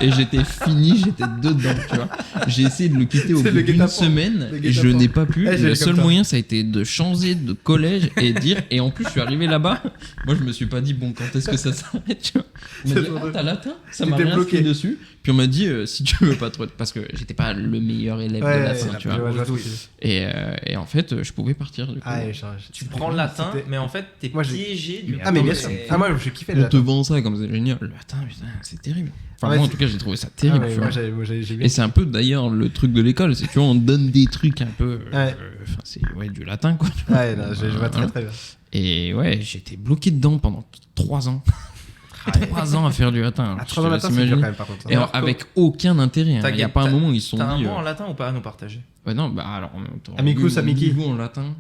et j'étais fini, j'étais dedans, tu vois. J'ai essayé de le quitter au C'est bout le d'une guet-apens. semaine Le et je guet-apens. n'ai pas pu. Ouais, j'ai Le comme seul ça. moyen ça a été de changer de collège et dire et en plus je suis arrivé là-bas. Moi je me suis pas dit bon quand est-ce que ça s'arrête, tu vois. On m'a C'est dit trop ah drôle. t'as latin, ça m'a T'étais rien bloqué. inscrit dessus. Puis on m'a dit si tu veux pas trop parce que j'étais pas le meilleur élève de latin, tu vois. je vois ce que tu veux dire. Et en fait je pouvais partir du coup. Ah, ouais, Tu prends le latin, C'était- mais en fait, t'es Moi, j'ai- piégé du Ah, mais bien coup, sûr. c'est- Ah, moi, je kiffais le On te latin. vend ça comme c'est génial. Le latin, putain, c'est terrible. Enfin, Ouais, moi, en c'est- tout cas, j'ai trouvé ça Ah, terrible. ouais, tu vois. moi, j'ai bien. Et c'est un peu d'ailleurs le truc de l'école, c'est tu vois, on donne des trucs un peu. Ouais. Enfin, c'est ouais, du latin, quoi. Ouais, non, je vois très Voilà. très bien. Et ouais, j'étais bloqué dedans pendant 3 ans. 3 ans à faire du latin. À Je 3 te ans laisse latin, c'est dur imaginer. quand même, par contre. Et alors, avec aucun intérêt. T'as Il n'y a gagné- pas un t'as- moment où ils se sont T'as un dit. mot en latin ou pas à nous partager? Ouais, non, bah alors. t'aurais Amicus, vu mon amici. niveau en latin.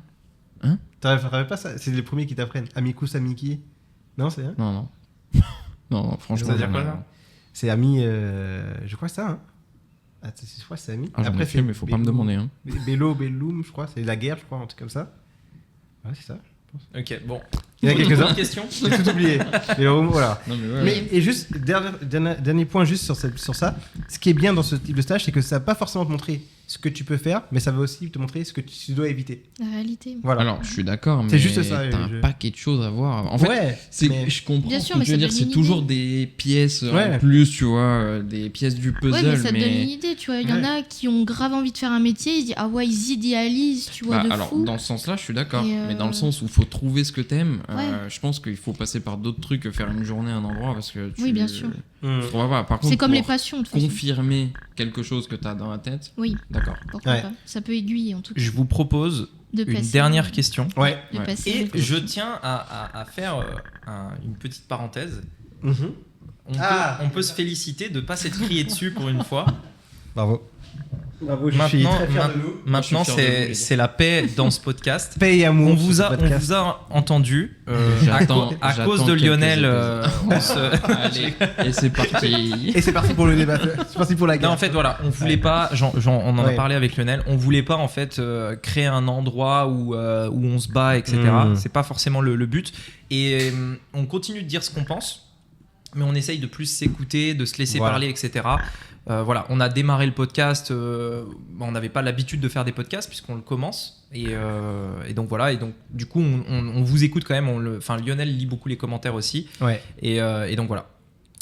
T'aurais pas ça? C'est les premiers qui t'apprennent. Amicus, amici. Non, c'est Non, non. Non, franchement. Ça veut dire j'en ai- quoi, ça C'est ami. Je crois que c'est ça. Hein. Ah, je crois que c'est ami. Ah, j'en ai fait, mais faut pas me demander. Hein. Bello, Bellum, je crois. C'est la guerre, je crois, un truc comme ça. Ouais, c'est ça. Ok, bon. Il y en a quelques-uns. Autre question. J'ai tout oublié. Mais voilà. Non, mais ouais. Mais, et juste, dernier point juste sur ça, ce qui est bien dans ce type de stage, c'est que ça va pas forcément te montrer ce que tu peux faire, mais ça va aussi te montrer ce que tu dois éviter. La réalité. Voilà. Alors, je suis d'accord, mais C'est juste ça, t'as un je- paquet de choses à voir. En fait, ouais, c'est, mais- je comprends Bien ce sûr, que mais tu veux ça dire, donne c'est une toujours idée. des pièces Ouais. en plus, tu vois, des pièces du puzzle, Ouais, mais ça te donne mais... une idée, tu vois. Il y en Ouais. a qui ont grave envie de faire un métier, ils se disent, ah ouais, ils idéalisent, tu vois, Bah, de alors, fou. dans ce sens-là, je suis d'accord, Et, mais dans le sens où il faut trouver ce que t'aimes, Ouais. je pense qu'il faut passer par d'autres trucs que faire une journée à un endroit, parce que tu... Oui, bien sûr. Je trouve pas. Par contre, C'est comme les pour passions, de toute façon. confirmer quelque chose que t'as dans la tête, Oui, d'accord. pourquoi Ouais. pas. Ça peut aiguiller, en tout cas. Je vous propose De une passer- dernière question. Ouais. De Ouais. passer Et le- je tiens à faire une petite parenthèse. Mhm. On peut se féliciter de ne pas s'être crié dessus pour une fois. Bravo. Bravo, je suis Maintenant, très fier de nous. maintenant Je suis fier de vous, les gars. c'est la paix dans ce podcast. Paix et amour. On vous sur a, ce on podcast. vous a entendu. J'attends Cause de quelques Lionel, épisodes. on se- Allez, et c'est parti. Et c'est parti pour le débat. C'est parti pour la guerre. Non, en fait, voilà, on voulait pas. On en a Ouais. parlé avec Lionel. On voulait pas en fait créer un endroit où on se bat, etc. Mm. C'est pas forcément le but. Et on continue de dire ce qu'on pense, mais on essaye de plus s'écouter, de se laisser Voilà. parler, etc. Voilà, on a démarré le podcast. On n'avait pas l'habitude de faire des podcasts puisqu'on le commence. Et donc voilà. Et donc du coup, on vous écoute quand même. Enfin, Lionel lit beaucoup les commentaires aussi. Ouais. Et donc voilà.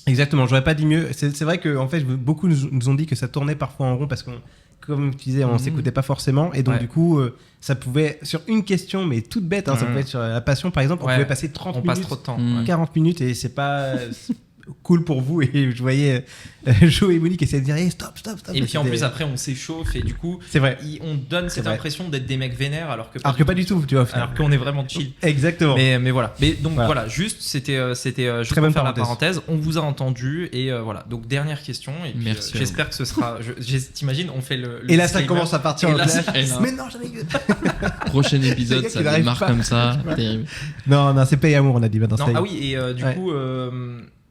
Exactement, j'aurais pas dit mieux. C'est vrai que en fait, beaucoup nous ont dit que ça tournait parfois en rond parce qu'on, comme tu disais, on Mhm. s'écoutait pas forcément. Et donc, Ouais. du coup, ça pouvait, sur une question, mais toute bête, hein, ça Mhm. pouvait être sur la passion par exemple, on Ouais. pouvait passer 30 On minutes, passe trop de temps. Mm. ouais. 40 minutes et c'est pas cool pour vous. Et je voyais Joe et Monique essayer de dire hey, stop. Et puis en c'était- plus après on s'échauffe et du coup c'est vrai. on donne cette vrai. impression d'être des mecs vénères alors que Alors que pas du tout, tu vois. au final. alors qu'on est vraiment chill. Exactement. Mais voilà. Mais donc Voilà. voilà, juste c'était juste Très pour bonne faire parenthèse. la parenthèse. On vous a entendu et voilà. Donc dernière question et puis, Merci à j'espère que ce sera. T'imagines, on fait le. Et là, ça disclaimer. commence à partir Et en là, clash. et là- Mais non, j'avais. Prochain Le épisode, gars ça qui n'arrive démarre pas. comme ça. Terrible. Non, c'est paix et amour, on a dit maintenant. Non, ça y est. ah oui et du Ouais. coup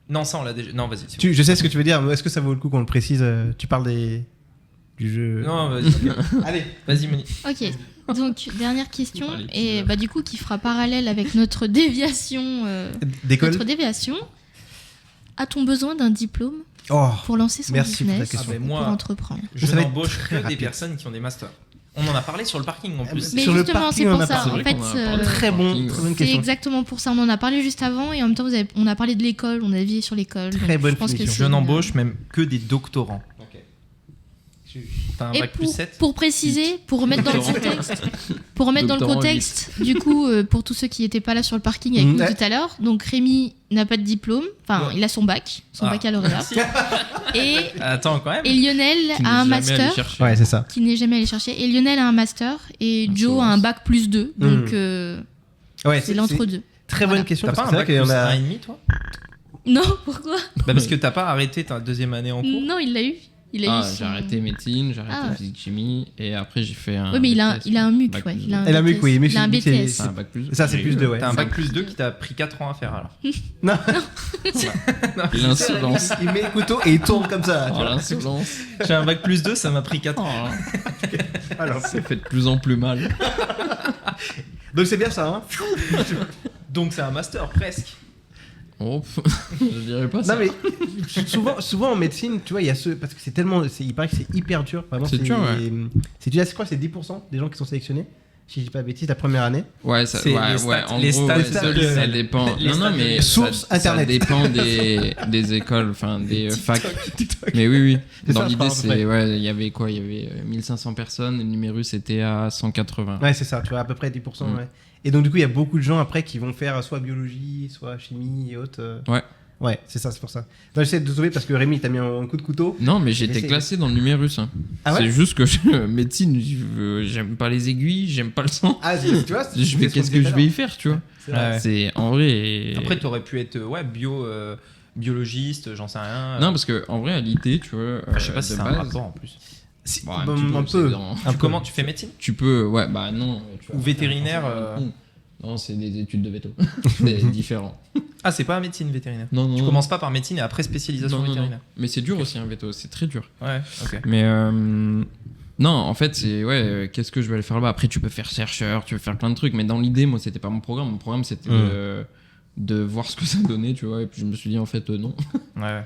non ça on l'a déjà. Non vas-y. c'est bon. Je sais ce que tu veux dire, mais est-ce que ça vaut le coup qu'on le précise Tu parles du jeu. Non vas-y. ok. Allez. Vas-y Moni. Ok, donc dernière question, Allez, et teaser. bah, du coup qui fera parallèle avec notre déviation. D'école. Notre déviation. A-t-on besoin d'un diplôme Oh. pour lancer son Merci pour ta business, question. Ah ben, moi, pour entreprendre? Je Ça va être n'embauche très que des rapide. personnes qui ont des masters. On en a parlé sur le parking en plus. Mais Sur le justement, parking, c'est on pour a ça. parlé. En C'est fait, vrai qu'on en a parlé. Très bonne c'est question. exactement pour ça. On en a parlé juste avant, et en même temps, on a parlé de l'école, on a dit sur l'école. Très donc bonne je pense que finition. c'est Je une- n'embauche même que des doctorants. T'as un Et bac plus 7. pour préciser, pour remettre dans le Doctorant contexte, du coup, pour tous ceux qui n'étaient pas là sur le parking avec nous Ouais. tout à l'heure, donc Rémi n'a pas de diplôme, enfin, Ouais. il a son bac, son baccalauréat. Et, Attends, quand même. et Lionel Qui n'est a un jamais allé master, chercher. Ouais, c'est ça. qui n'est jamais allé chercher. Et Lionel a un master, et Ah, Joe c'est a un vrai. bac plus 2, donc Ouais, c'est l'entre-deux. Très bonne Voilà. question. T'as Parce pas que un c'est vrai bac qu'il y plus en a. 1,5 toi Non, pourquoi Parce que t'as pas arrêté ta deuxième année en cours. Non, il l'a eu. Il a eu Ah, son- j'ai arrêté médecine, j'ai arrêté Ah. physique-chimie, et après j'ai fait un. Oui, mais il a un MUC, Bac ouais. plus Il a un Elle a MUC, BTS. oui, mais Il a un c'est- BTS. C'est un bac plus. Ça, c'est j'ai plus eu, de, ouais. T'as un c'est bac plus 2 qui t'a pris 4 ans à faire alors. Non, L'insolence. il met le couteau et il tourne comme ça. tu Oh, vois. l'insolence. J'ai un bac plus 2, ça m'a pris 4 Oh, ans. Alors, ça fait de plus en plus mal. donc c'est bien ça, hein. Donc c'est un master presque. Oh, je dirais pas ça. Non mais souvent en médecine, tu vois, il y a ce parce que c'est tellement, il paraît que c'est hyper dur. Vraiment, C'est dur, ouais. C'est quoi, c'est 10% des gens qui sont sélectionnés. Si je dis pas de bêtises, la première année. Ouais, ça, C'est ouais, les ouais, stats- en les gros, stats ouais, de- ça dépend. les Non, non, stats mais de- Source ça Internet. dépend des écoles, enfin des facs. Mais oui, oui. C'est Dans ça, je l'idée, crois, à peu près. ouais, il y avait quoi? Il y avait 1500 personnes, et le numérus était à 180. Ouais, c'est ça, tu vois, à peu près 10%. Mm. Ouais. Et donc du coup, il y a beaucoup de gens après qui vont faire soit biologie, soit chimie et autres. Ouais. Ouais, c'est ça, c'est pour ça. Non, j'essaie de te sauver parce que Rémi, t'as mis un coup de couteau. Non, mais j'étais J'essaie. classé dans le numérus. Hein. Ah ouais C'est juste que médecine, j'aime pas les aiguilles, j'aime pas le sang. Ah, tu vois. Je vais, qu'est-ce que je vais y faire, tu vois? C'est vrai. Ouais. C'est en vrai. Après, t'aurais pu être biologiste, j'en sais rien. Non, parce que en vrai, à l'IT, tu vois. Enfin, je sais pas si de c'est un base- rapport en plus. Si, Bon, un c'est peu. dans- Tu fais médecine Tu peux, ouais, bah non. tu ou vois. vétérinaire Non, c'est des études de veto. C'est différent. Ah, c'est pas médecine vétérinaire. Non, non. Tu commences pas par médecine et après spécialisation non, non, non. vétérinaire. Mais c'est dur aussi un veto, c'est très dur. Ouais, ok. Mais non, en fait, c'est ouais, qu'est-ce que je vais aller faire là-bas? Après, tu peux faire chercheur, tu peux faire plein de trucs, mais dans l'idée, moi, c'était pas mon programme. Mon programme, c'était de voir ce que ça donnait, tu vois. Et puis je me suis dit, en fait, non. Ouais.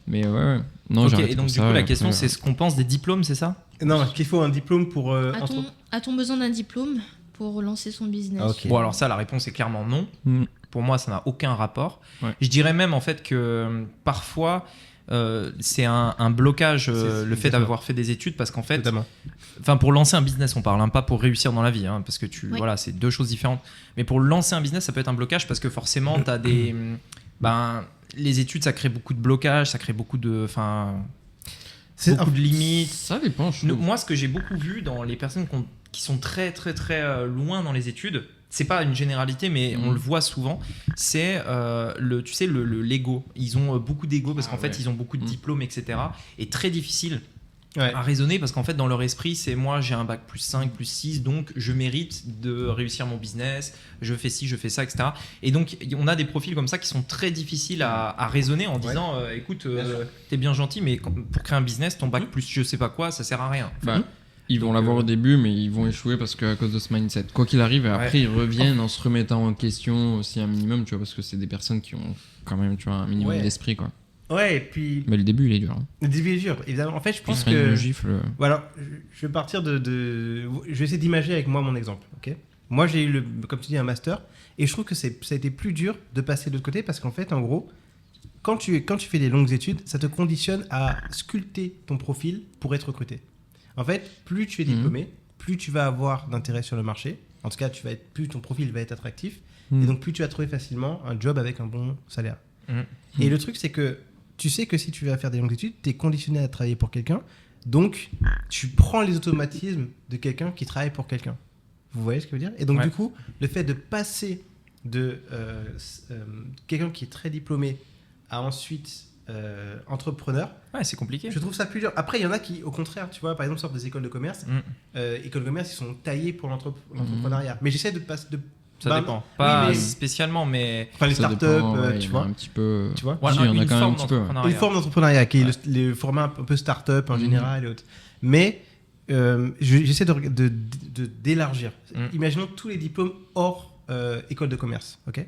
Mais ouais. Non, Ok, j'ai arrêté et donc pour du ça, coup, la et question, après, c'est ce qu'on pense des diplômes, c'est ça? Non, qu'il faut un diplôme pour. A-t-on besoin d'un diplôme pour lancer son business? Ah, ok. Bon, alors ça, la réponse est clairement non. Pour moi, ça n'a aucun rapport. Ouais. Je dirais même en fait que parfois, c'est un blocage, C'est le fait exactement. d'avoir fait des études, parce qu'en fait, Totalement. enfin pour lancer un business, on parle, hein, pas pour réussir dans la vie, hein, parce que Oui. voilà, c'est deux choses différentes. Mais pour lancer un business, ça peut être un blocage parce que forcément, t'as des, les études, ça crée beaucoup de blocages, ça crée beaucoup de, beaucoup de limites. Ça dépend, je Nous, trouve. moi, ce que j'ai beaucoup vu dans les personnes qui sont très très très loin dans les études, c'est pas une généralité, mais on le voit souvent, c'est tu sais, le l'ego. Ils ont beaucoup d'ego parce Ah qu'en fait, ouais. ils ont beaucoup de diplômes, etc. Et très difficile Ouais. à raisonner parce qu'en fait, dans leur esprit, c'est moi, j'ai un bac plus 5, plus 6, donc je mérite de réussir mon business, je fais ci, je fais ça, etc. Et donc, on a des profils comme ça qui sont très difficiles à raisonner en disant écoute, t'es bien gentil, mais pour créer un business, ton bac plus je sais pas quoi, ça sert à rien. Bah, ils vont Donc, l'avoir au début, mais ils vont échouer parce qu'à cause de ce mindset. Quoi qu'il arrive, et après ils reviennent en se remettant en question aussi un minimum, tu vois, parce que c'est des personnes qui ont quand même, tu vois, un minimum Ouais. d'esprit, quoi. Ouais, et puis. Mais le début, il est dur. Hein. Le début est dur, évidemment. En fait, je Ils pense se prennent une que. gifle. Bon, alors, je vais partir de. Je vais essayer d'imager avec moi mon exemple, ok? Moi, j'ai eu, comme tu dis, un master, et je trouve que ça a été plus dur de passer de l'autre côté parce qu'en fait, en gros, quand tu fais des longues études, ça te conditionne à sculpter ton profil pour être recruté. En fait, plus tu es diplômé, plus tu vas avoir d'intérêt sur le marché. En tout cas, plus ton profil va être attractif, et donc plus tu vas trouver facilement un job avec un bon salaire. Et le truc, c'est que tu sais que si tu vas faire des longues études, tu es conditionné à travailler pour quelqu'un. Donc, tu prends les automatismes de quelqu'un qui travaille pour quelqu'un. Vous voyez ce que je veux dire? Et donc, Ouais. du coup, le fait de passer de quelqu'un qui est très diplômé à ensuite entrepreneur, Ouais, c'est compliqué. je trouve ça plus dur. Après, il y en a qui, au contraire, tu vois, par exemple, sortent des écoles de commerce. Écoles de commerce, ils sont taillés pour l'entrepreneuriat. Mais j'essaie de passer de... Ça Bah, dépend. Pas mais- spécialement, mais Enfin, les Ça startups, dépend, ouais, il tu y en a vois. un petit peu. Tu vois ouais, Si, il y en a une quand même forme un petit peu, ouais. d'entrepreneuriat. Une forme d'entrepreneuriat qui est le format un peu start-up en général et autres. Mais j'essaie d'élargir. Imaginons tous les diplômes hors école de commerce. Ok.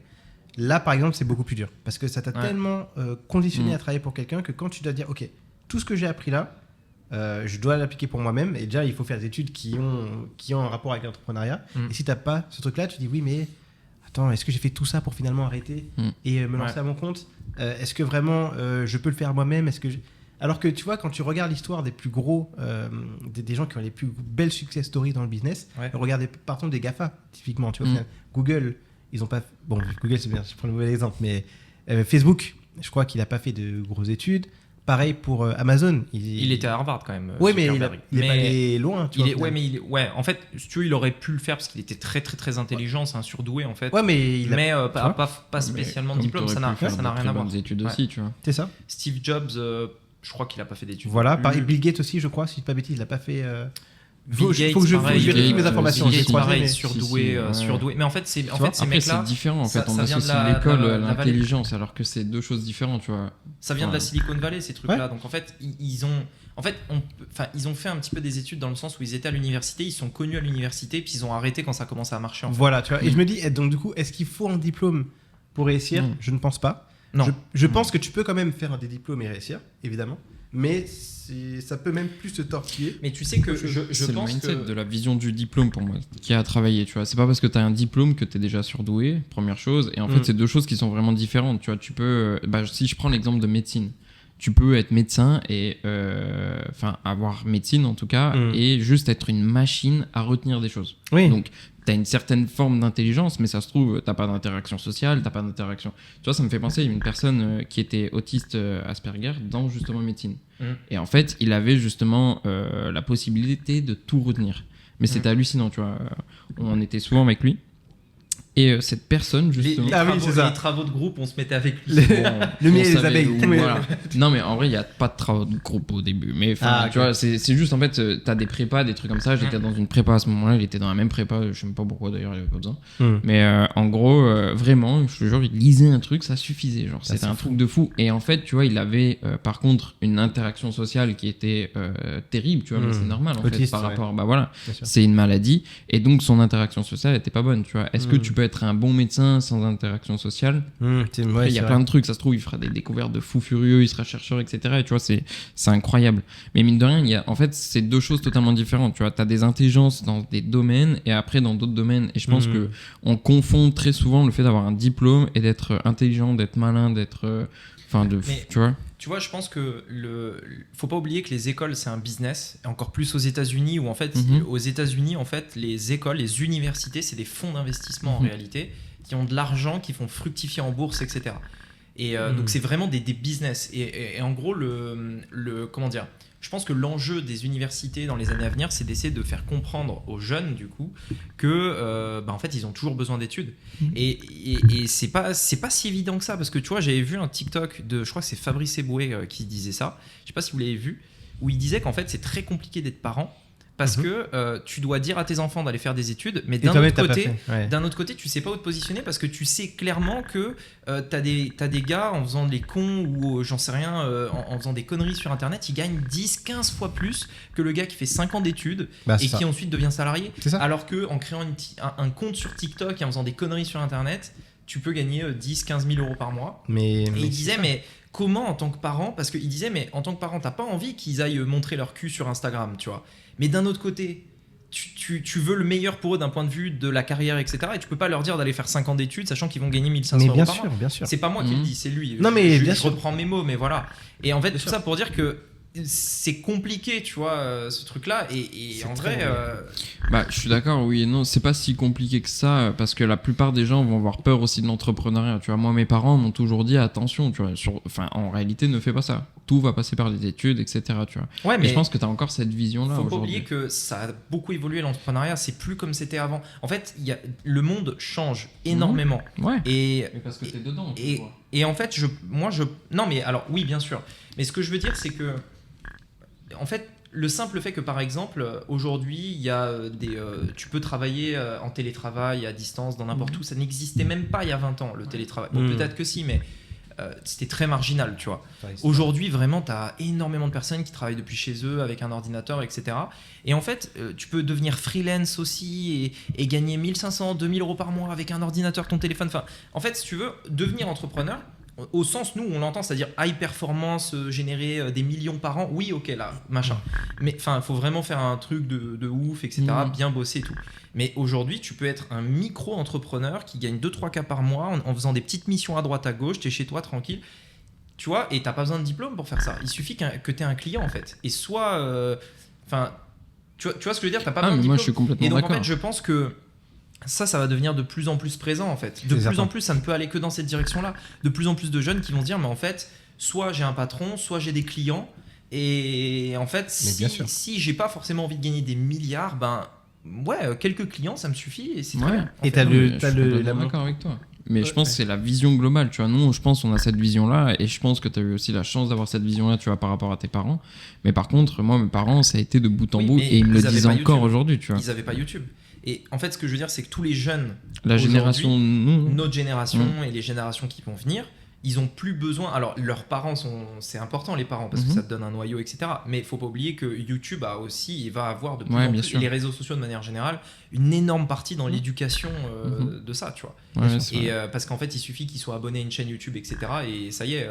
Là, par exemple, c'est beaucoup plus dur parce que ça t'a tellement conditionné à travailler pour quelqu'un que quand tu dois dire, ok, tout ce que j'ai appris là, je dois l'appliquer pour moi-même. Et déjà, il faut faire des études qui ont un rapport avec l'entrepreneuriat. Et si t'as pas ce truc-là, tu dis oui, mais attends, est-ce que j'ai fait tout ça pour finalement arrêter et me lancer à mon compte? Est-ce que vraiment je peux le faire moi-même? Alors que tu vois, quand tu regardes l'histoire des plus gros, des gens qui ont les plus belles success stories dans le business, regardez partons des GAFA, typiquement. Tu vois, Google, ils ont pas. Bon, Google, c'est bien, je prends le mauvais exemple, mais Facebook, je crois qu'il n'a pas fait de grosses études. Pareil pour Amazon. Il était à Harvard quand même. Oui, mais il n'est pas allé loin. Tu vois, en fait, si tu veux, il aurait pu le faire parce qu'il était très très très intelligent, c'est un surdoué en fait. Ouais, mais pas spécialement de diplôme, ça n'a rien à voir. Des études aussi, tu vois. C'est ça. Steve Jobs, je crois qu'il n'a pas fait d'études. Voilà, pareil, Bill Gates aussi, je crois, si je ne dis pas bêtise, il n'a pas fait. Bill Gates, faut que je vérifie mes informations. Bill Gates, pareil, mais... surdoué. Mais en fait, ces après, mecs-là. C'est différent. En fait, on associe l'école à l'intelligence, alors que c'est deux choses différentes, tu vois. Ça vient de la Silicon Valley, ces trucs-là. Donc en fait, ils ont fait un petit peu des études dans le sens où ils étaient à l'université, ils sont connus à l'université, puis ils ont arrêté quand ça commençait à marcher. Voilà, tu vois. Et je me dis, donc du coup, est-ce qu'il faut un diplôme pour réussir ? Je ne pense pas. Non. Je pense que tu peux quand même faire des diplômes et réussir, évidemment. Mais ça peut même plus te tortiller. Mais tu sais que je c'est pense le mindset que de la vision du diplôme pour moi qui a travaillé, tu vois. C'est pas parce que tu as un diplôme que tu es déjà surdoué, première chose. Et en fait, c'est deux choses qui sont vraiment différentes, tu vois. Tu peux, si je prends l'exemple de médecine, tu peux être médecin et avoir médecine en tout cas et juste être une machine à retenir des choses. Oui. Donc t'as une certaine forme d'intelligence, mais ça se trouve, t'as pas d'interaction sociale, t'as pas d'interaction. Tu vois, ça me fait penser à une personne qui était autiste Asperger dans justement médecine. Et en fait, il avait justement la possibilité de tout retenir. Mais c'était hallucinant, tu vois. On était souvent avec lui. Et cette personne, justement. Les travaux de groupe, on se mettait avec lui. Le miel et les abeilles. Voilà. Non, mais en vrai, il n'y a pas de travaux de groupe au début. Mais tu vois, c'est juste en fait, tu as des prépas, des trucs comme ça. J'étais dans une prépa à ce moment-là, il était dans la même prépa. Je sais même pas pourquoi d'ailleurs, il avait pas besoin. Mais en gros, vraiment, je te jure, il lisait un truc, ça suffisait. Genre, c'était un truc de fou. Et en fait, tu vois, il avait par contre une interaction sociale qui était terrible, tu vois, mais c'est normal en fait, par rapport. Bah voilà, c'est une maladie. Et donc, son interaction sociale était pas bonne, tu vois. Est-ce que tu peux être un bon médecin sans interaction sociale? Il y a plein de trucs, ça se trouve il fera des découvertes de fous furieux, il sera chercheur, etc. Et tu vois, c'est incroyable. Mais mine de rien, en fait, c'est deux choses totalement différentes. Tu vois, t'as des intelligences dans des domaines et après dans d'autres domaines. Et je pense que on confond très souvent le fait d'avoir un diplôme et d'être intelligent, d'être malin, d'être tu vois. Tu vois, je pense que faut pas oublier que les écoles c'est un business, et encore plus aux États-Unis où en fait, aux États-Unis en fait, les écoles, les universités, c'est des fonds d'investissement en réalité qui ont de l'argent, qui font fructifier en bourse, etc. Et donc c'est vraiment des business. Et en gros, comment dire, je pense que l'enjeu des universités dans les années à venir, c'est d'essayer de faire comprendre aux jeunes, du coup, que en fait, ils ont toujours besoin d'études. Et c'est pas si évident que ça, parce que tu vois, j'avais vu un TikTok je crois que c'est Fabrice Eboué qui disait ça. Je sais pas si vous l'avez vu, où il disait qu'en fait, c'est très compliqué d'être parent. Parce que tu dois dire à tes enfants d'aller faire des études, mais d'un autre côté, tu sais pas où te positionner parce que tu sais clairement que t'as des gars en faisant des cons ou j'en sais rien, en faisant des conneries sur internet, ils gagnent 10-15 fois plus que le gars qui fait 5 ans d'études et qui ensuite devient salarié. Alors qu'en créant un compte sur TikTok et en faisant des conneries sur internet, tu peux gagner 10-15 000 euros par mois. Et il disait, mais comment en tant que parent, parce qu'il disait, mais en tant que parent, t'as pas envie qu'ils aillent montrer leur cul sur Instagram, tu vois. Mais d'un autre côté, tu veux le meilleur pour eux d'un point de vue de la carrière, etc. Et tu peux pas leur dire d'aller faire 5 ans d'études, sachant qu'ils vont gagner 1500 euros par mois. Bien sûr. C'est pas moi qui le dis, c'est lui. Non, mais je reprends mes mots, mais voilà. Et en fait, tout ça pour dire que c'est compliqué, tu vois, ce truc-là. Et en vrai... je suis d'accord, oui et non. C'est pas si compliqué que ça, parce que la plupart des gens vont avoir peur aussi de l'entrepreneuriat. Tu vois, moi, mes parents m'ont toujours dit, attention, tu vois, en réalité, ne fais pas ça. Tout va passer par les études, etc. Tu vois. Ouais, mais je pense que tu as encore cette vision-là faut aujourd'hui. pas oublier que ça a beaucoup évolué, l'entrepreneuriat. C'est plus comme c'était avant. En fait, le monde change énormément. Ouais. Mais parce que tu es dedans. Et en fait, non, mais alors, oui, bien sûr. Mais ce que je veux dire, c'est que en fait, le simple fait que par exemple aujourd'hui il y a tu peux travailler en télétravail à distance dans n'importe où, ça n'existait même pas il y a 20 ans le télétravail. Bon, peut-être que si, mais c'était très marginal, tu vois. Aujourd'hui vraiment tu as énormément de personnes qui travaillent depuis chez eux avec un ordinateur, etc. Et en fait tu peux devenir freelance aussi et gagner 1500, 2000 euros par mois avec un ordinateur, ton téléphone. Enfin, en fait, si tu veux devenir entrepreneur au sens nous on l'entend, c'est-à-dire high performance, générer des millions par an, oui, ok, là, machin, mais enfin il faut vraiment faire un truc de ouf, etc. Bien bosser et tout. Mais aujourd'hui tu peux être un micro-entrepreneur qui gagne 2-3K par mois en faisant des petites missions à droite à gauche, t'es chez toi tranquille, tu vois, et t'as pas besoin de diplôme pour faire ça. Il suffit que t'aies un client en fait. Et soit, enfin, tu vois ce que je veux dire, t'as pas besoin de mais diplôme. moi je suis complètement Et donc d'accord. en fait, je pense que ça va devenir de plus en plus présent en fait. De C'est plus certain. en plus, ça ne peut aller que dans cette direction-là. De plus en plus de jeunes qui vont se dire, mais en fait, soit j'ai un patron, soit j'ai des clients. Et en fait, Mais bien sûr. si j'ai pas forcément envie de gagner des milliards, ben ouais, quelques clients, ça me suffit et c'est très Ouais. bien. en Et fait. t'as Non, le- mais t'as je suis le- complètement la- d'accord avec toi. Mais je Ouais, pense que c'est la vision globale, tu vois. Nous, je pense qu'on a cette vision-là, et je pense que tu as eu aussi la chance d'avoir cette vision-là, tu vois, par rapport à tes parents. Mais par contre, moi, mes parents, ça a été de bout en Oui, bout, mais et ils me le ils avaient disent pas encore YouTube. aujourd'hui, tu vois. Ils avaient pas YouTube. Et en fait, ce que je veux dire, c'est que tous les jeunes, La aujourd'hui, génération, nous, notre génération et les générations qui vont venir, ils ont plus besoin. Alors, leurs parents c'est important les parents parce que Mhm. ça te donne un noyau, etc. Mais il faut pas oublier que YouTube a aussi et va avoir de plus Ouais, en bien plus, sûr. et les réseaux sociaux de manière générale, une énorme partie dans l'éducation Mhm. de ça, tu vois. Ouais, c'est Et vrai. parce qu'en fait, il suffit qu'il soit abonné à une chaîne YouTube, etc. Et ça y est,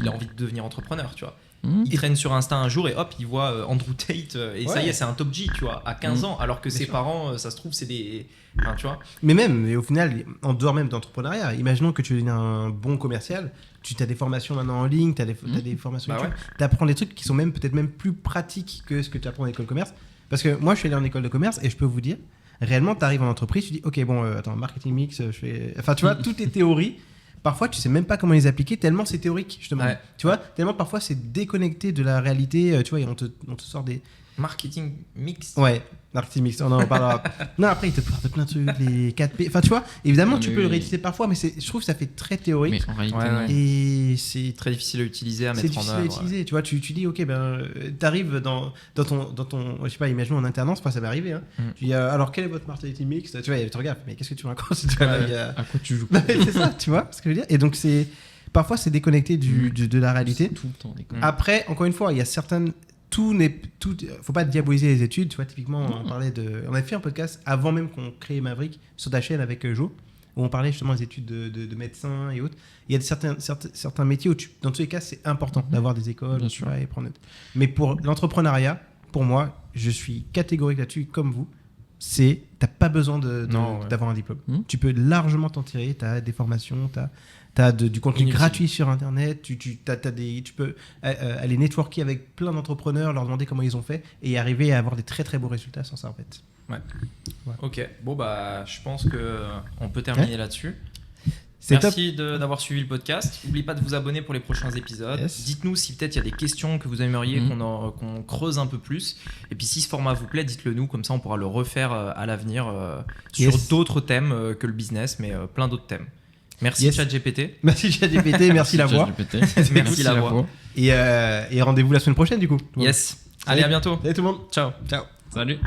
il a envie de devenir entrepreneur, tu vois. Mhm. Il traîne sur Insta un jour et hop, il voit Andrew Tate et ça Ouais. y est, c'est un top G, tu vois, à 15 Mhm. ans, alors que Bien ses sûr. parents, ça se trouve, c'est des. Enfin, tu vois. Mais même, et au final, en dehors même d'entrepreneuriat, imaginons que tu deviens un bon commercial, tu as des formations maintenant en ligne, tu as des formations Bah YouTube, tu apprends des trucs qui sont même peut-être même plus pratiques que ce que tu apprends en école de commerce. Parce que moi, je suis allé en école de commerce et je peux vous dire, réellement, tu arrives en entreprise, tu dis, ok, bon, attends, marketing mix, je fais. Enfin, tu vois, toutes les théories. Parfois, tu sais même pas comment les appliquer, tellement c'est théorique, justement. Ouais. Tu vois, tellement parfois c'est déconnecté de la réalité, tu vois, et on te sort des. Marketing mix. Ouais, marketing mix, on en parlera. Non, après, il te parle de plein de trucs, les 4P. Enfin, tu vois, évidemment, Non, tu mais peux le oui. réutiliser parfois, mais je trouve que ça fait très théorique. Mais en réalité, Ouais, non. ouais. Et c'est Très difficile à utiliser, à c'est mettre en difficile à œuvre. utiliser. Tu vois, tu dis, ok, ben, t'arrives dans ton, je sais pas, imaginons en alternance, moi ça m'est arrivé. Hein. Tu dis, alors quel est votre marketing mix? Tu vois, tu regardes, mais qu'est-ce que tu me racontes? Tu vois, là, il y a- À quoi tu joues Non, mais c'est ça, tu vois ce que je veux dire? Et donc, parfois, c'est déconnecté de la réalité. Tout le temps des conneries. Après, encore une fois, il y a certaines. Faut pas diaboliser les études. Tu vois, typiquement, on avait fait un podcast avant même qu'on crée Maverick sur ta chaîne avec Jo, où on parlait justement des études de médecins et autres. Il y a certains métiers où, dans tous les cas, c'est important d'avoir des écoles, Bien tu sûr. vois, et prendre note. Mais pour l'entrepreneuriat, pour moi, je suis catégorique là-dessus, comme vous. T'as pas besoin Non, ouais. d'avoir un diplôme. Hmm. Tu peux largement t'en tirer. T'as des formations, t'as du contenu Inutile. gratuit sur Internet. Tu peux aller networker avec plein d'entrepreneurs, leur demander comment ils ont fait et arriver à avoir des très très beaux résultats sans ça en fait. Ok, bon bah je pense que on peut terminer là-dessus. C'est top. Merci d'avoir suivi le podcast. N'oubliez pas de vous abonner pour les prochains épisodes. Yes. Dites-nous si peut-être il y a des questions que vous aimeriez qu'on creuse un peu plus. Et puis si ce format vous plaît, dites-le nous, comme ça on pourra le refaire à l'avenir sur Yes. d'autres thèmes que le business, mais plein d'autres thèmes. Merci Yes. ChatGPT. Merci ChatGPT, merci la voix. Merci la voix. Et rendez-vous la semaine prochaine du coup. Yes. Allez, à bientôt. Salut tout le monde. Ciao. Ciao. Salut.